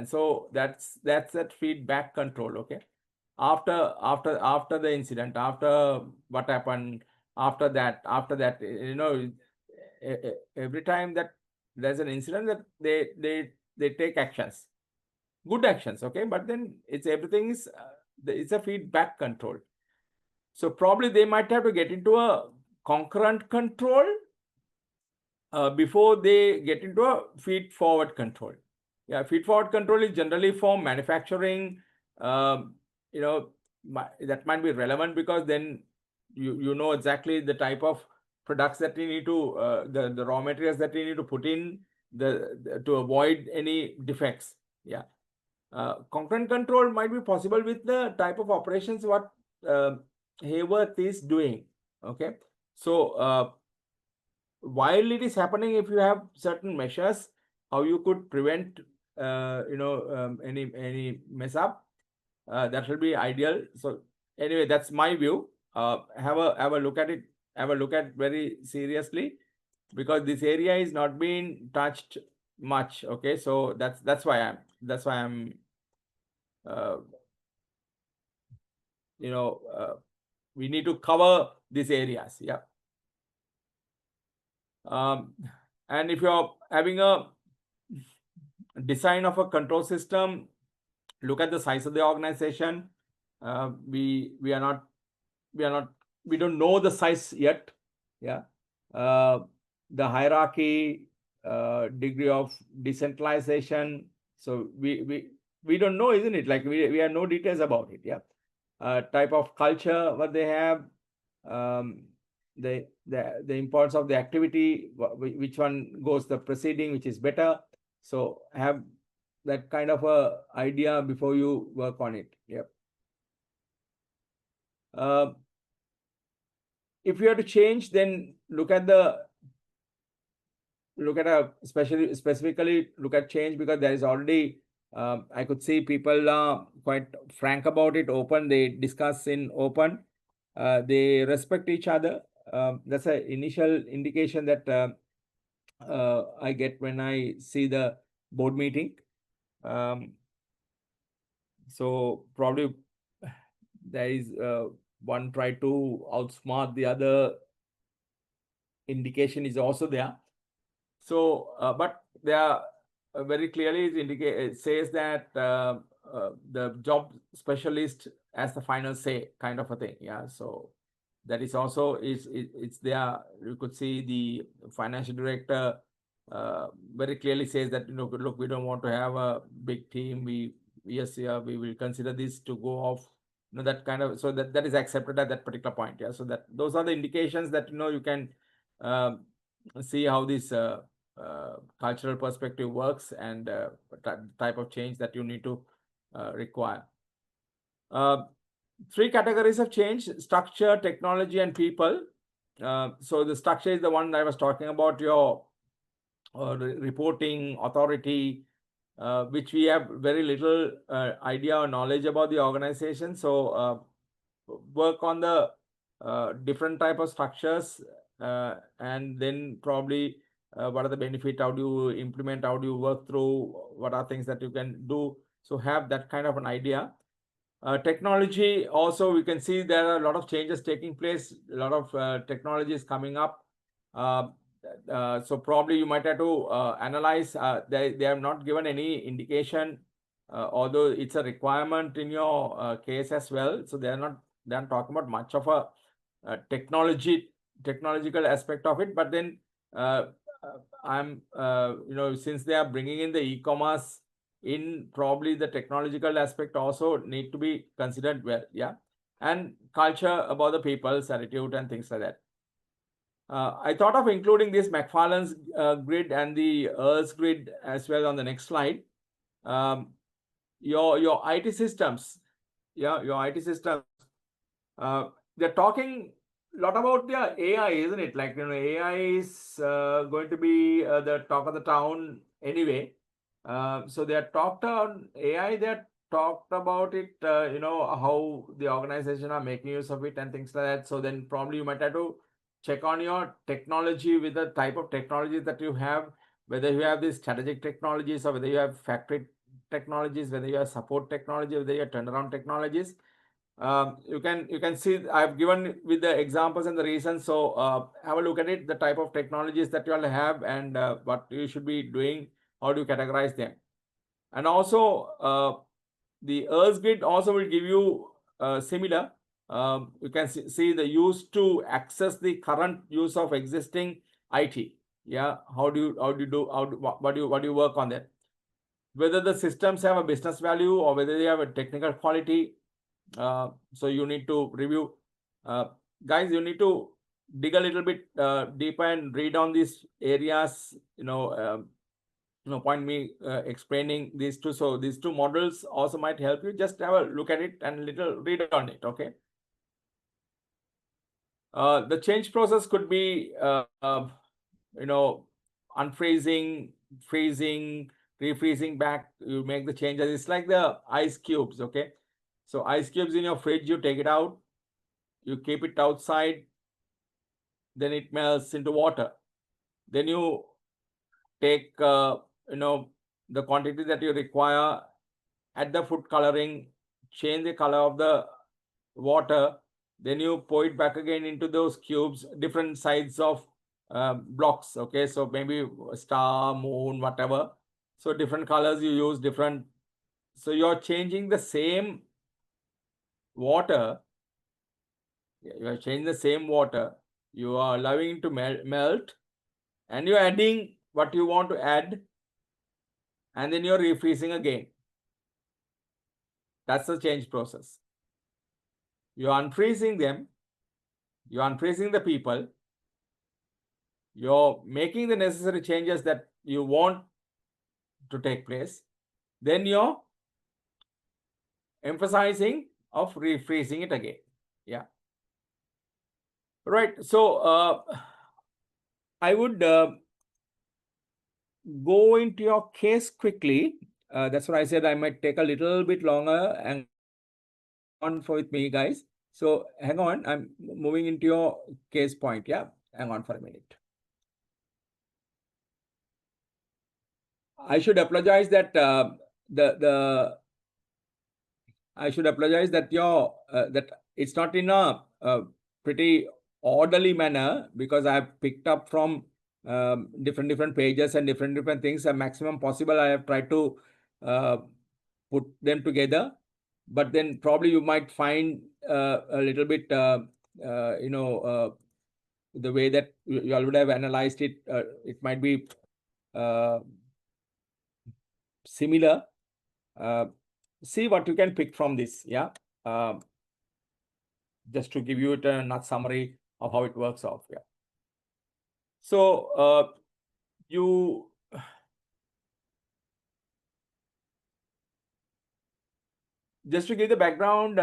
So that's that feedback control. Okay. After the incident, after what happened, after that, every time that there's an incident, that they take actions, good actions. Okay. But then it's a feedback control. So probably they might have to get into a concurrent control before they get into a feed forward control. Yeah, feed forward control is generally for manufacturing. That might be relevant, because then you know exactly the type of products that you need to the raw materials that you need to put in to avoid any defects. Yeah. Concurrent control might be possible with the type of operations what Haworth is doing. Okay. So while it is happening, if you have certain measures, how you could prevent any mess up, that will be ideal. So anyway, that's my view. Have a look at it. Have a look at very seriously, because this area is not being touched much. Okay. So that's why I'm we need to cover these areas. Yeah. And if you're having a design of a control system, look at the size of the organization. We don't know the size yet. Yeah. The hierarchy, degree of decentralization. So we don't know, isn't it? Like we have no details about it. Yeah. Type of culture, what they have, the importance of the activity, which one goes the preceding, which is better. So have that kind of a idea before you work on it. Yep. If you have to change, then look at specifically look at change, because there is already I could see people quite frank about it, open. They discuss in open. They respect each other. That's an initial indication that I get when I see the board meeting. So probably there is one try to outsmart the other indication is also there. So, but there very clearly it says that the job specialist has the final say, kind of a thing. Yeah. So that is also it's there. You could see the financial director very clearly says that, look, we don't want to have a big team. We will consider this to go off. That kind of, so that is accepted at that particular point. Yeah. So that those are the indications that you can see how this cultural perspective works, and type of change that you need to require. Three categories of change: structure, technology, and people. So the structure is the one I was talking about, your reporting authority, which we have very little idea or knowledge about the organization. So work on the different type of structures, and then probably what are the benefit, how do you implement, how do you work through, what are things that you can do. So have that kind of an idea. Technology also, we can see there are a lot of changes taking place, a lot of technologies coming up. So probably you might have to analyze. They have not given any indication, although it's a requirement in your case as well. So they're not talking about much of a technological aspect of it. But then I'm since they are bringing in the e-commerce in, probably the technological aspect also need to be considered well. Yeah. And culture about the people's attitude and things like that. I thought of including this McFarlane's grid and the Earth's grid as well on the next slide. Your IT systems, your IT systems. They're talking a lot about their AI, isn't it? Like, AI is going to be the talk of the town anyway. So they are talked on AI. They talked about it. How the organization are making use of it and things like that. So then probably you might have to check on your technology with the type of technologies that you have, whether you have these strategic technologies or whether you have factory technologies, whether you have support technology, whether you have turnaround technologies. You can see I've given with the examples and the reasons. So have a look at it, the type of technologies that you all have, and what you should be doing, how do you categorize them. And also the Earth grid also will give you similar. You can see the use to access the current use of existing IT. Yeah, what do you work on that? Whether the systems have a business value or whether they have a technical quality. So you need to review. Guys, you need to dig a little bit deeper and read on these areas. No point me explaining these two. So these two models also might help you. Just have a look at it and little read on it. Okay. The change process could be unfreezing, freezing, refreezing back. You make the changes. It's like the ice cubes. Okay. So ice cubes in your fridge, you take it out, you keep it outside, then it melts into water. Then you take the quantity that you require add the food coloring, change the color of the water, then you pour it back again into those cubes, different size of blocks. Okay, so maybe star, moon, whatever. So different colors you use, different. So you're changing the same water. You are changing the same water. You are allowing it to melt, and you're adding what you want to add, and then you're refreezing again. That's the change process. You're unfreezing them. You're unfreezing the people. You're making the necessary changes that you want to take place. Then you're emphasizing of refreezing it again. Yeah. Right. So I would go into your case quickly. That's what I said. I might take a little bit longer and on for with me, guys. So hang on. I'm moving into your case point. Yeah. Hang on for a minute. I should apologize that I should apologize that your that it's not in a pretty orderly manner, because I've picked up from different pages and different things. The maximum possible I have tried to put them together, but then probably you might find a little bit the way that you all would have analyzed it, it might be similar. See what you can pick from this. Yeah. Just to give you a not summary of how it works out. Yeah. So you just to give the background,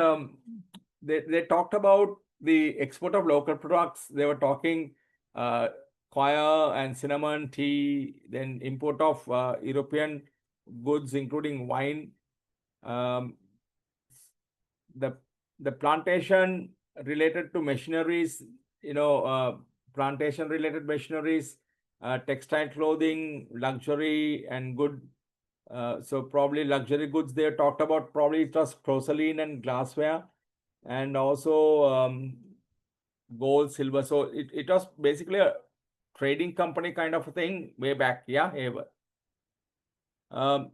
they talked about the export of local products. They were talking coir and cinnamon tea, then import of European goods, including wine. The plantation related to machineries, plantation related machineries, textile clothing, luxury and good. So probably luxury goods they talked about, probably it was porcelain and glassware, and also gold, silver. So it was basically a trading company kind of a thing way back. Yeah, ever.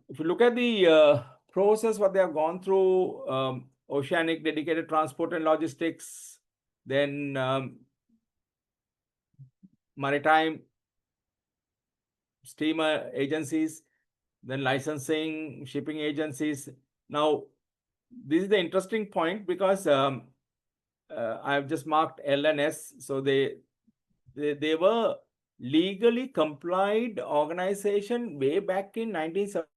If you look at the process, what they have gone through, oceanic dedicated transport and logistics, then maritime steamer agencies, then licensing, shipping agencies. Now, this is the interesting point, because I've just marked L and S. So they were legally complied organization way back in 1970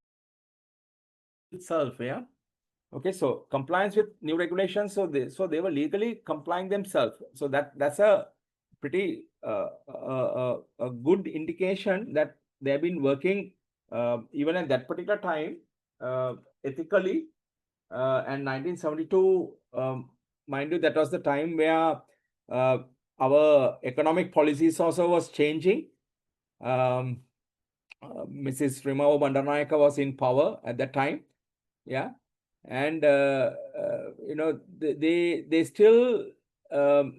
itself. Yeah. Okay, so compliance with new regulations. So they were legally complying themselves. So that's a pretty a good indication that they have been working even at that particular time ethically. And 1972, mind you, that was the time where our economic policies also was changing. Mrs. Rimao Bandaranaike was in power at that time. Yeah. And they still at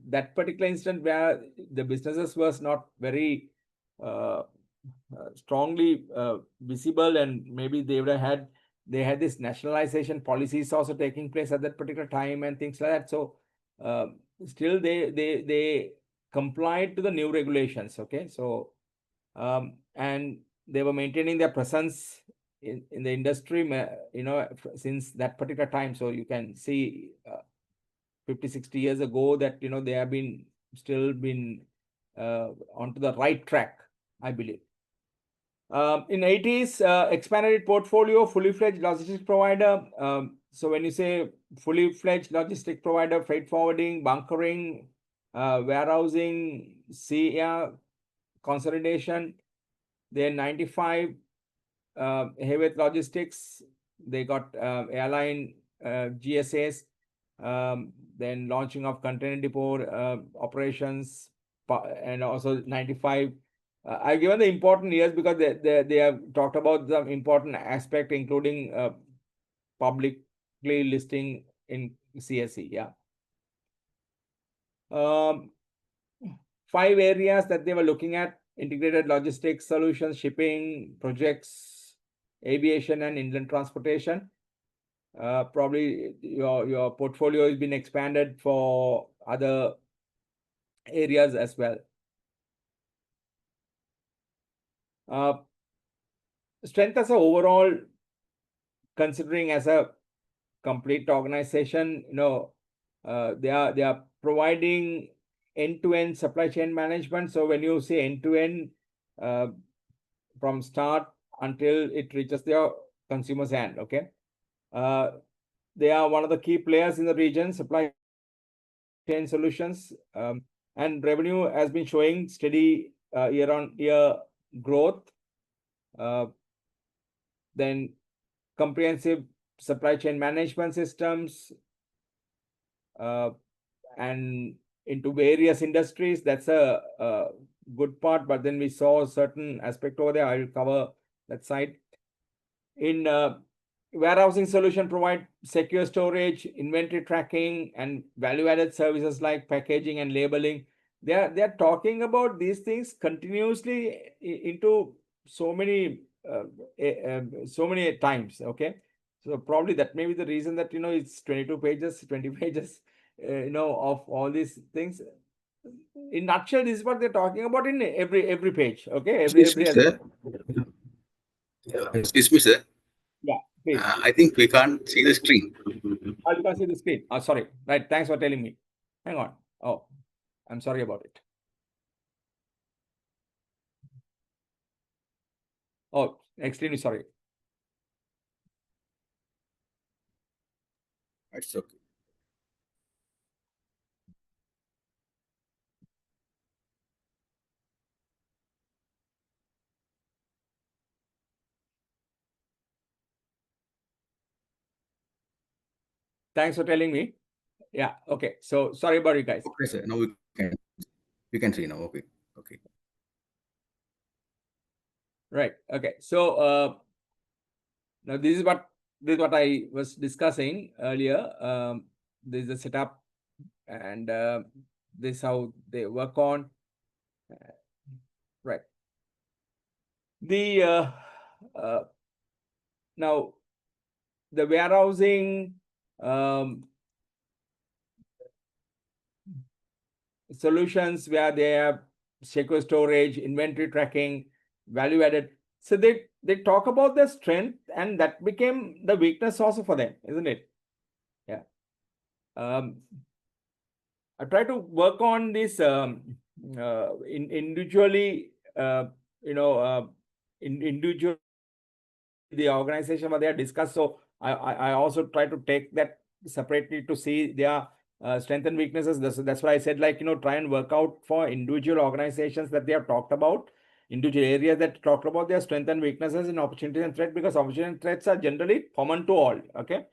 that particular instant where the businesses was not very strongly visible, and maybe they had this nationalization policies also taking place at that particular time and things like that. So still they complied to the new regulations. Okay, so and they were maintaining their presence in the industry, since that particular time. So you can see 50-60 years ago that they have been still been onto the right track, I believe. In 80s, expanded portfolio, fully fledged logistics provider. So when you say fully fledged logistic provider, freight forwarding, bunkering, warehousing, sea air consolidation. Then 95, Hayworth Logistics, they got airline GSAs, then launching of container depot operations, and also 95, I've given the important years because they have talked about some important aspect, including publicly listing in CSE. Yeah. 5 areas that they were looking at: integrated logistics solutions, shipping, projects, aviation, and inland transportation. Probably your portfolio has been expanded for other areas as well. Strength as a overall, considering as a complete organization, they are providing end-to-end supply chain management. So when you say end-to-end, from start until it reaches their consumer's hand, okay? They are one of the key players in the region, supply chain solutions, and revenue has been showing steady year-on-year growth. Then comprehensive supply chain management systems, and into various industries. That's a good part, but then we saw a certain aspect over there. I will cover that side. In warehousing solution, provide secure storage, inventory tracking, and value-added services like packaging and labeling. They are talking about these things continuously into so many times. Okay, so probably that may be the reason that it's 22 pages, 20 pages, of all these things. In nutshell, this is what they're talking about in every page. Okay, Excuse me, sir. Excuse me, sir. Yeah, please. I think we can't see the screen. Oh, you can't see the screen. Oh, sorry. Right. Thanks for telling me. Hang on. Oh, I'm sorry about it. Oh, extremely sorry. It's okay. Thanks for telling me. Yeah. Okay. So sorry about you guys. Okay, sir. Now we can see now. Okay. Okay. Right. Okay. So now this is what I was discussing earlier. This is the setup, and this is how they work on. Right. The now the warehousing solutions where they have secure storage, inventory tracking, value added. So they talk about their strength, and that became the weakness also for them, isn't it? Yeah. I try to work on this individually, individual the organization where they are discussed. So I also try to take that separately to see their strengths and weaknesses. That's why I said, try and work out for individual organizations that they have talked about, individual areas that talked about their strengths and weaknesses in opportunities and threats, because opportunities and threats are generally common to all. Okay.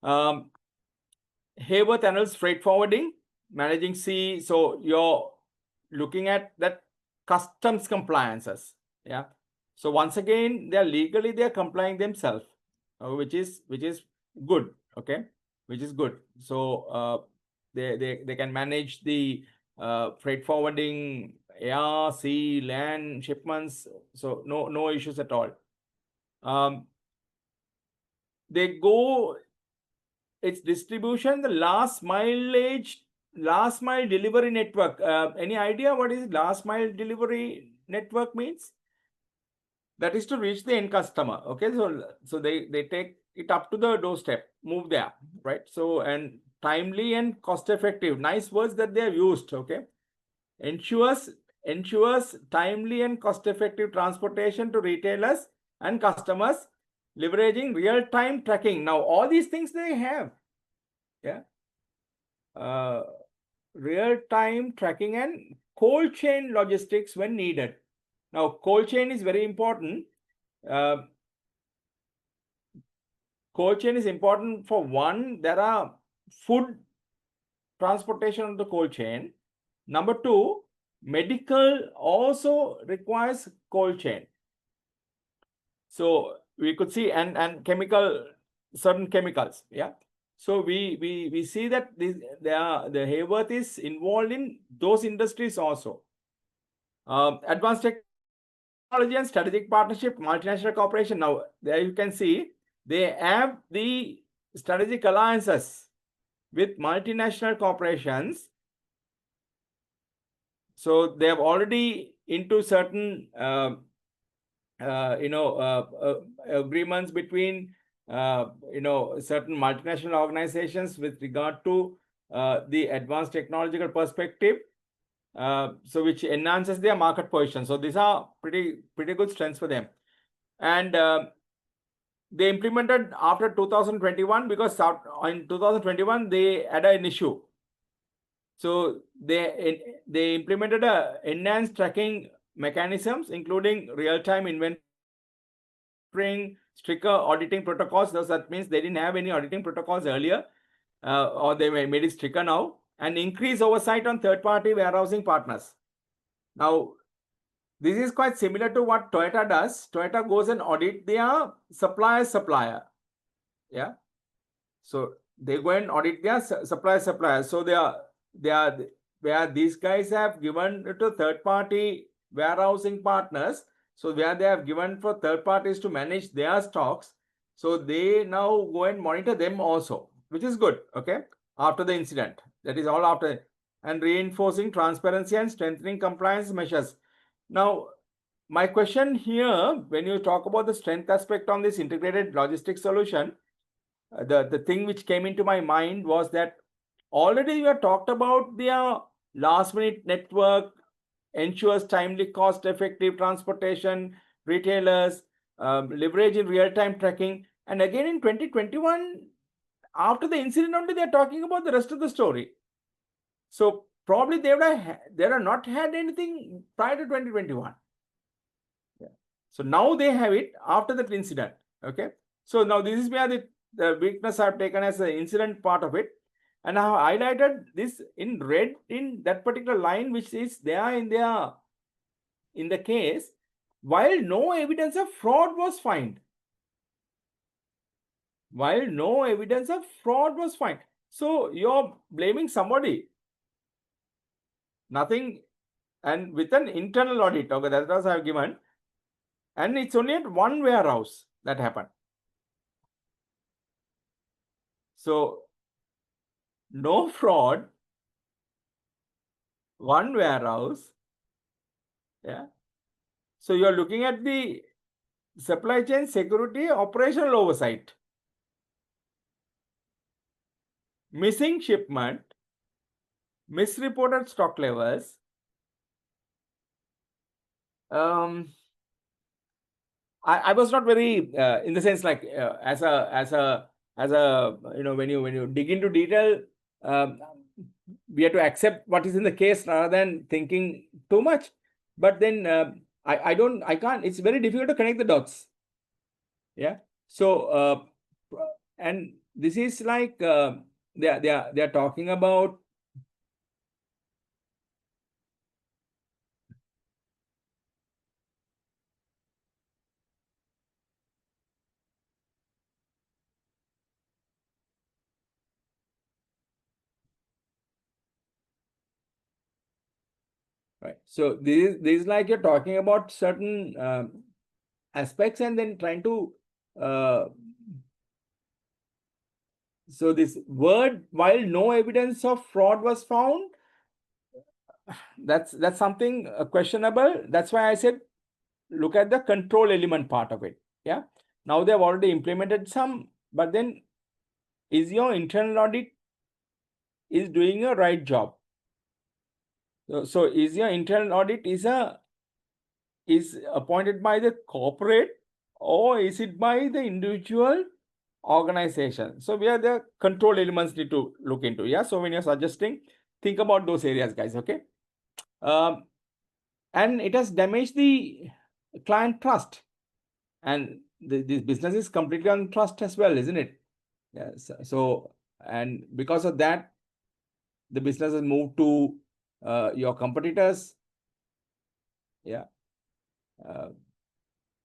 Hayworth Annals freight forwarding, managing sea. So you're looking at that customs compliances. Yeah. So once again, they're complying themselves, which is good. Okay, which is good. So they can manage the freight forwarding, air, sea, land shipments. So no issues at all. They go its distribution, the last mile delivery network. Any idea what is last mile delivery network means? That is to reach the end customer. Okay, so they take it up to the doorstep, move there, right? So, and timely and cost effective, nice words that they have used. Okay, ensures timely and cost effective transportation to retailers and customers, leveraging real-time tracking. Now all these things they have. Yeah. Real-time tracking and cold chain logistics when needed. Now, cold chain is very important. Cold chain is important for one, there are food transportation on the cold chain. Number two, Medical also requires cold chain. So we could see and certain chemicals, yeah. So we see that the Haworth is involved in those industries also. Advanced technology and strategic partnership, multinational cooperation. Now there you can see they have the strategic alliances with multinational corporations. So they have already into certain agreements between certain multinational organizations with regard to the advanced technological perspective, so which enhances their market position. So these are pretty good strengths for them. And they implemented after 2021 because in 2021 they had an issue. So they implemented a enhanced tracking mechanisms, including real-time inventory, stricter auditing protocols. That means they didn't have any auditing protocols earlier, or they made it stricter now, and increase oversight on third-party warehousing partners. Now, this is quite similar to what Toyota does. Toyota goes and audit their supplier. Yeah. So they go and audit their supplier. So they are where these guys have given to third-party warehousing partners. So where they have given for third parties to manage their stocks. So they now go and monitor them also, which is good. Okay. After the incident, that is all after, and reinforcing transparency and strengthening compliance measures. Now, my question here, when you talk about the strength aspect on this integrated logistics solution, the thing which came into my mind was that already we have talked about their last minute network, ensures timely, cost effective transportation, retailers, leverage in real time tracking. And again in 2021, after the incident only, they are talking about the rest of the story. So probably they have not had anything prior to 2021. Yeah. So now they have it after that incident. Okay. So now this is where the weakness I've taken as the incident part of it. And I have highlighted this in red in that particular line, which is there in the case, while no evidence of fraud was found. While no evidence of fraud was found. So you're blaming somebody. Nothing, and with an internal audit, okay, that was I have given. And it's only at one warehouse that happened. So no fraud, one warehouse. Yeah. So you're looking at the supply chain security operational oversight. Missing shipment, misreported stock levels. I was not very in the sense like as a when you dig into detail, we have to accept what is in the case rather than thinking too much. But then I can't. It's very difficult to connect the dots. Yeah. So and this is like they are talking about. Right. So this is like you're talking about certain aspects and then trying to so this word, while no evidence of fraud was found, that's something questionable. That's why I said look at the control element part of it. Yeah. Now they have already implemented some, but then is your internal audit is doing a right job? So is your internal audit is appointed by the corporate or is it by the individual organization? So where the control elements need to look into. Yeah. So when you're suggesting, think about those areas, guys. Okay. And it has damaged the client trust, and this business is completely on trust as well, isn't it? Yes. So and because of that, the business has moved to your competitors, Yeah.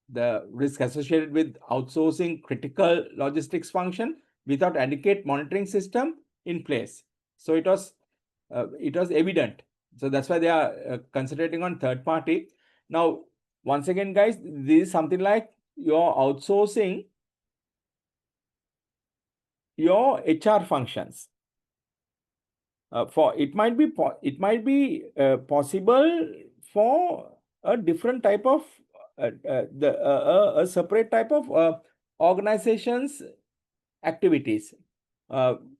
The risk associated with outsourcing critical logistics function without adequate monitoring system in place. So it was evident. So that's why they are concentrating on third party. Now, once again, guys, this is something like you're outsourcing your HR functions. For it might be possible for a different type of a separate type of organizations activities,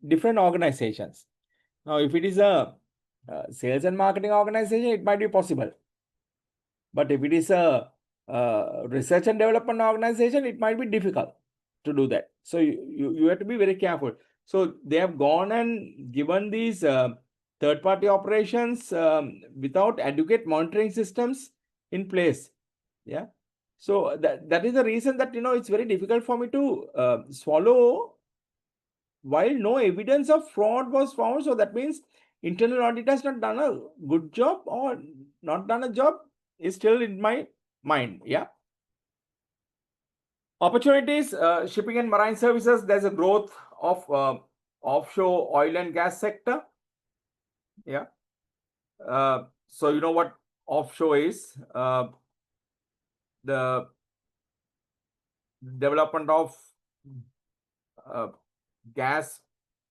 different organizations. Now, if it is a sales and marketing organization, it might be possible. But if it is a research and development organization, it might be difficult to do that. So you have to be very careful. So they have gone and given these third-party operations without adequate monitoring systems in place. Yeah. So that is the reason that it's very difficult for me to swallow while no evidence of fraud was found. So that means internal audit has not done a good job or not done a job is still in my mind. Yeah. Opportunities, shipping and marine services, there's a growth of offshore oil and gas sector. Yeah. So you know what offshore is? The development of gas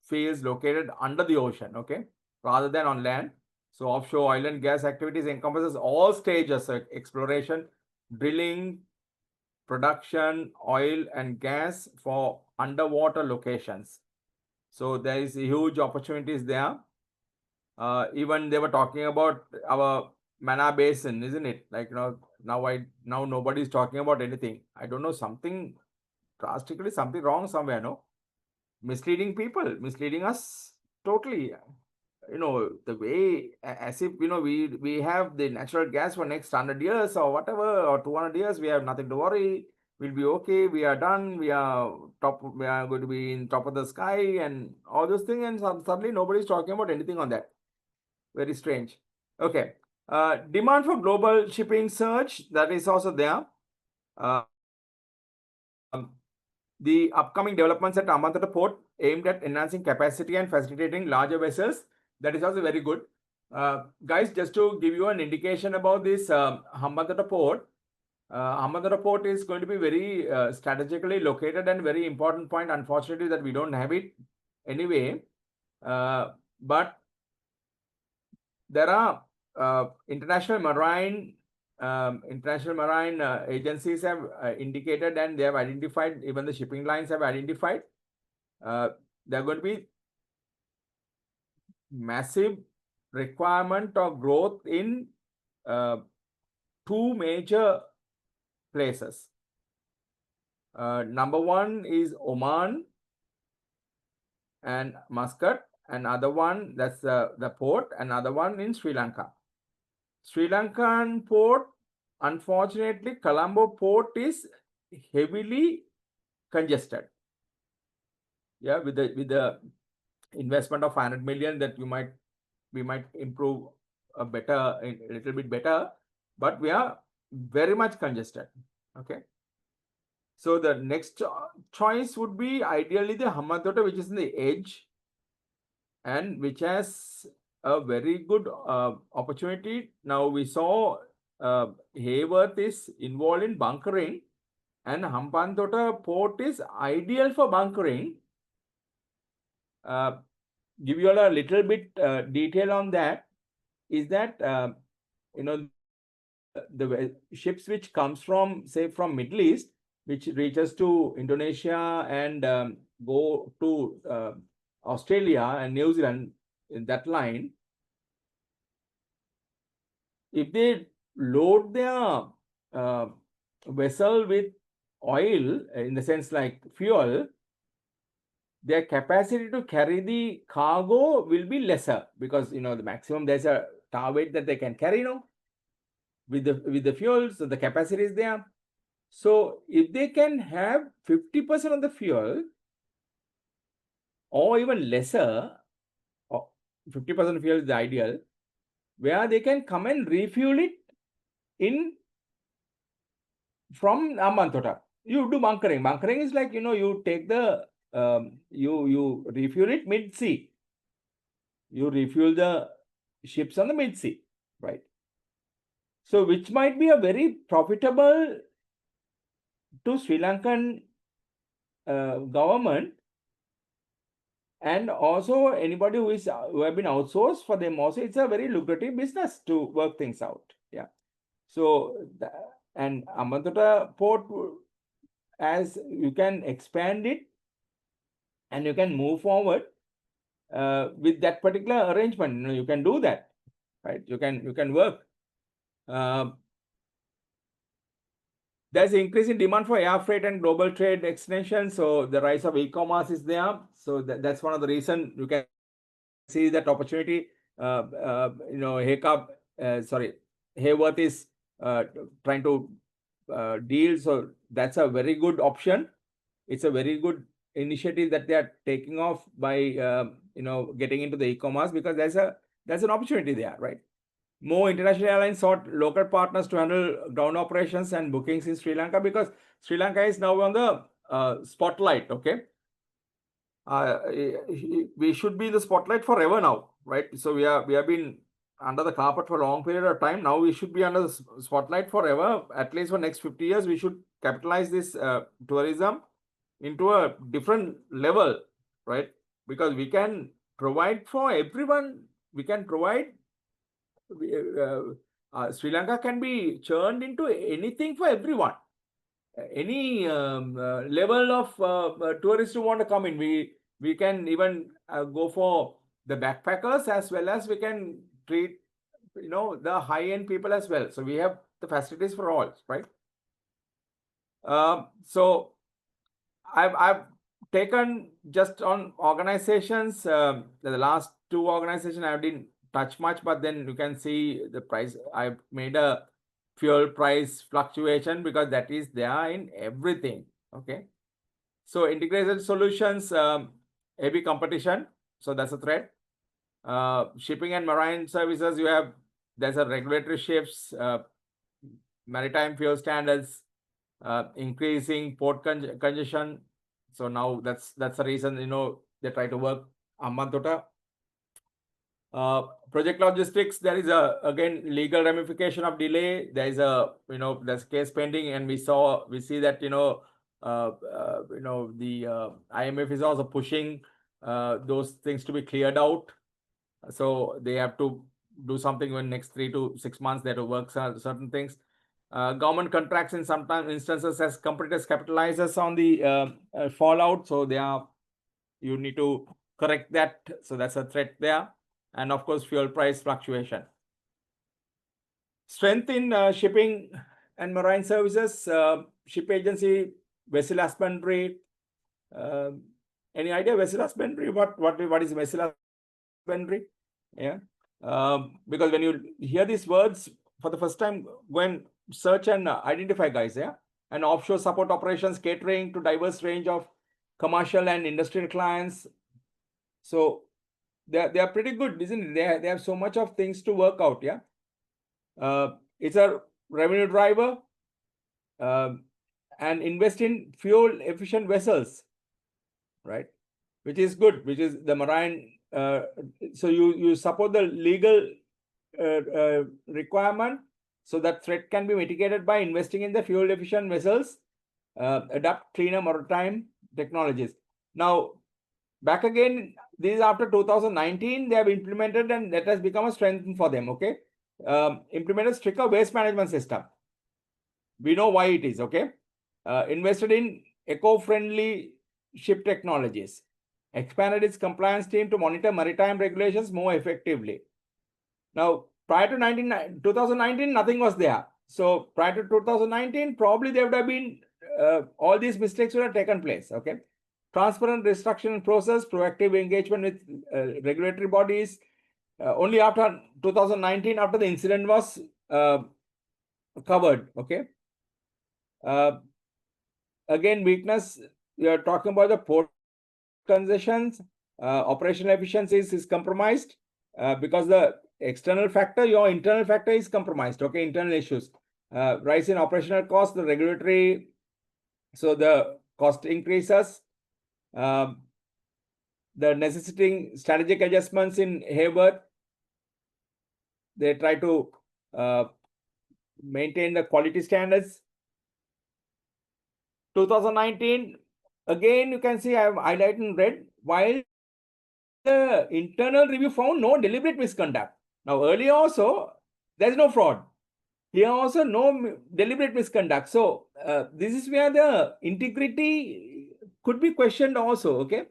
fields located under the ocean, okay, rather than on land. So offshore oil and gas activities encompasses all stages of exploration, drilling, production, oil and gas for underwater locations. So there is huge opportunities there. Even they were talking about our Mana Basin, isn't it? Like now nobody is talking about anything. I don't know, something drastically, something wrong somewhere, no? Misleading people, misleading us totally. The way as if we have the natural gas for next 100 years or whatever, or 200 years, we have nothing to worry, we'll be okay, we are done, we are going to be in top of the sky and all those things, and suddenly nobody's talking about anything on that. Very strange. Okay. Demand for global shipping surge, that is also there. The upcoming developments at Hambantota Port aimed at enhancing capacity and facilitating larger vessels, that is also very good. Guys, just to give you an indication about this Hambantota Port, Hambantota Port is going to be very strategically located and very important point. Unfortunately, that we don't have it anyway. But there are international marine agencies have indicated, and they have identified, even the shipping lines have identified, there are going to be massive requirement of growth in two major places. Number one is Oman and Muscat, and other one, that's the port, another one in Sri Lanka. Sri Lankan port, unfortunately, Colombo port is heavily congested. Yeah, with the investment of 500 million that we might improve a little bit better, but we are very much congested. Okay. So the next choice would be ideally the Hambantota, which is in the edge and which has a very good opportunity. Now we saw Hayworth is involved in bunkering, and Hambantota port is ideal for bunkering. Give you all a little bit detail on that. Is that the ships which comes from, say, from Middle East, which reaches to Indonesia and go to Australia and New Zealand in that line, if they load their vessel with oil, in the sense like fuel, their capacity to carry the cargo will be lesser, because the maximum, there's a tar weight that they can carry with the fuel, so the capacity is there. So if they can have 50% of the fuel or even lesser, or 50% fuel is the ideal, where they can come and refuel it from Hambantota. You do bunkering. Bunkering is like, you take the, you refuel it mid-sea. You refuel the ships on the mid-sea, right? So, which might be a very profitable to Sri Lankan government, and also anybody who have been outsourced for them also. It's a very lucrative business to work things out. Yeah. So, and Hambantota port, as you can expand it and you can move forward with that particular arrangement. You can do that, right? You can work. There's increase in demand for air freight and global trade extension. So the rise of e-commerce is there. So that's one of the reasons you can see that opportunity. Hayworth is trying to deal. So that's a very good option. It's a very good initiative that they are taking off by getting into the e-commerce, because there's an opportunity there, right? More international airlines sought local partners to handle ground operations and bookings in Sri Lanka, because Sri Lanka is now on the spotlight. Okay, we should be in the spotlight forever now, right? So we have been under the carpet for a long period of time. Now we should be under the spotlight forever. At least for next 50 years, we should capitalize this tourism into a different level, right? Because we can provide for everyone. We can provide. Sri Lanka can be churned into anything for everyone. Any level of tourists who want to come in, we can even go for the backpackers, as well as we can treat the high-end people as well. So we have the facilities for all, right? So I've taken just on organizations. The last two organizations I didn't touch much, but then you can see the price. I've made a fuel price fluctuation because that is there in everything. Okay. So integrated solutions, heavy competition. So that's a threat. Shipping and marine services, there's a regulatory shifts, maritime fuel standards, increasing port congestion. So now that's the reason, they try to work Hambantota. Project logistics, there is again legal ramification of delay. There is there's case pending, and we see that the IMF is also pushing those things to be cleared out. So they have to do something in next 3 to 6 months. They have to work certain things. Government contracts in some instances as competitors capitalizes on the fallout. So you need to correct that. So that's a threat there. And of course, fuel price fluctuation. Strength in shipping and marine services, ship agency, vessel husbandry. Any idea vessel husbandry? What is vessel husbandry? Yeah. Because when you hear these words for the first time, go and search and identify, guys. Yeah. And offshore support operations, catering to diverse range of commercial and industrial clients. So they are pretty good, isn't it? They have so much of things to work out. Yeah. It's a revenue driver, and invest in fuel efficient vessels, right? Which is good, which is the marine. So you support the legal requirement, so that threat can be mitigated by investing in the fuel efficient vessels, adapt cleaner maritime technologies. Now, back again, this is after 2019, they have implemented, and that has become a strength for them. Okay. Implemented stricter waste management system. We know why it is. Okay. Invested in eco-friendly ship technologies. Expanded its compliance team to monitor maritime regulations more effectively. Now, prior to 2019, nothing was there. So prior to 2019, probably there would have been all these mistakes would have taken place. Okay. Transparent restructuring process, proactive engagement with regulatory bodies. Only after 2019, after the incident was covered. Okay. Again, weakness, we are talking about the port congestions, operational efficiencies is compromised because the external factor, your internal factor is compromised. Okay, internal issues. Rise in operational costs, the regulatory, so the cost increases, the necessitating strategic adjustments in Hayward. They try to maintain the quality standards. 2019, again, you can see I have highlighted in red, while the internal review found no deliberate misconduct. Now, earlier also, there's no fraud. Here also, no deliberate misconduct. So, this is where the integrity could be questioned also, okay?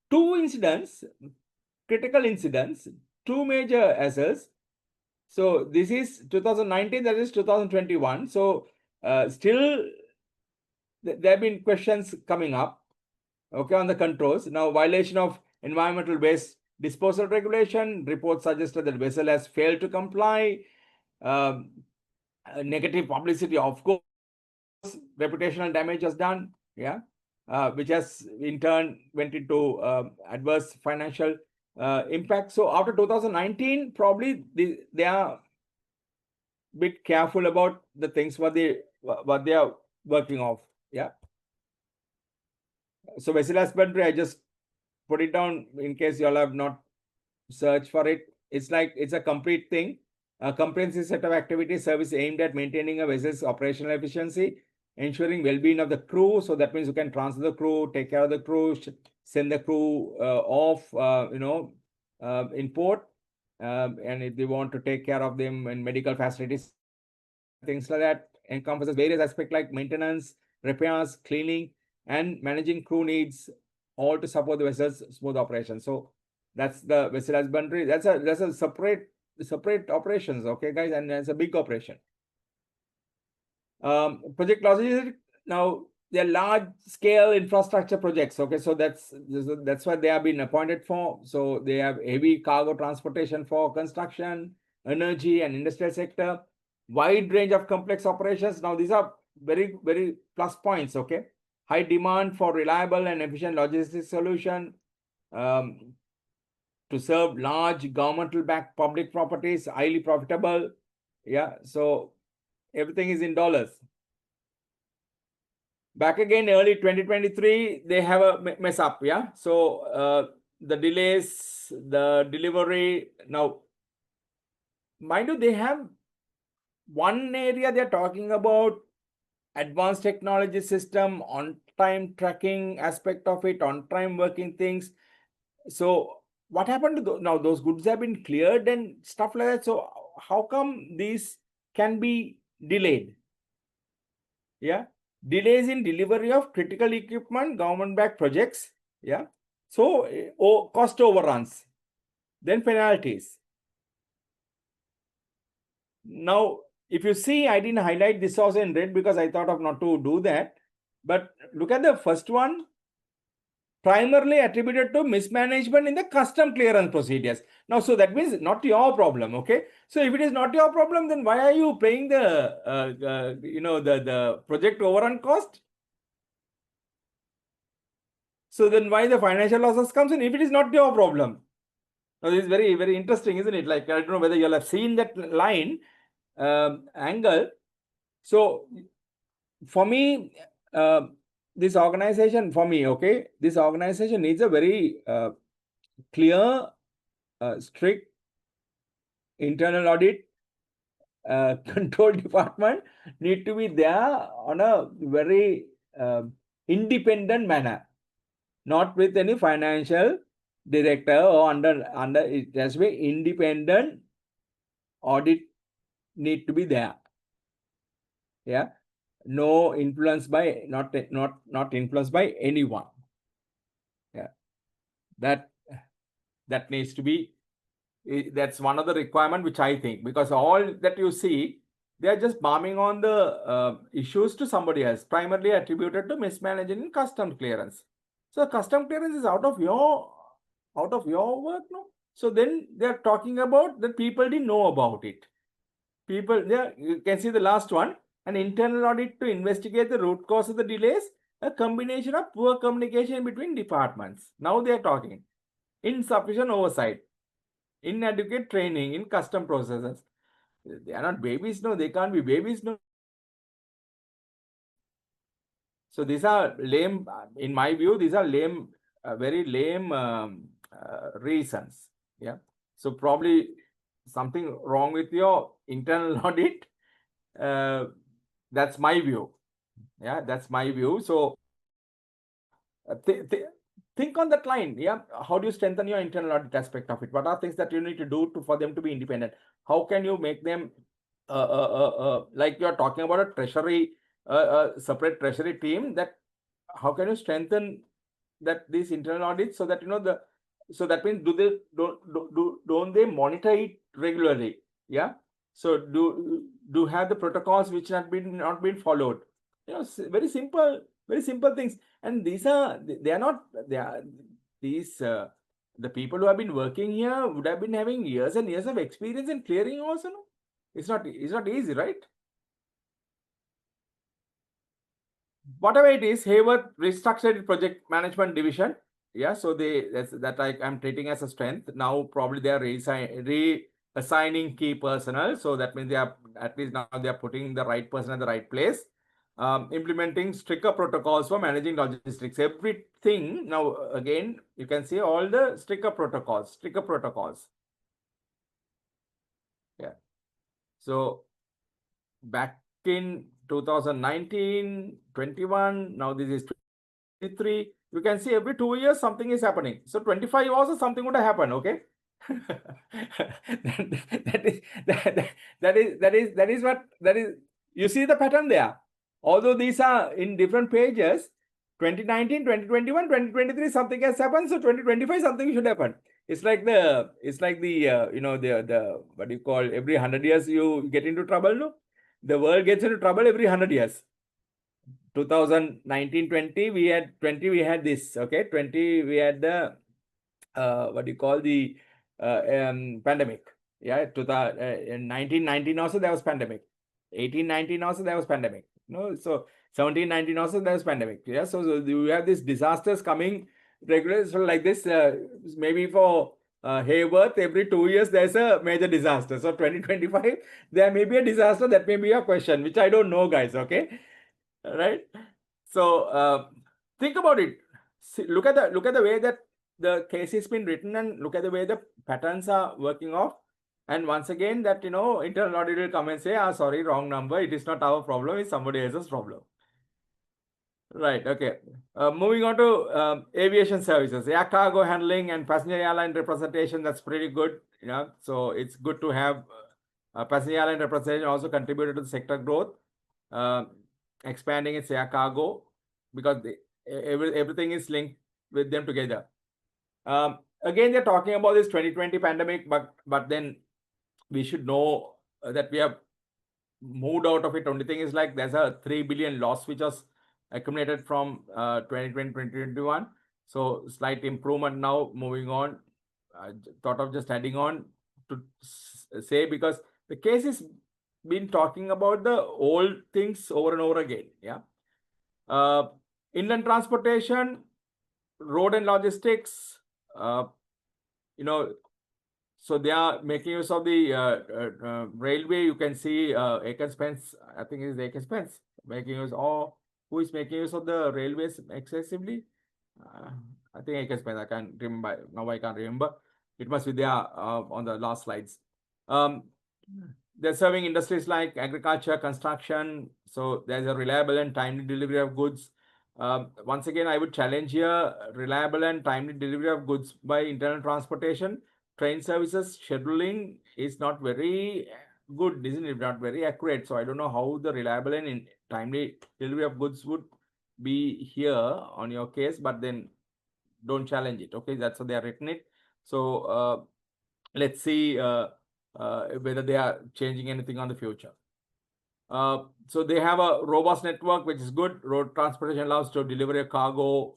2 incidents, critical incidents, 2 major assets. So, this is 2019, that is 2021. So, still, there have been questions coming up, okay, on the controls. Now, violation of environmental waste disposal regulation, report suggested that vessel has failed to comply. Negative publicity, of course, reputational damage was done, yeah, which has in turn went into adverse financial impact. So after 2019, probably they are a bit careful about the things what they are working off, yeah. So vessel husbandry, I just put it down in case you all have not searched for it. It's like it's a complete thing, a comprehensive set of activities, service aimed at maintaining a vessel's operational efficiency, ensuring well-being of the crew. So that means you can transfer the crew, take care of the crew, send the crew off, in port, and if they want to take care of them in medical facilities, things like that, encompasses various aspects like maintenance, repairs, cleaning, and managing crew needs, all to support the vessel's smooth operation. So that's the vessel husbandry. That's a separate operations, okay, guys, and it's a big operation. Project logistics. Now they're large scale infrastructure projects, okay, so that's what they have been appointed for. So they have heavy cargo transportation for construction, energy, and industrial sector, wide range of complex operations. Now these are very, very plus points, okay. High demand for reliable and efficient logistics solution, to serve large governmental backed public properties, highly profitable, yeah. So everything is in dollars. Back again, early 2023, they have a mess up, yeah. So the delays, the delivery. Now, mind you, they have one area they're talking about advanced technology system, on-time tracking aspect of it, on-time working things. So what happened to those? Now those goods have been cleared and stuff like that. So how come these can be delayed? Yeah, delays in delivery of critical equipment, government-backed projects. Yeah, so cost overruns, then penalties. Now, if you see, I didn't highlight this also in red because I thought of not to do that. But look at the first one, primarily attributed to mismanagement in the custom clearance procedures. Now, so that means not your problem, okay? So if it is not your problem, then why are you paying the, the project overrun cost? So then why the financial losses comes in if it is not your problem? Now, this is very, very interesting, isn't it? Like, I don't know whether you'll have seen that line angle. So for me, this organization, okay, this organization needs a very clear, strict internal audit, control department need to be there on a very independent manner, not with any financial director or under it has to be independent audit need to be there. Yeah, no influence by not influenced by anyone. Yeah, that needs to be, that's one of the requirement which I think, because all that you see, they are just bombing on the issues to somebody else, primarily attributed to mismanagement in custom clearance. So custom clearance is out of your work, no? So then they are talking about that people didn't know about it. People there, you can see the last one, an internal audit to investigate the root cause of the delays, a combination of poor communication between departments. Now they are talking insufficient oversight, inadequate training in custom processes. They are not babies, no, they can't be babies, no. So these are lame, in my view, these are lame, very lame reasons. Yeah. So probably something wrong with your internal audit. That's my view. Yeah, that's my view. So think on that line. Yeah, how do you strengthen your internal audit aspect of it? What are things that you need to do for them to be independent? How can you make them like you're talking about a treasury, separate treasury team? That how can you strengthen that these internal audits so that so that means don't they monitor it regularly? Yeah. So do have the protocols which not been followed? Very simple things. And they are these the people who have been working here would have been having years and years of experience in clearing also. No, it's not easy, right? Whatever it is, Hayward restructured project management division. Yeah, so I'm treating as a strength. Now probably they are reassigning key personnel. So that means they are at least now they are putting the right person at the right place. Implementing stricter protocols for managing logistics. Everything now again you can see all the stricter protocols. Yeah. So back in 2019, 21, now this is 23. You can see every 2 years something is happening. So 25 also something would have happened. Okay. that is what you see the pattern there. Although these are in different pages, 2019, 2021, 2023, something has happened. So 2025, something should happen. It's like the the what do you call, every 100 years you get into trouble. No, the world gets into trouble every 100 years. 2019, 20, we had this. Okay, 20 we had the what do you call, the pandemic. Yeah, in 1919 also there was pandemic. 1819 also there was pandemic. So 1719 also there was pandemic. Yeah, so you have these disasters coming regularly. So like this, maybe for Hayworth, every 2 years there's a major disaster. So 2025 there may be a disaster. That may be a question, which I don't know, guys. Okay, right? So think about it. Look at the way that the case has been written, and look at the way the patterns are working off. And once again, that internal audit will come and say, sorry, wrong number. It is not our problem. It's somebody else's problem. Right. Okay. Moving on to aviation services, air cargo handling and passenger airline representation. That's pretty good. So it's good to have passenger airline representation also contributed to the sector growth, expanding its air cargo, because everything is linked with them together. Again, they're talking about this 2020 pandemic, but then we should know that we have moved out of it. Only thing is, like, there's a 3 billion loss which was accumulated from 2020, 2021. So slight improvement now. Moving on, thought of just adding on to say, because the case is been talking about the old things over and over again. Yeah. Inland transportation, road and logistics, so they are making use of the railway. You can see Aker Spence, I think it is Aker Spence, making use, or who is making use of the railways excessively? I think Aker Spence, I can't remember. Now I can't remember. It must be there on the last slides. They're serving industries like agriculture, construction. So there's a reliable and timely delivery of goods. Once again, I would challenge here, reliable and timely delivery of goods by internal transportation. Train services scheduling is not very good, isn't it? Not very accurate. So I don't know how the reliable and timely delivery of goods would be here on your case, but then don't challenge it. Okay, that's how they are written it. So let's see whether they are changing anything on the future. So they have a robust network, which is good. Road transportation allows to deliver a cargo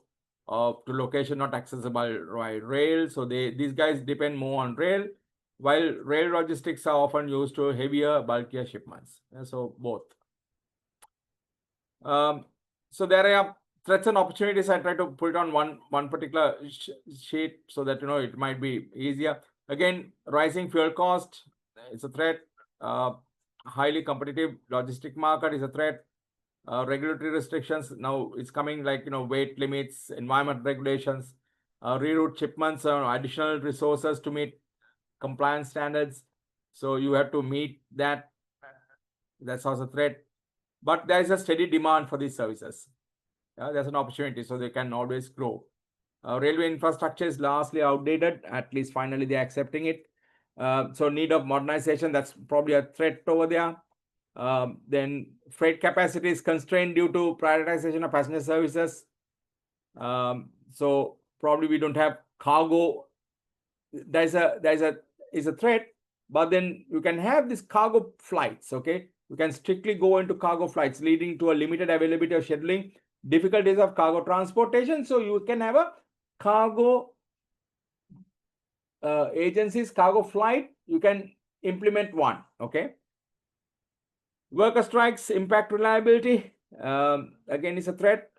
to location not accessible by rail. So these guys depend more on rail, while rail logistics are often used to heavier, bulkier shipments. So both. So there are threats and opportunities. I try to put it on one particular sheet so that it might be easier. Again, rising fuel cost is a threat. Highly competitive logistic market is a threat. regulatory restrictions. Now it's coming like, weight limits, environment regulations, reroute shipments, additional resources to meet compliance standards. So you have to meet that. That's also a threat. But there is a steady demand for these services. There's an opportunity, so they can always grow. Railway infrastructure is largely outdated. At least finally they're accepting it. So need of modernization, that's probably a threat over there. Then freight capacity is constrained due to prioritization of passenger services. So probably we don't have cargo. There's a threat, but then you can have these cargo flights. Okay, you can strictly go into cargo flights, leading to a limited availability of scheduling, difficulties of cargo transportation. So you can have a cargo agencies, cargo flight. You can implement one. Okay. Worker strikes impact reliability. Again, it's a threat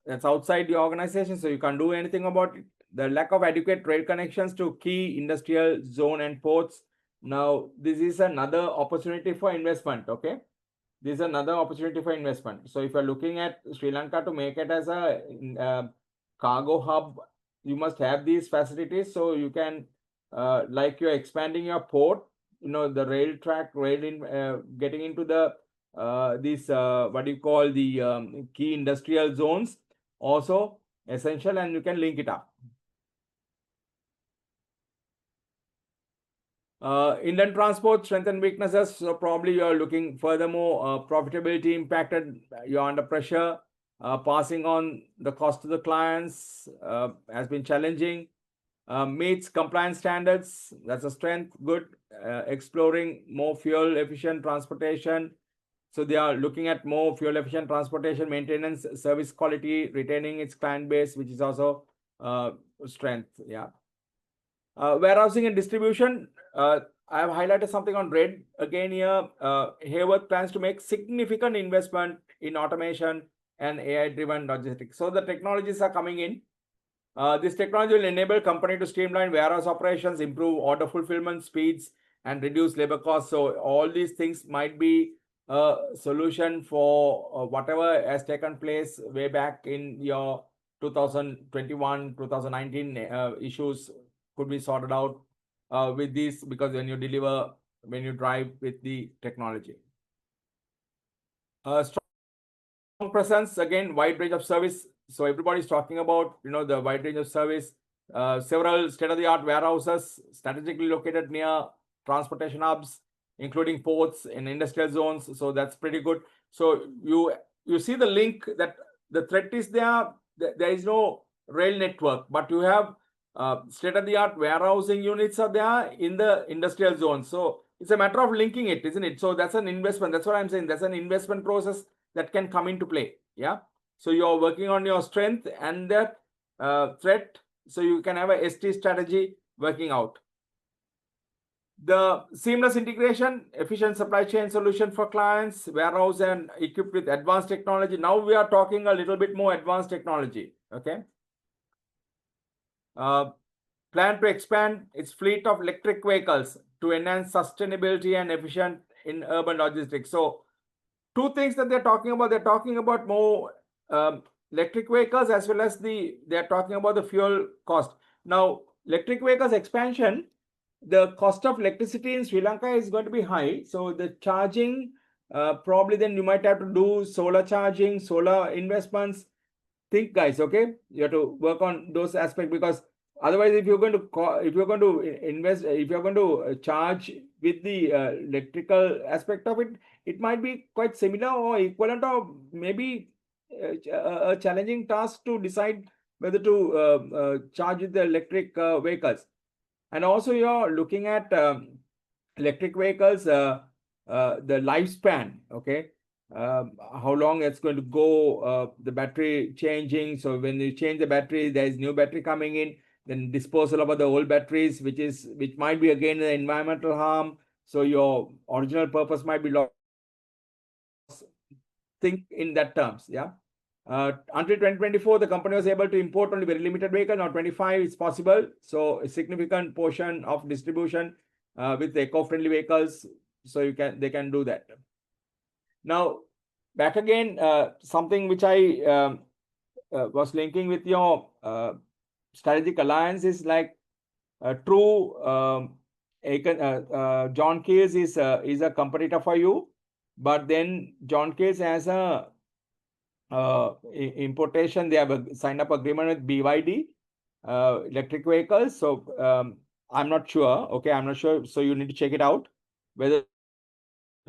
that's outside the organization, so you can't do anything about it. The lack of adequate rail connections to key industrial zone and ports. Now, this is another opportunity for investment. Okay, this is another opportunity for investment. So if you're looking at Sri Lanka to make it as a cargo hub, you must have these facilities. So you can, like you're expanding your port, the rail track, getting into the these what do you call the key industrial zones, also essential, and you can link it up. Inland transport strength and weaknesses. So probably you are looking furthermore, profitability impacted, you're under pressure. Passing on the cost to the clients has been challenging. Meets compliance standards, that's a strength, good. Exploring more fuel efficient transportation. So they are looking at more fuel efficient transportation, maintenance, service quality, retaining its client base, which is also strength. Yeah. Warehousing and distribution. I have highlighted something on red again here. Hayworth plans to make significant investment in automation and AI-driven logistics. So the technologies are coming in. This technology will enable company to streamline warehouse operations, improve order fulfillment speeds, and reduce labor costs. So all these things might be a solution for whatever has taken place way back in your 2021, 2019 issues could be sorted out with this, because when you drive with the technology. Strong presence, again, wide range of service. So everybody's talking about, the wide range of service. Several state-of-the-art warehouses strategically located near transportation hubs, including ports and industrial zones. So that's pretty good. So you see the link that the threat is there. There is no rail network, but you have state-of-the-art warehousing units are there in the industrial zone. So it's a matter of linking it, isn't it? So that's an investment. That's what I'm saying. That's an investment process that can come into play. Yeah. So you're working on your strength and that threat. So you can have a ST strategy working out. The seamless integration, efficient supply chain solution for clients, warehouse and equipped with advanced technology. Now we are talking a little bit more advanced technology. Okay. Plan to expand its fleet of electric vehicles to enhance sustainability and efficient in urban logistics. So two things that they're talking about more electric vehicles, as well as they're talking about the fuel cost. Now, electric vehicles expansion, the cost of electricity in Sri Lanka is going to be high. So the charging, probably then you might have to do solar charging, solar investments. Think, guys, okay? You have to work on those aspects, because otherwise, if you're going to charge with the electrical aspect of it, it might be quite similar or equivalent, or maybe a challenging task to decide whether to charge with the electric vehicles. And also, you're looking at electric vehicles, the lifespan, okay? How long it's going to go, the battery changing. So when you change the battery, there is new battery coming in, then disposal of the old batteries, which might be again an environmental harm. So your original purpose might be lost. Think in that terms. Yeah. Until 2024, the company was able to import only very limited vehicles. Now 25 is possible. So a significant portion of distribution with eco-friendly vehicles. So they can do that. Now, back again, something which I was linking with your strategic alliance is like true. John Case is a competitor for you, but then John Case has a importation. They have signed up agreement with BYD electric vehicles. So I'm not sure. Okay, I'm not sure. So you need to check it out whether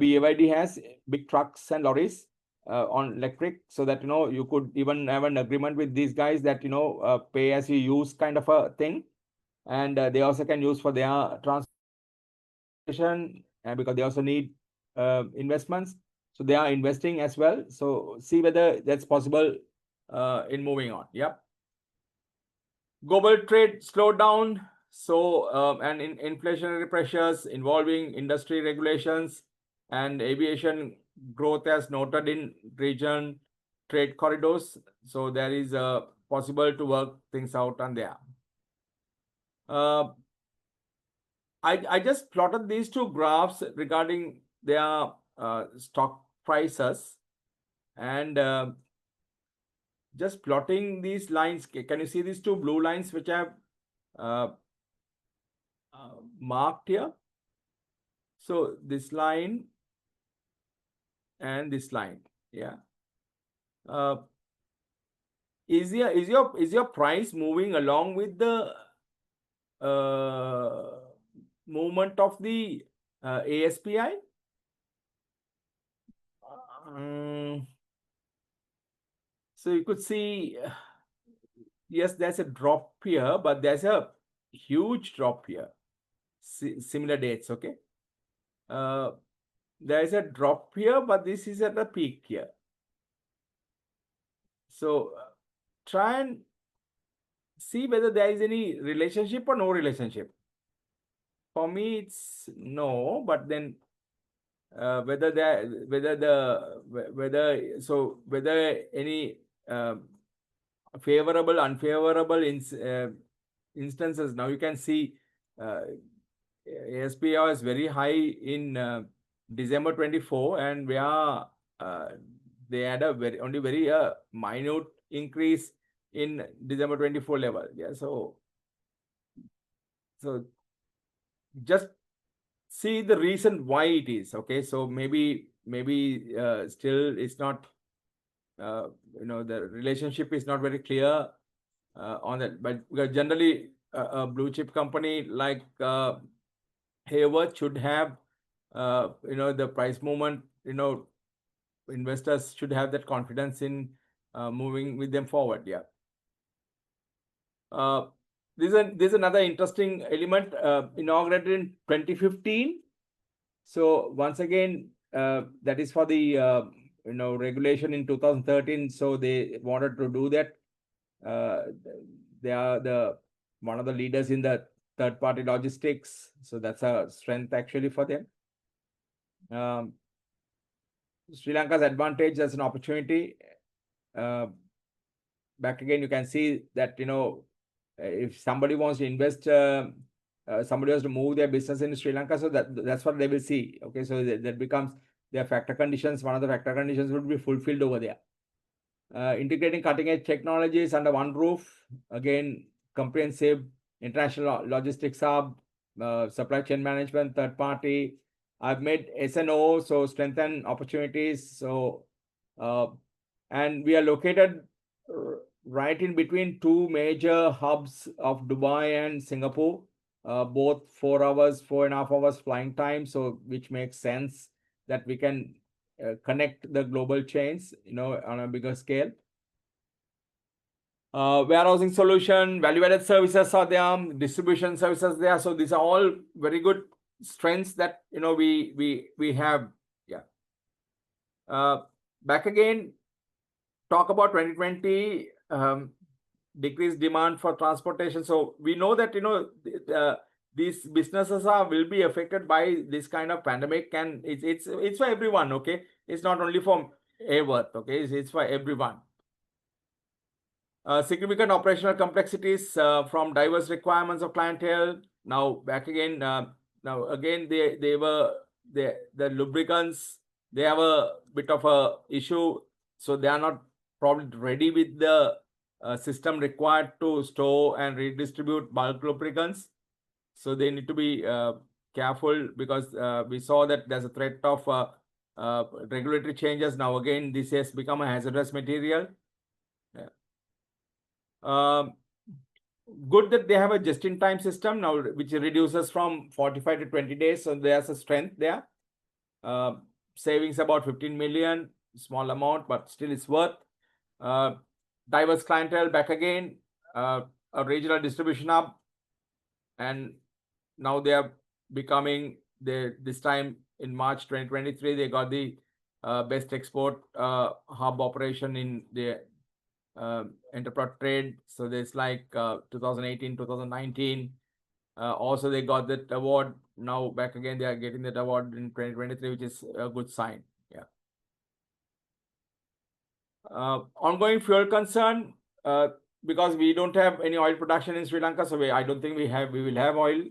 BYD has big trucks and lorries on electric, so that you could even have an agreement with these guys that pay as you use kind of a thing, and they also can use for their transportation, and because they also need investments, so they are investing as well. So see whether that's possible in moving on. Yep. Global trade slowed down. So and inflationary pressures involving industry regulations and aviation growth as noted in region trade corridors. So there is possible to work things out on there. I just plotted these two graphs regarding their stock prices, and just plotting these lines. Can you see these two blue lines which I have marked here? So this line and this line, yeah. Is your price moving along with the movement of the ASPI? So you could see, yes, there's a drop here, but there's a huge drop here. Similar dates, okay? There's a drop here, but this is at the peak here. So try and see whether there is any relationship or no relationship. For me, it's no, but then whether any favorable, unfavorable instances. Now you can see ASPI was very high in December 24, and we are they had a very minute increase in December 24 level. Yeah, so just see the reason why it is. Okay, so maybe still it's not the relationship is not very clear on that, but because generally a blue chip company like Hayward should have the price movement, investors should have that confidence in moving with them forward. Yeah. There's another interesting element inaugurated in 2015. So once again, that is for the regulation in 2013. So they wanted to do that. They are one of the leaders in the third-party logistics. So that's a strength actually for them. Sri Lanka's advantage as an opportunity. Back again, you can see that if somebody wants to invest, somebody has to move their business in Sri Lanka, so that's what they will see. Okay, so that becomes their factor conditions. One of the factor conditions would be fulfilled over there. Integrating cutting edge technologies under one roof. Again, comprehensive international logistics hub, supply chain management, third party. I've made S&O, so strengthen opportunities. So, and we are located right in between two major hubs of Dubai and Singapore, both 4.5 hours flying time. So, which makes sense that we can connect the global chains, on a bigger scale. Warehousing solution, value-added services are there, distribution services there. So these are all very good strengths that we have. Yeah. Back again, talk about 2020 decreased demand for transportation. So we know that these businesses will be affected by this kind of pandemic, and it's for everyone. Okay, it's not only for Hayward. Okay, it's for everyone. Significant operational complexities from diverse requirements of clientele. Now back again. Now again, the lubricants they have a bit of a issue, so they are not probably ready with the system required to store and redistribute bulk lubricants. So they need to be careful, because we saw that there's a threat of regulatory changes. Now again, this has become a hazardous material. Good that they have a just-in-time system now, which reduces from 45 to 20 days. So there's a strength there. Savings about 15 million, small amount, but still it's worth. Diverse clientele back again, a regional distribution hub, and now they are becoming this time in March 2023, they got the best export hub operation in the enterprise trade. So there's like 2018, 2019. Also, they got that award. Now back again, they are getting that award in 2023, which is a good sign. Yeah. Ongoing fuel concern, because we don't have any oil production in Sri Lanka, so I don't think we will have oil.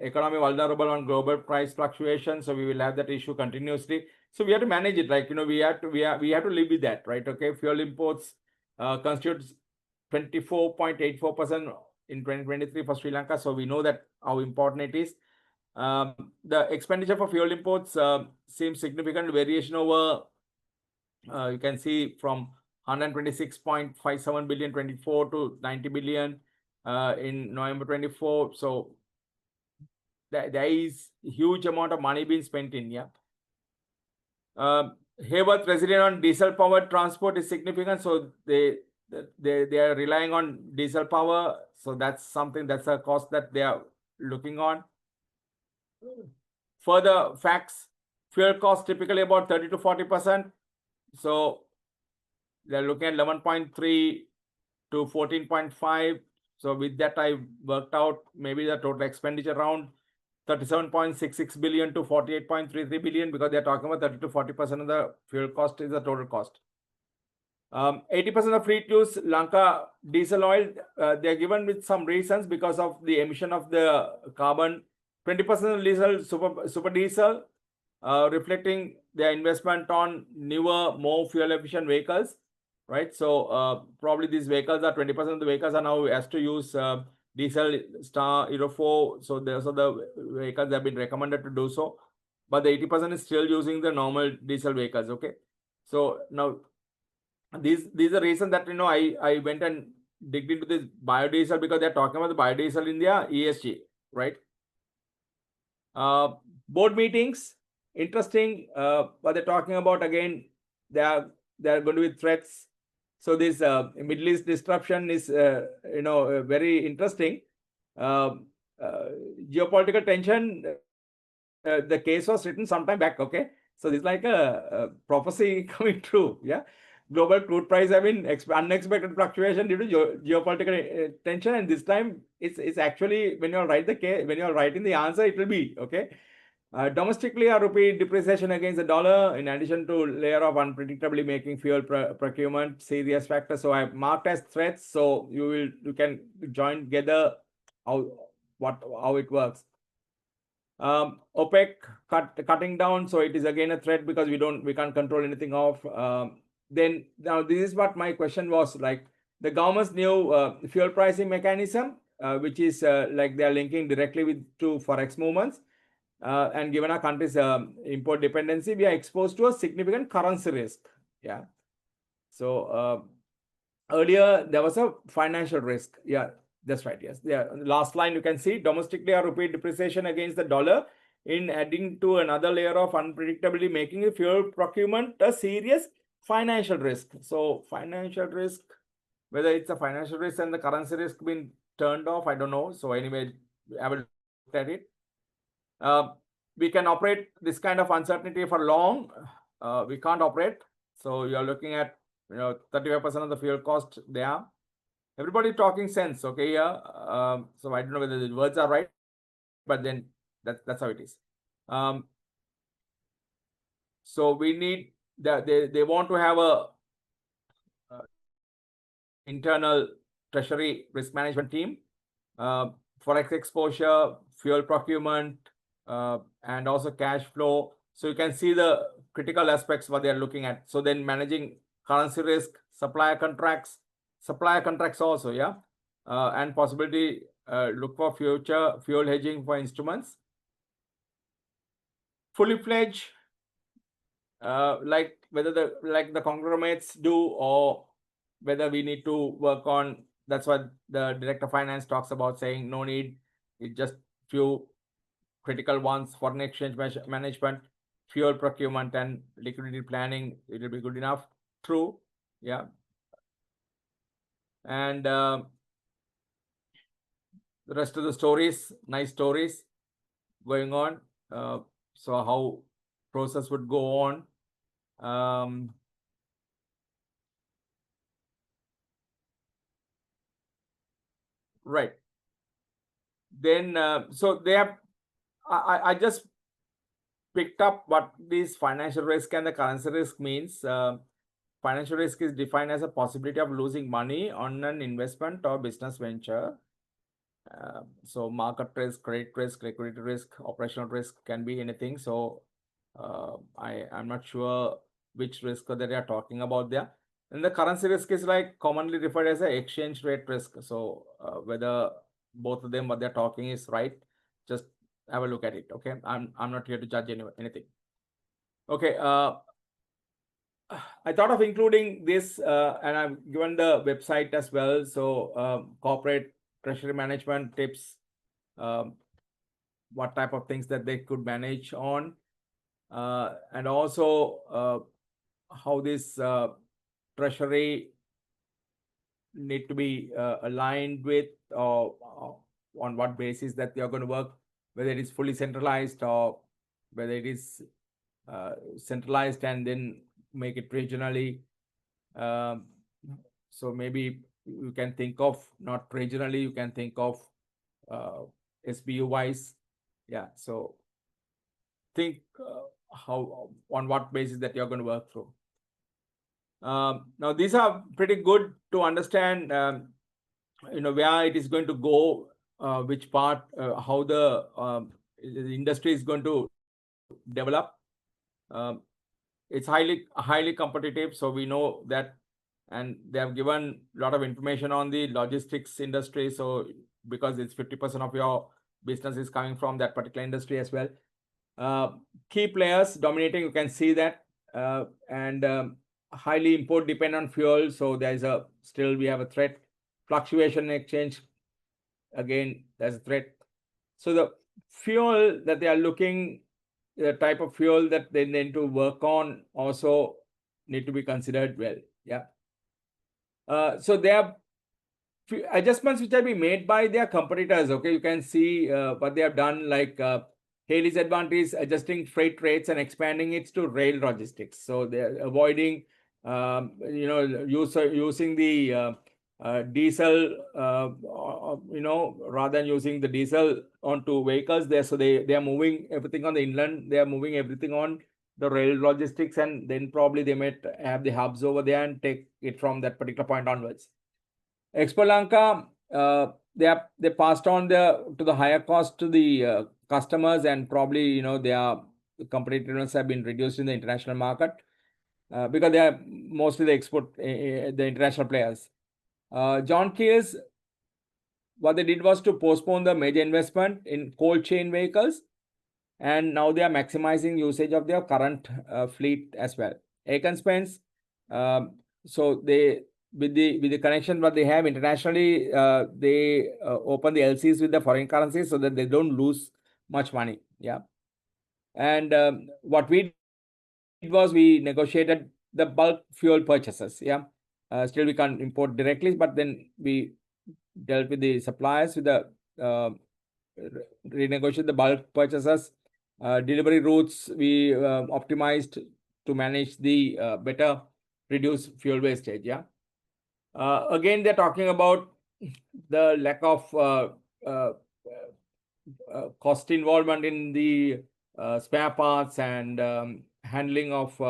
Economy vulnerable on global price fluctuation, so we will have that issue continuously. So we have to manage it. Like, we have to live with that, right? Okay, fuel imports constitutes 24.84% in 2023 for Sri Lanka. So we know that how important it is. The expenditure for fuel imports seems significant variation over. You can see from 126.57 billion 24 to 90 billion in November 24. So there is huge amount of money being spent in. Yeah. Hayworth resident on diesel powered transport is significant. So they are relying on diesel power. So that's something, that's a cost that they are looking on. Further facts, fuel cost typically about 30 to 40%. So they're looking at 11.3 to 14.5. So with that, I worked out maybe the total expenditure around 37.66 billion to 48.33 billion, because they're talking about 30 to 40% of the fuel cost is the total cost. 80% of fleet use Lanka diesel oil. They're given with some reasons because of the emission of the carbon. 20% of diesel, super diesel, reflecting their investment on newer, more fuel efficient vehicles, right? So probably these vehicles are 20% of the vehicles are now has to use diesel star Euro 4. So those are the vehicles that have been recommended to do so, but the 80% is still using the normal diesel vehicles. Okay, so now these are the reason that I went and digged into this biodiesel, because they're talking about the biodiesel in their ESG, right? Board meetings, interesting. What they're talking about again, they are going to be threats. So this Middle East disruption is very interesting. Geopolitical tension. The case was written sometime back. Okay, so this is like a prophecy coming true. Yeah, global crude price have been unexpected fluctuation due to geopolitical tension, and this time it's actually, when you write the case, when you're writing the answer, it will be okay. Domestically, our rupee depreciation against the dollar, in addition to layer of unpredictably making fuel procurement serious factor. So I've marked as threats. So you can join together how it works. OPEC cutting down. So it is again a threat, because we can't control anything of. Then now this is what my question was, like the government's new fuel pricing mechanism, which is like they are linking directly to forex movements. And given our country's import dependency, we are exposed to a significant currency risk. Yeah. So earlier there was a financial risk. Yeah, that's right. Yes. Yeah. Last line you can see, domestically our rupee depreciation against the dollar, in adding to another layer of unpredictability, making the fuel procurement a serious financial risk. So financial risk, whether it's a financial risk and the currency risk being turned off, I don't know. So anyway, I will look at it. We can operate this kind of uncertainty for long. We can't operate. So you're looking at 35% of the fuel cost there. Everybody talking sense, okay? Yeah. So I don't know whether the words are right, but then that's how it is. So we need that they want to have a internal treasury risk management team, forex exposure, fuel procurement, and also cash flow. So you can see the critical aspects what they are looking at. So then managing currency risk, supplier contracts also, yeah, and possibility look for future fuel hedging for instruments. Fully fledged, like whether the conglomerates do, or whether we need to work on. That's what the director of finance talks about, saying no need, it's just few critical ones: foreign exchange management, fuel procurement, and liquidity planning. It will be good enough. True, yeah. And the rest of the stories, nice stories going on. So how process would go on. Right. Then so they have. I just picked up what this financial risk and the currency risk means. Financial risk is defined as a possibility of losing money on an investment or business venture. So market risk, credit risk, liquidity risk, operational risk can be anything. So I'm not sure which risk that they are talking about there. And the currency risk is like commonly referred as an exchange rate risk. So whether both of them what they're talking is right, just have a look at it. Okay, I'm not here to judge anything. Okay, I thought of including this, and I've given the website as well. So corporate treasury management tips, what type of things that they could manage on, and also how this treasury need to be aligned with, or on what basis that they are going to work, whether it is fully centralized or whether it is centralized and then make it regionally. So maybe you can think of not regionally, you can think of SBU wise. Yeah, so think how, on what basis that you're going to work through. Now these are pretty good to understand, where it is going to go, which part, how the industry is going to develop. It's highly competitive, so we know that, and they have given a lot of information on the logistics industry. So because it's 50% of your business is coming from that particular industry as well. Key players dominating, you can see that, and highly import dependent on fuel. So there's still we have a threat. Fluctuation in exchange, again, there's a threat. So the fuel that they are looking, the type of fuel that they need to work on also need to be considered well. Yeah. So there are few adjustments which have been made by their competitors. Okay, you can see what they have done, like Haley's advantage, adjusting freight rates and expanding it to rail logistics. So they're avoiding, using the diesel, rather than using the diesel onto vehicles there. So they are moving everything on the inland. They are moving everything on the rail logistics, and then probably they might have the hubs over there and take it from that particular point onwards. Expo Lanka, they passed on to the higher cost to the customers, and probably their competitiveness have been reduced in the international market because they are mostly the international players. John Kears, what they did was to postpone the major investment in cold chain vehicles, and now they are maximizing usage of their current fleet as well. Aken Spence, so they, with the connection what they have internationally, they open the LCs with the foreign currencies so that they don't lose much money. Yeah, and what we did was we negotiated the bulk fuel purchases. Yeah, still we can't import directly, but then we dealt with the suppliers with the renegotiate the bulk purchases. Delivery routes we optimized to manage the better reduce fuel wastage. Yeah. Again, they're talking about the lack of cost involvement in the spare parts and handling of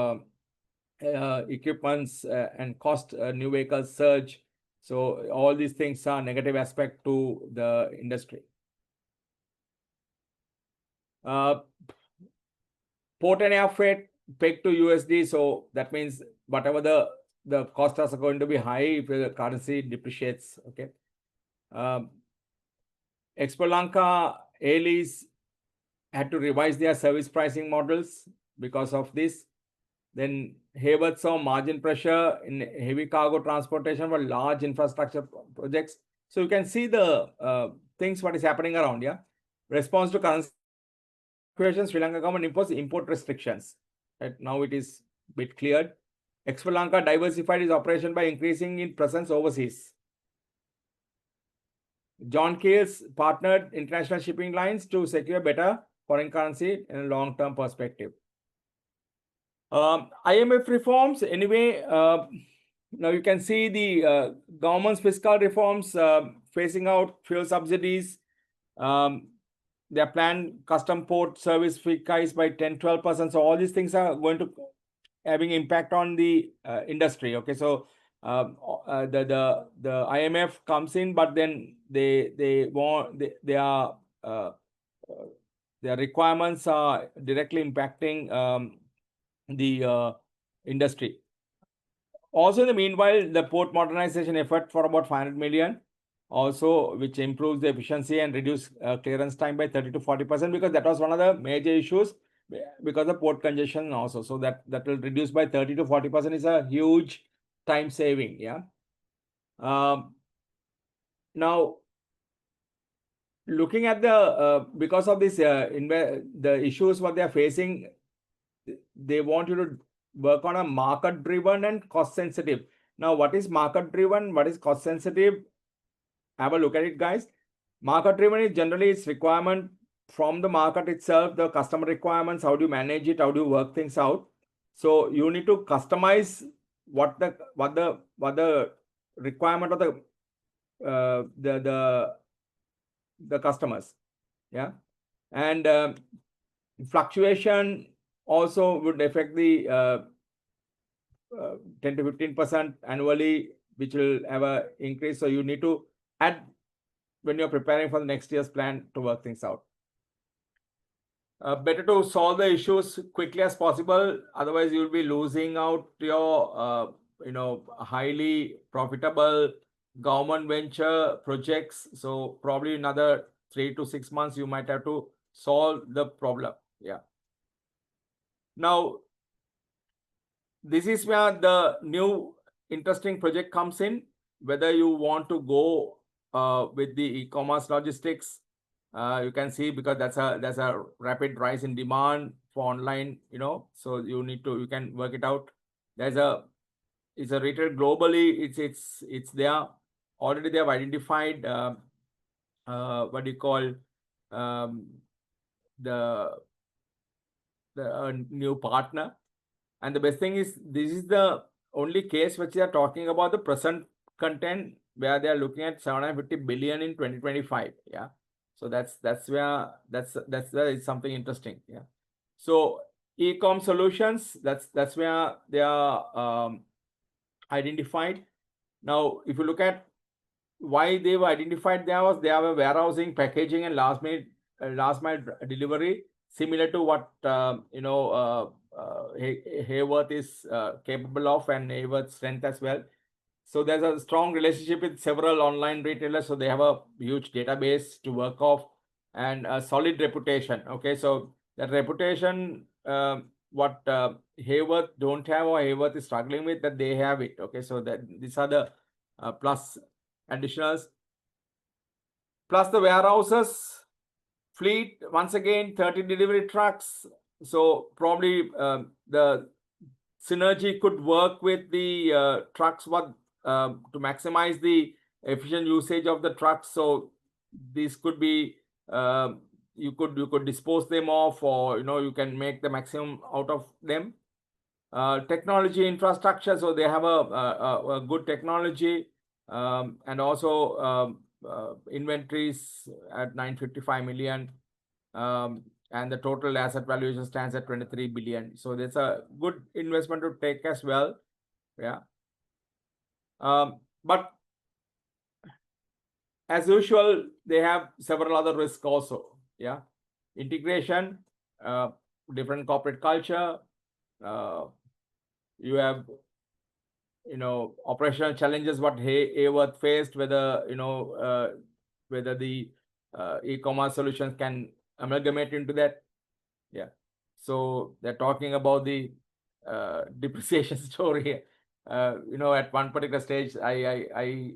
equipments and cost, new vehicles surge. So all these things are negative aspect to the industry. port and air freight pegged to USD. So that means whatever the costs are going to be high if the currency depreciates. Okay. Expo Lanka Airlines had to revise their service pricing models because of this. Then Hayward saw margin pressure in heavy cargo transportation for large infrastructure projects. So you can see the things what is happening around. Yeah. Response to currency fluctuations, Sri Lanka government imposed import restrictions. Right now it is a bit cleared. Expo Lanka diversified its operation by increasing its presence overseas. John Keels partnered international shipping lines to secure better foreign currency in a long-term perspective. IMF reforms, anyway, now you can see the government's fiscal reforms phasing out fuel subsidies. Their planned custom port service fee hikes by 10-12%. So all these things are going to having impact on the industry. Okay, so the IMF comes in, but then they want their requirements are directly impacting the industry. Also, in the meanwhile, the port modernization effort for about 500 million, also which improves the efficiency and reduce clearance time by 30 to 40%, because that was one of the major issues because of port congestion also. So that will reduce by 30 to 40% is a huge time saving. Yeah. Now, looking at the because of this the issues what they are facing, they want you to work on a market driven and cost sensitive. Now, what is market driven? What is cost sensitive? Have a look at it, guys. Market driven is generally its requirement from the market itself, the customer requirements, how do you manage it, how do you work things out. So you need to customize what the requirement of the customers. Yeah. And fluctuation also would affect the 10 to 15% annually, which will have an increase. So you need to add when you're preparing for the next year's plan to work things out. Better to solve the issues quickly as possible. Otherwise, you'll be losing out your highly profitable government venture projects. So probably another 3 to 6 months, you might have to solve the problem. Yeah. Now, this is where the new interesting project comes in. Whether you want to go with the e-commerce logistics, you can see, because that's a rapid rise in demand for online. So you can work it out. It's a retail globally. It's there already. They have identified what do you call the new partner. And the best thing is, this is the only case which they are talking about the present content, where they are looking at 750 billion in 2025. Yeah. So that's where it's something interesting. Yeah. So e-com solutions, that's where they are identified. Now, if you look at why they were identified, they have a warehousing, packaging, and last mile delivery, similar to what Haworth is capable of, and Haworth's strength as well. So there's a strong relationship with several online retailers. So they have a huge database to work off and a solid reputation. Okay, so that reputation, what Haworth don't have, or Haworth is struggling with, that they have it. Okay, so that these are the plus additionals. Plus the warehouses, fleet, once again, 30 delivery trucks. So probably the synergy could work with the trucks to maximize the efficient usage of the trucks. So this could be you could dispose them off, or you can make the maximum out of them. Technology infrastructure, so they have a good technology, and also inventories at 955 million, and the total asset valuation stands at 23 billion. So that's a good investment to take as well. Yeah. But as usual, they have several other risks also. Yeah. Integration, different corporate culture. You have, operational challenges what Aworth faced, whether, whether the e-commerce solutions can amalgamate into that. Yeah. So they're talking about the depreciation story. At one particular stage, I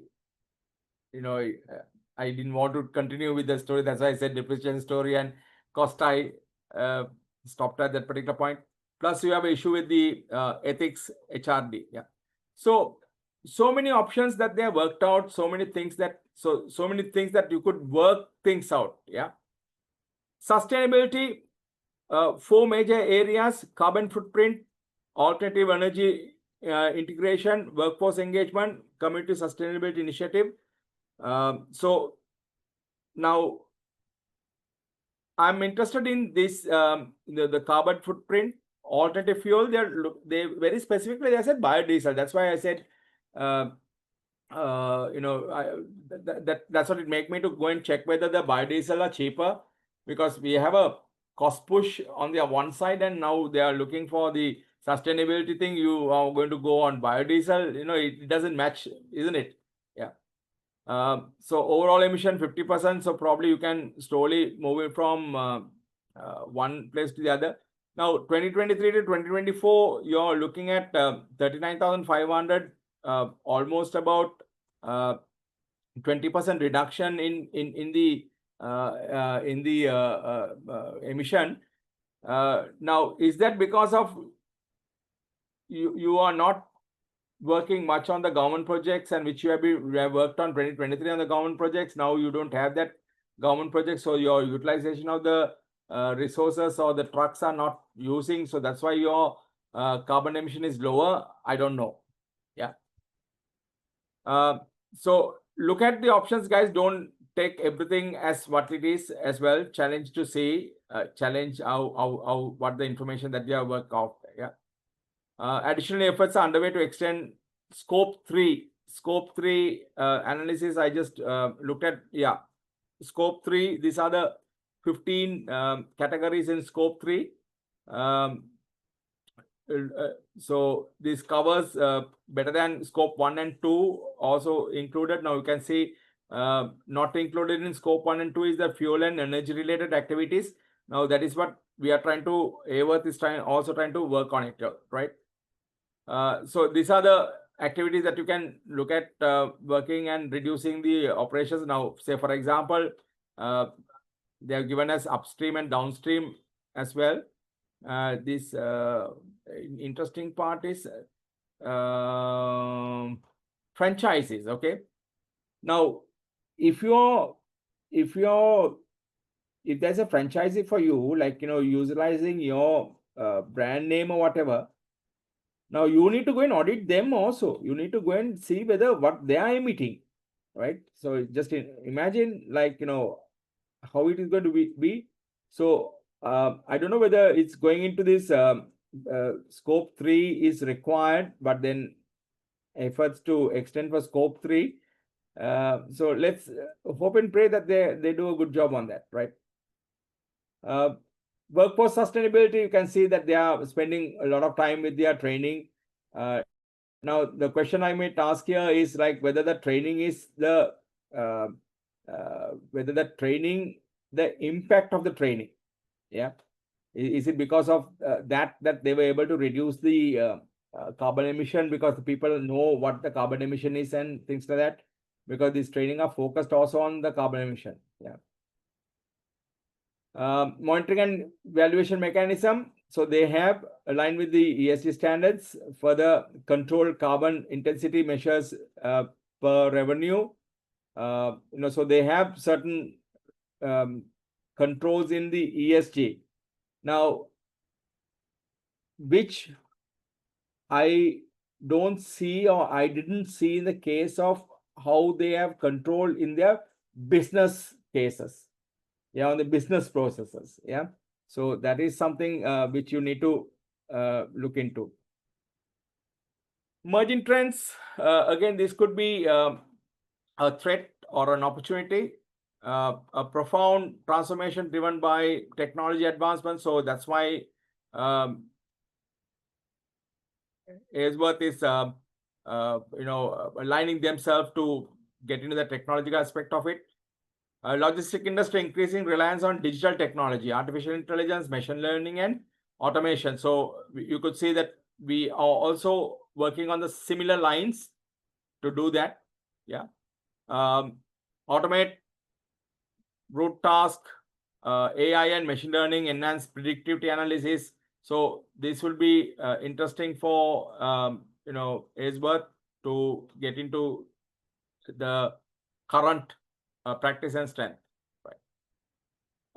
didn't want to continue with the story. That's why I said depreciation story, and cost I stopped at that particular point. Plus, you have an issue with the ethics HRD. Yeah. So many options that they have worked out. So many things that you could work things out. Yeah. Sustainability. 4 major areas: carbon footprint, alternative energy integration, workforce engagement, community sustainability initiative. So now I'm interested in this, the carbon footprint, alternative fuel. They very specifically they said biodiesel. That's why I said, that's what it make me to go and check whether the biodiesel are cheaper, because we have a cost push on the one side, and now they are looking for the sustainability thing. You are going to go on biodiesel. It doesn't match, isn't it? Yeah. So overall emission 50%. So probably you can slowly move it from one place to the other. Now 2023 to 2024, you're looking at 39,500, almost about 20% reduction in the emission. Now, is that because of you are not working much on the government projects, and which you have worked on 2023 on the government projects? Now you don't have that government project, so your utilization of the resources or the trucks are not using, so that's why your carbon emission is lower. I don't know. Yeah. So look at the options, guys. Don't take everything as what it is as well. Challenge to see, challenge how what the information that you have worked out. Yeah. Additional efforts are underway to extend scope 3 analysis. I just looked at, yeah, scope 3. These are the 15 categories in scope 3. So this covers better than scope 1 and 2 also included. Now you can see not included in scope 1 and 2 is the fuel and energy related activities. Now that is what we are trying to, Aworth is also trying to work on it, right? So these are the activities that you can look at working and reducing the operations. Now, say for example, they have given us upstream and downstream as well. This interesting part is franchises. Okay. Now, if there's a franchisee for you, like utilizing your brand name or whatever, now you need to go and audit them also. You need to go and see whether what they are emitting, right? So just imagine, like how it is going to be. So I don't know whether it's going into this scope 3 is required, but then efforts to extend for scope 3. So let's hope and pray that they do a good job on that, right? Workforce sustainability, you can see that they are spending a lot of time with their training. Now the question I might ask here is like whether the training is the impact of the training. Yeah. Is it because of that they were able to reduce the carbon emission, because the people know what the carbon emission is and things like that? Because this training are focused also on the carbon emission. Yeah. Monitoring and valuation mechanism. So they have aligned with the ESG standards, further control carbon intensity measures per revenue. So they have certain controls in the ESG. Now, which I don't see, or I didn't see in the case of how they have control in their business cases. Yeah, on the business processes. Yeah. So that is something which you need to look into. Emerging trends. Again, this could be a threat or an opportunity. A profound transformation driven by technology advancement. So that's why Ainsworth is aligning themselves to get into the technological aspect of it. Logistic industry increasing reliance on digital technology, artificial intelligence, machine learning, and automation. So you could see that we are also working on the similar lines to do that. Yeah. Automate root task, AI and machine learning, enhanced predictivity analysis. So this will be interesting for Ainsworth to get into the current practice and strength. Right.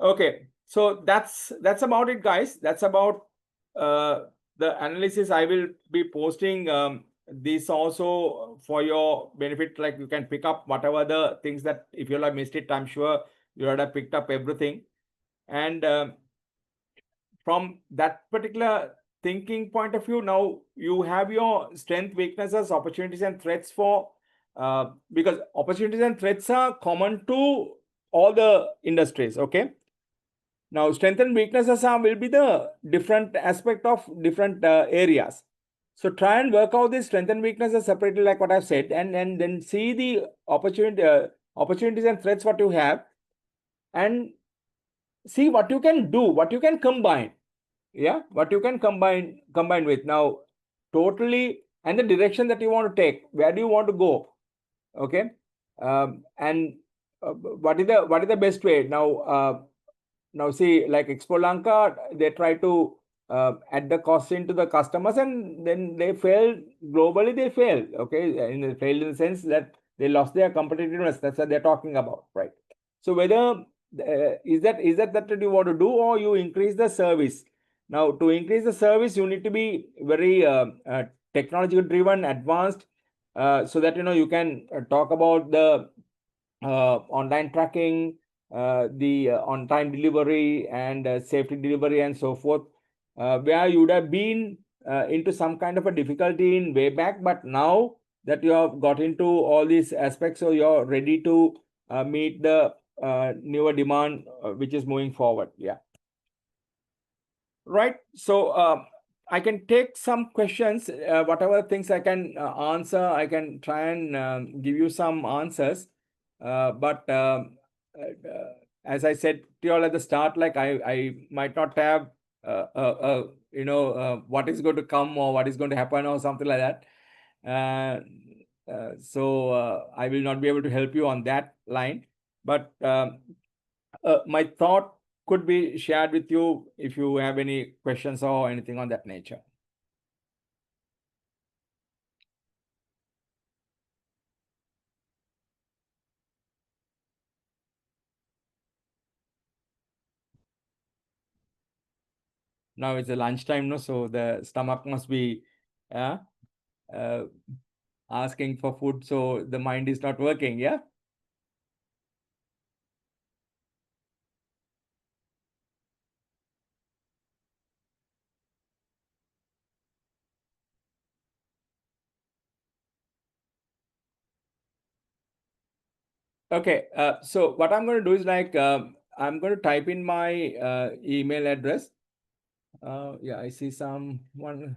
Okay, so that's about it, guys. That's about the analysis. I will be posting this also for your benefit. Like you can pick up whatever the things that if you have missed it, I'm sure you would have picked up everything. And from that particular thinking point of view, now you have your strength, weaknesses, opportunities, and threats for because opportunities and threats are common to all the industries. Okay. Now, strength and weaknesses will be the different aspect of different areas. So try and work out these strength and weaknesses separately, like what I've said, and then see the opportunities and threats what you have, and see what you can do, what you can combine. Yeah, what you can combine with now, totally, and the direction that you want to take. Where do you want to go? Okay, and what is the best way now? Now see, like Expo Lanka, they try to add the cost into the customers, and then they failed globally. They failed. Okay, and failed in the sense that they lost their competitiveness. That's what they're talking about, right? So whether is that what you want to do, or you increase the service? Now, to increase the service, you need to be very technology driven, advanced, so that you can talk about the online tracking, the on-time delivery, and safety delivery, and so forth, where you would have been into some kind of a difficulty in way back, but now that you have got into all these aspects, so you're ready to meet the newer demand which is moving forward. Yeah. Right. So I can take some questions, whatever things I can answer, I can try and give you some answers. But as I said to you all at the start, like I might not have what is going to come or what is going to happen or something like that. So I will not be able to help you on that line. But my thought could be shared with you if you have any questions or anything on that nature. Now it's a lunchtime, no? So the stomach must be asking for food, so the mind is not working. Yeah. Okay. So what I'm going to do is like I'm going to type in my email address. Yeah, I see someone.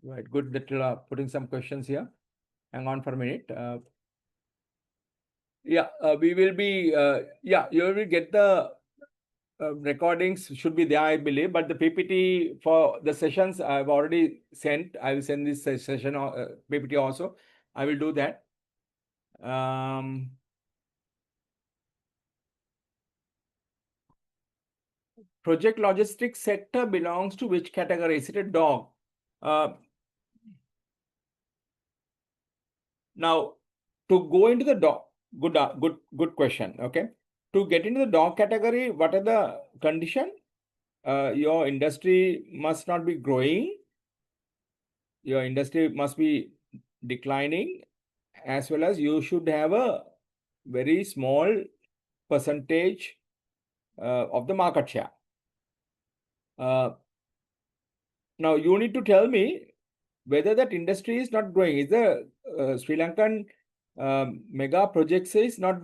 Right. Good that you are putting some questions here. Hang on for a minute. Yeah, we will be. Yeah, you will get the recordings should be there, I believe, but the PPT for the sessions I've already sent. I will send this session PPT also. I will do that. Project logistics sector belongs to which category? Is it a dog? Now, to go into the dog, good question. Okay, to get into the dog category, what are the condition? Your industry must not be growing. Your industry must be declining, as well as you should have a very small percentage of the market share. Now you need to tell me whether that industry is not growing. Is the Sri Lankan mega projects is not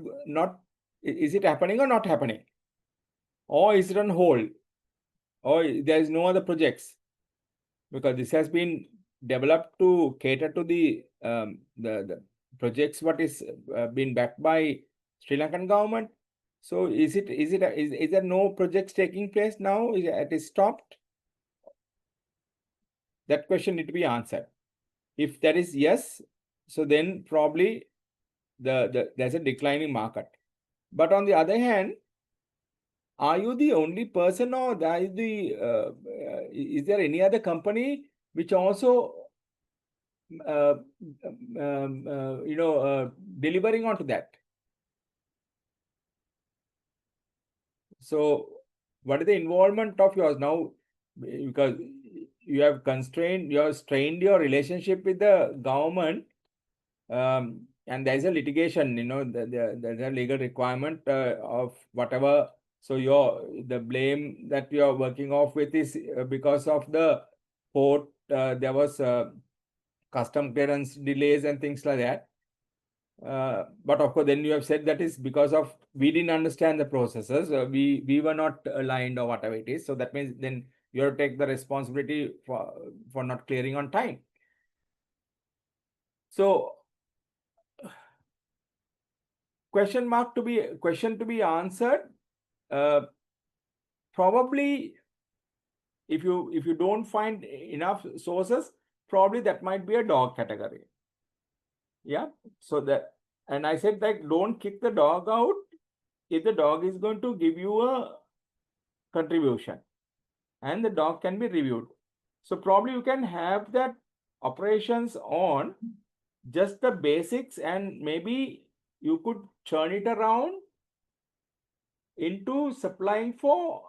is it happening or not happening, or is it on hold, or there is no other projects? Because this has been developed to cater to the projects what is been backed by Sri Lankan government. So is there no projects taking place now? It is stopped? That question need to be answered. If that is yes, so then probably there's a declining market. But on the other hand, are you the only person, or is there any other company which also delivering onto that? So what is the involvement of yours now? Because you have strained your relationship with the government, and there's a litigation, there's a legal requirement of whatever. So the blame that you're working off with is because of the port. There was custom clearance delays and things like that. But of course, then you have said that is because of we didn't understand the processes. We were not aligned or whatever it is. So that means then you have to take the responsibility for not clearing on time. So question to be answered. Probably if you don't find enough sources, probably that might be a dog category. Yeah. So and I said that don't kick the dog out if the dog is going to give you a contribution, and the dog can be reviewed. So probably you can have that operations on just the basics, and maybe you could turn it around into supplying for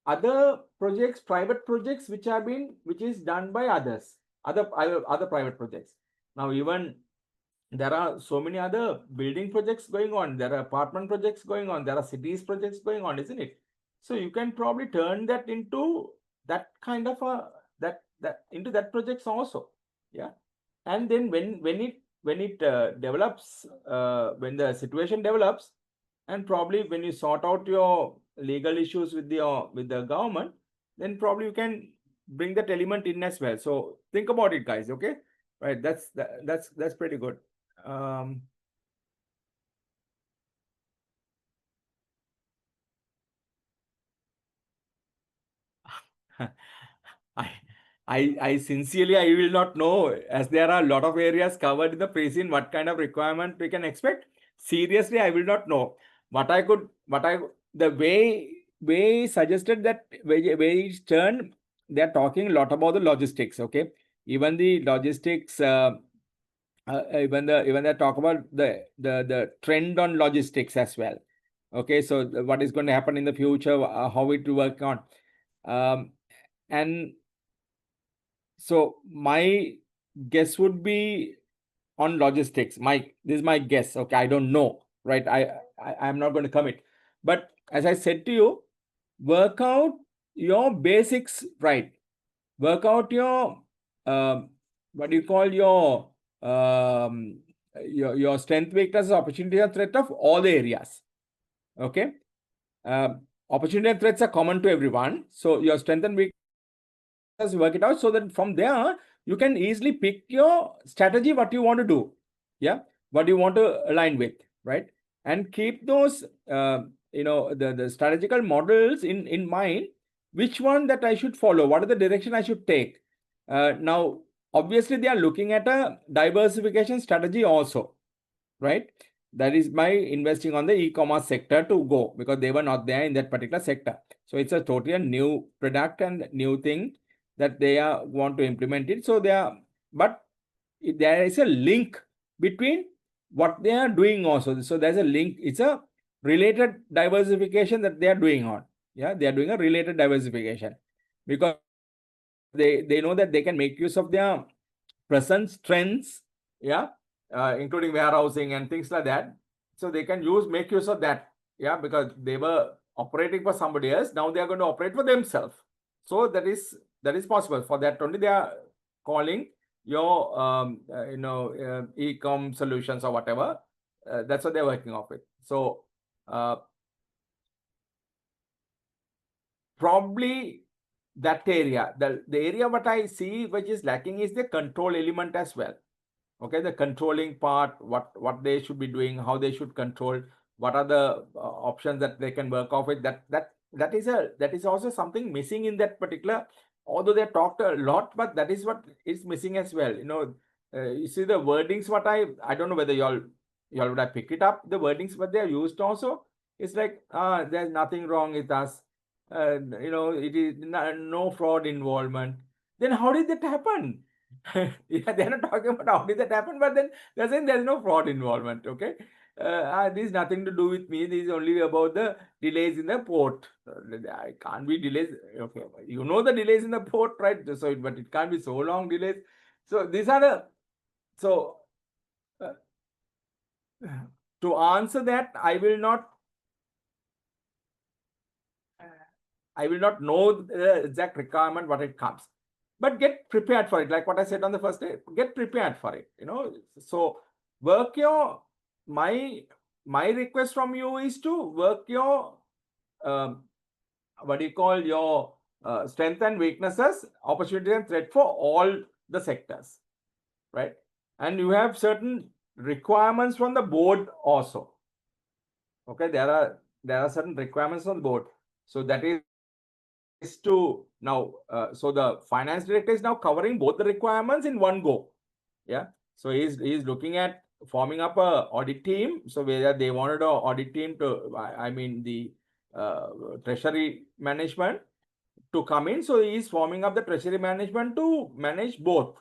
other projects, private projects, which is done by others, other private projects. Now even there are so many other building projects going on, there are apartment projects going on, there are cities projects going on, isn't it? So you can probably turn that into that kind of into that projects also. Yeah. And then when it develops, when the situation develops, and probably when you sort out your legal issues with the government, then probably you can bring that element in as well. So think about it, guys. Okay, right? That's pretty good. I sincerely, I will not know, as there are a lot of areas covered in the pre-scene, what kind of requirement we can expect. Seriously, I will not know. The way suggested that way it's turned, they're talking a lot about the logistics. Okay, even the logistics, even they talk about the trend on logistics as well. Okay, so what is going to happen in the future, how it will work on, and so my guess would be on logistics. This is my guess. Okay, I don't know, right? I'm not going to commit, but as I said to you, work out your basics, right? Work out your what do you call your strength, weakness, opportunity, and threat of all the areas. Okay, opportunity and threats are common to everyone. So your strength and weakness, work it out, so that from there you can easily pick your strategy, what you want to do. Yeah, what you want to align with, right? And keep those the strategical models in mind, which one that I should follow, what is the direction I should take. Now obviously they are looking at a diversification strategy also, right? That is by investing on the e-commerce sector to go, because they were not there in that particular sector. So it's a totally new product and new thing that they want to implement it. So but there is a link between what they are doing also. So there's a link. It's a related diversification that they are doing on. Yeah, they are doing a related diversification, because they know that they can make use of their present strengths. Yeah, including warehousing and things like that. So they can make use of that. Yeah, because they were operating for somebody else. Now they are going to operate for themselves. So that is possible. For that only they are calling your e-com solutions or whatever. That's what they're working off with. So probably that area, the area what I see which is lacking is the control element as well. Okay, the controlling part, what they should be doing, how they should control, what are the options that they can work off with. That is also something missing in that particular. Although they talked a lot, but that is what is missing as well. You see the wordings. What I don't know whether y'all would have picked it up. The wordings what they are used also. It's like there's nothing wrong with us. It is no fraud involvement. Then how did that happen? Yeah, they're not talking about how did that happen, but then they're saying there's no fraud involvement. Okay, this is nothing to do with me. This is only about the delays in the port. I can't be delays. Okay, you know the delays in the port, right? So, but it can't be so long delays. So these are the to answer that, I will not know the exact requirement what it comes, but get prepared for it. Like what I said on the first day, get prepared for it. So work your my request from you is to work your what do you call your strength and weaknesses, opportunity and threat for all the sectors, right? And you have certain requirements from the board also. Okay, there are certain requirements on the board. So that is to now, so the finance director is now covering both the requirements in one go. Yeah. So he's looking at forming up a audit team. So whether they wanted an audit team to, I mean the treasury management to come in. So he's forming up the treasury management to manage both.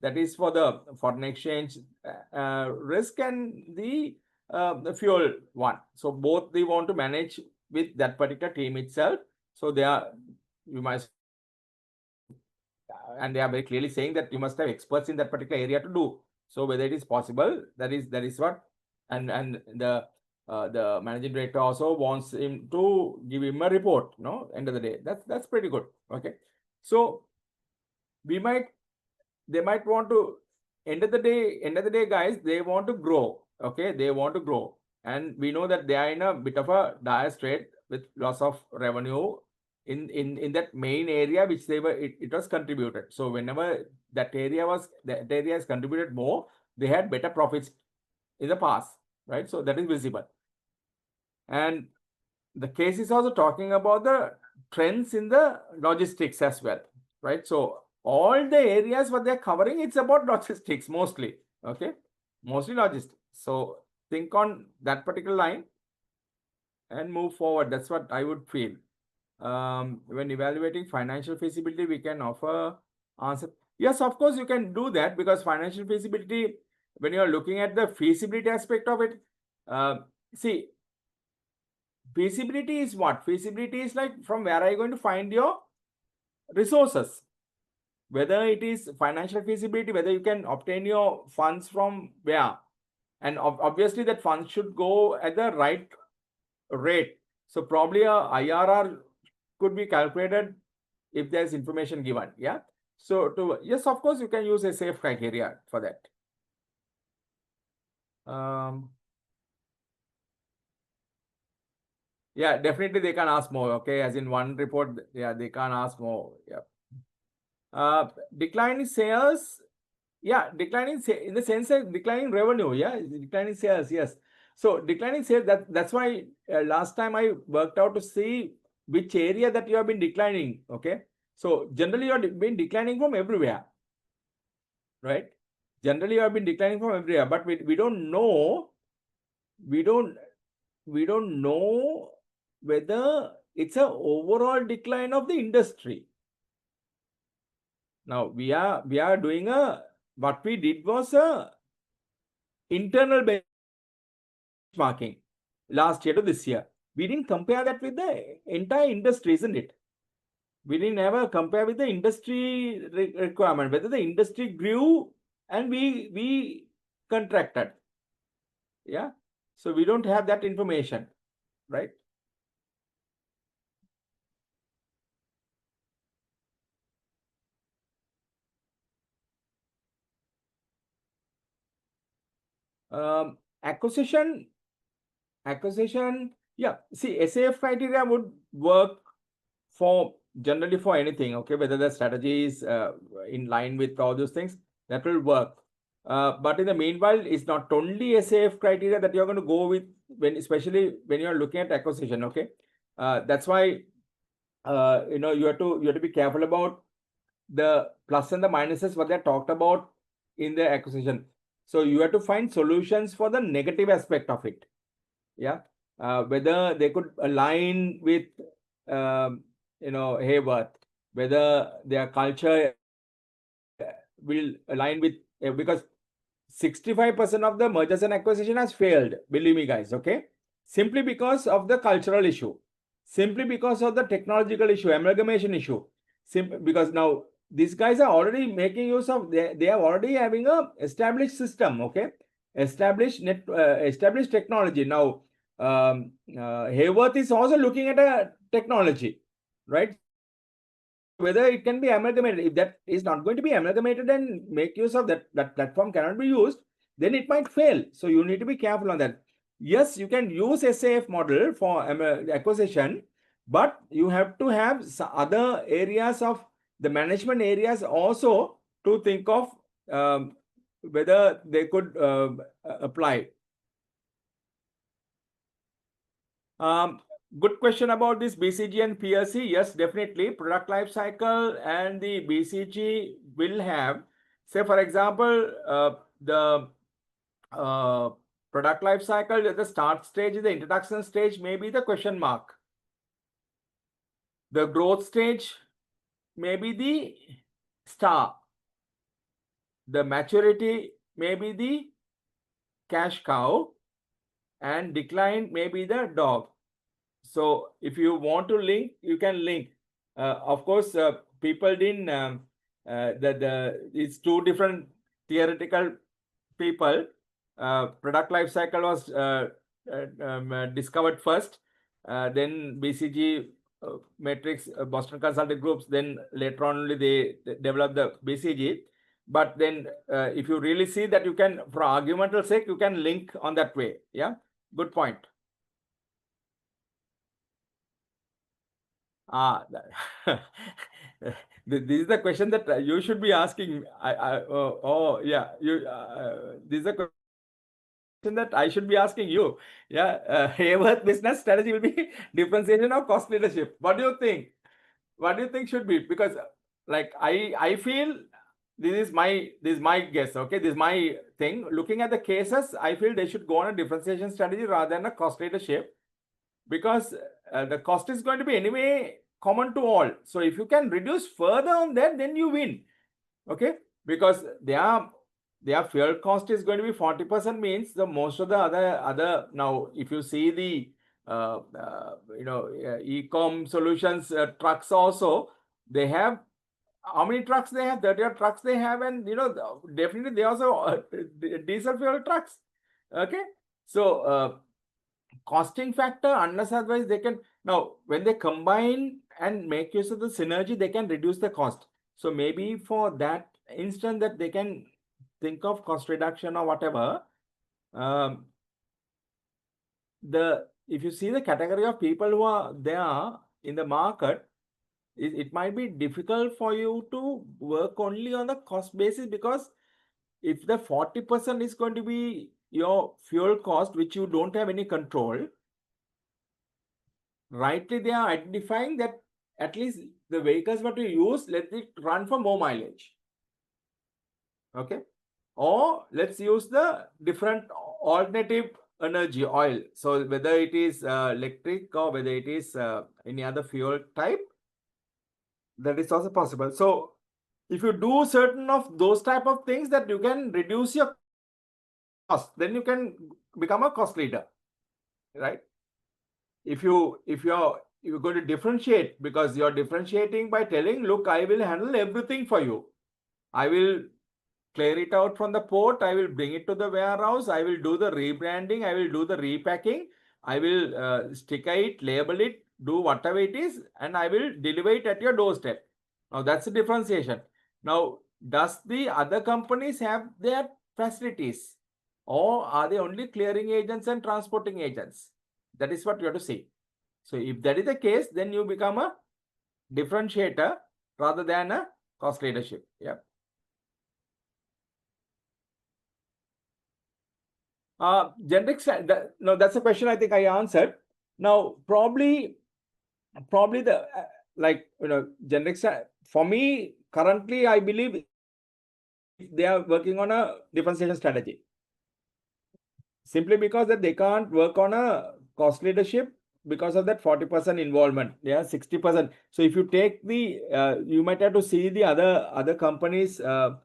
That is for the foreign exchange risk and the fuel one. So both they want to manage with that particular team itself. So they are, you must, and they are very clearly saying that you must have experts in that particular area to do. So whether it is possible, that is what, and the managing director also wants him to give him a report. End of the day, that's pretty good. Okay, so they might want to, end of the day, guys, they want to grow. Okay, they want to grow, and we know that they are in a bit of a dire strait with loss of revenue in that main area which they were, it was contributed. So whenever that area has contributed more, they had better profits in the past, right? So that is visible. And the case is also talking about the trends in the logistics as well, right? So all the areas what they're covering, it's about logistics mostly. Okay, mostly logistics. So think on that particular line and move forward. That's what I would feel. When evaluating financial feasibility, we can offer answer. Yes, of course, you can do that, because financial feasibility, when you're looking at the feasibility aspect of it, see, feasibility is what? Feasibility is like from where are you going to find your resources? Whether it is financial feasibility, whether you can obtain your funds from where. And obviously that funds should go at the right rate. So probably a IRR could be calculated if there's information given. Yeah. So yes, of course, you can use a safe criteria for that. Yeah, definitely they can ask more. Okay, as in one report, yeah, they can ask more. Yeah. Declining sales. Yeah, declining in the sense of declining revenue. Yeah, declining sales. Yes. So declining sales. That's why last time I worked out to see which area that you have been declining. Okay. So generally you have been declining from everywhere, right? Generally you have been declining from everywhere, but we don't know. We don't know whether it's an overall decline of the industry. Now we are doing what we did was a internal benchmarking last year to this year. We didn't compare that with the entire industry, isn't it? We didn't ever compare with the industry requirement, whether the industry grew and we contracted. Yeah. So we don't have that information, right? Acquisition, yeah. See, SAF criteria would work for generally for anything, okay, whether the strategy is in line with all those things, that will work. But in the meanwhile, it's not only SAF criteria that you're going to go with, especially when you're looking at acquisition, okay. That's why you have to be careful about the plus and the minuses what they talked about in the acquisition. So you have to find solutions for the negative aspect of it. Yeah, whether they could align with Hayworth, whether their culture will align with because 65% of the mergers and acquisition has failed, believe me guys, okay, simply because of the cultural issue, simply because of the technological issue, amalgamation issue, because now these guys are already making use of, they are already having a established system, okay, established technology. Now Hayworth is also looking at a technology, right? Whether it can be amalgamated, if that is not going to be amalgamated and make use of that platform cannot be used, then it might fail. So you need to be careful on that. Yes, you can use SAF model for acquisition, but you have to have other areas of the management areas also to think of whether they could apply. Good question about this BCG and PLC. Yes, definitely. Product life cycle and the BCG will have, say, for example, the product life cycle at the start stage, the introduction stage, may be the question mark. The growth stage may be the star. The maturity may be the cash cow, and decline may be the dog. So if you want to link, you can link. Of course, people didn't, it's two different theoretical people. Product life cycle was discovered first, then BCG Matrix, Boston Consulting Groups, then later on only they developed the BCG. But then if you really see that, you can, for argumental sake, you can link on that way. Yeah, good point. This is the question that you should be asking. Yeah, this is a question that I should be asking you. Yeah, Hayworth business strategy will be differentiation of cost leadership. What do you think? What do you think should be? Because like I feel this is my guess. Okay, this is my thing. Looking at the cases, I feel they should go on a differentiation strategy rather than a cost leadership, because the cost is going to be anyway common to all. So if you can reduce further on that, then you win. Okay, because their fuel cost is going to be 40%, means the most of the other now, if you see the e-com solutions trucks also, they have how many trucks they have? 30 trucks they have, and definitely they also diesel fuel trucks. Okay, so costing factor, unless otherwise they can, now when they combine and make use of the synergy, they can reduce the cost. So maybe for that instance that they can think of cost reduction or whatever. If you see the category of people who are there in the market, it might be difficult for you to work only on the cost basis, because if the 40% is going to be your fuel cost, which you don't have any control, rightly they are identifying that at least the vehicles what you use, let it run for more mileage. Okay, or let's use the different alternative energy, oil. So whether it is electric or whether it is any other fuel type, that is also possible. So if you do certain of those type of things, that you can reduce your cost, then you can become a cost leader, right? If you're going to differentiate, because you're differentiating by telling, look, I will handle everything for you. I will clear it out from the port, I will bring it to the warehouse, I will do the rebranding, I will do the repacking, I will sticker it, label it, do whatever it is, and I will deliver it at your doorstep. Now that's the differentiation. Now, does the other companies have their facilities or are they only clearing agents and transporting agents? That is what you have to see. So if that is the case, then you become a differentiator rather than a cost leadership. Yeah. Generic, no, that's a question I think I answered. Now, probably the generic, for me, currently, I believe they are working on a differentiation strategy. Simply because that they can't work on a cost leadership because of that 40% involvement. Yeah, 60%. So if you take the, you might have to see the other companies, the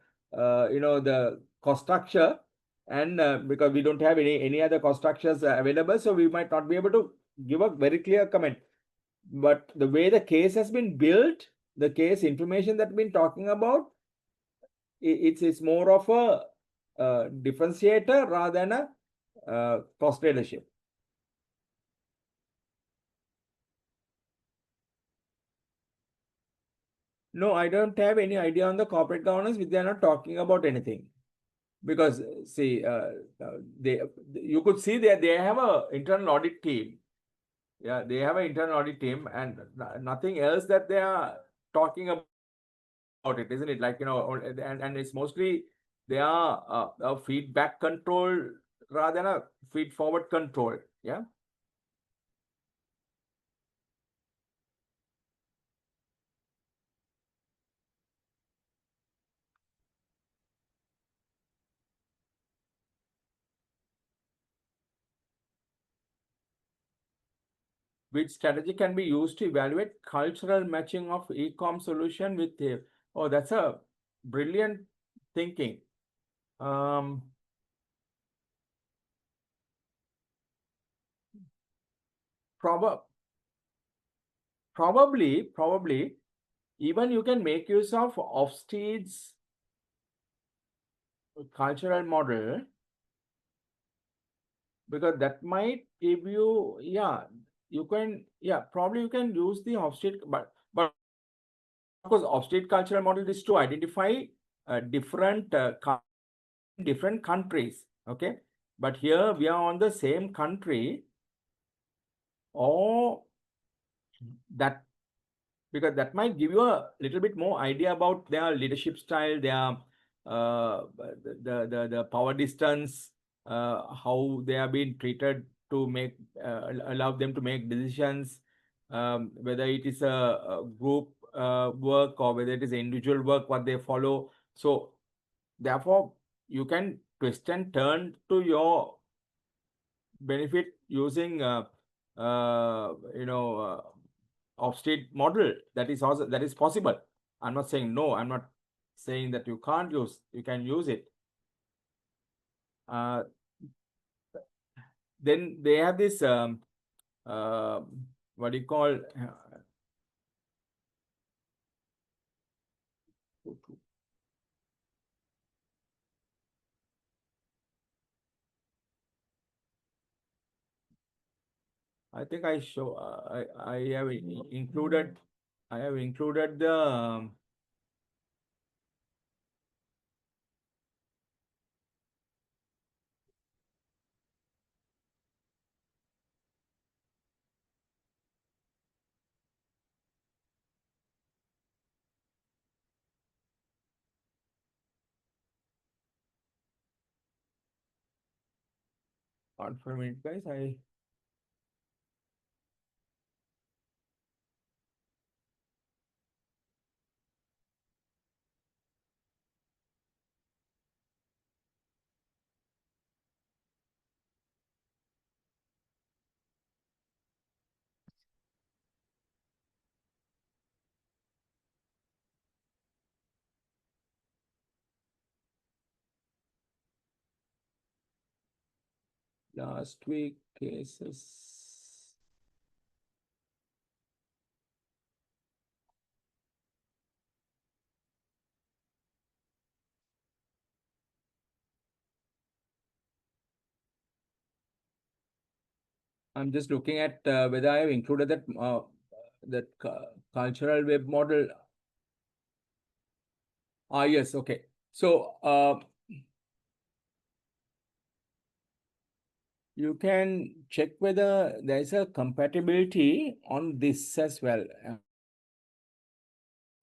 cost structure, and because we don't have any other cost structures available, so we might not be able to give a very clear comment. But the way the case has been built, the case information that we've been talking about, it's more of a differentiator rather than a cost leadership. No, I don't have any idea on the corporate governance. They are not talking about anything, because see, you could see that they have a internal audit team. Yeah, they have an internal audit team, and nothing else that they are talking about it, isn't it? Like, and it's mostly they are a feedback control rather than a feed forward control. Yeah. Which strategy can be used to evaluate cultural matching of e-com solution with the, oh, that's a brilliant thinking. Probably even you can make use of Ofsted's cultural model, because that might give you, probably you can use the Ofsted, but of course Ofsted cultural model is to identify different countries. Okay, but here we are on the same country, or that, because that might give you a little bit more idea about their leadership style, their the power distance, how they are being treated to make allow them to make decisions, whether it is a group work or whether it is individual work, what they follow. So therefore, you can twist and turn to your benefit using Ofsted model. That is also, that is possible. I'm not saying no. I'm not saying that you can't use. You can use it. Then they have this what do you call? I think I show. I have included. I have included the. One for a minute, guys. Last week cases. I'm just looking at whether I have included that cultural web model. Yes, okay. So you can check whether there is a compatibility on this as well.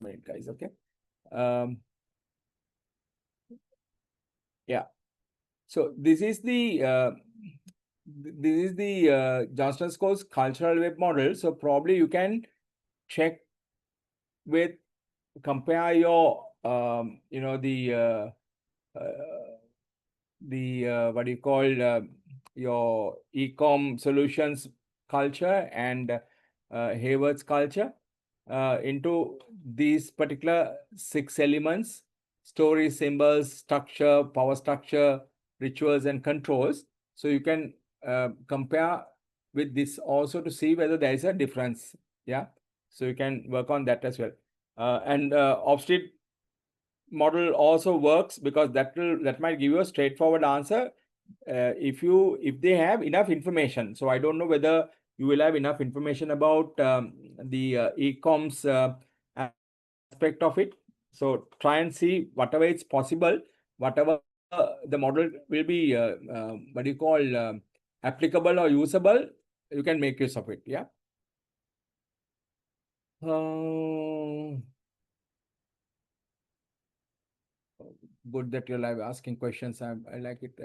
Wait, guys, okay. Yeah. So this is the Johnston School's cultural web model. So probably you can check with compare your what do you call your e-com solutions culture and Hayward's culture into these particular 6 elements: story, symbols, structure, power structure, rituals, and controls. So you can compare with this also to see whether there is a difference. Yeah. So you can work on that as well. And Obstead model also works because that might give you a straightforward answer if they have enough information. So I don't know whether you will have enough information about the e-coms aspect of it. So try and see whatever it's possible, whatever the model will be what do you call applicable or usable, you can make use of it. Yeah. Good that you're live asking questions. I like it.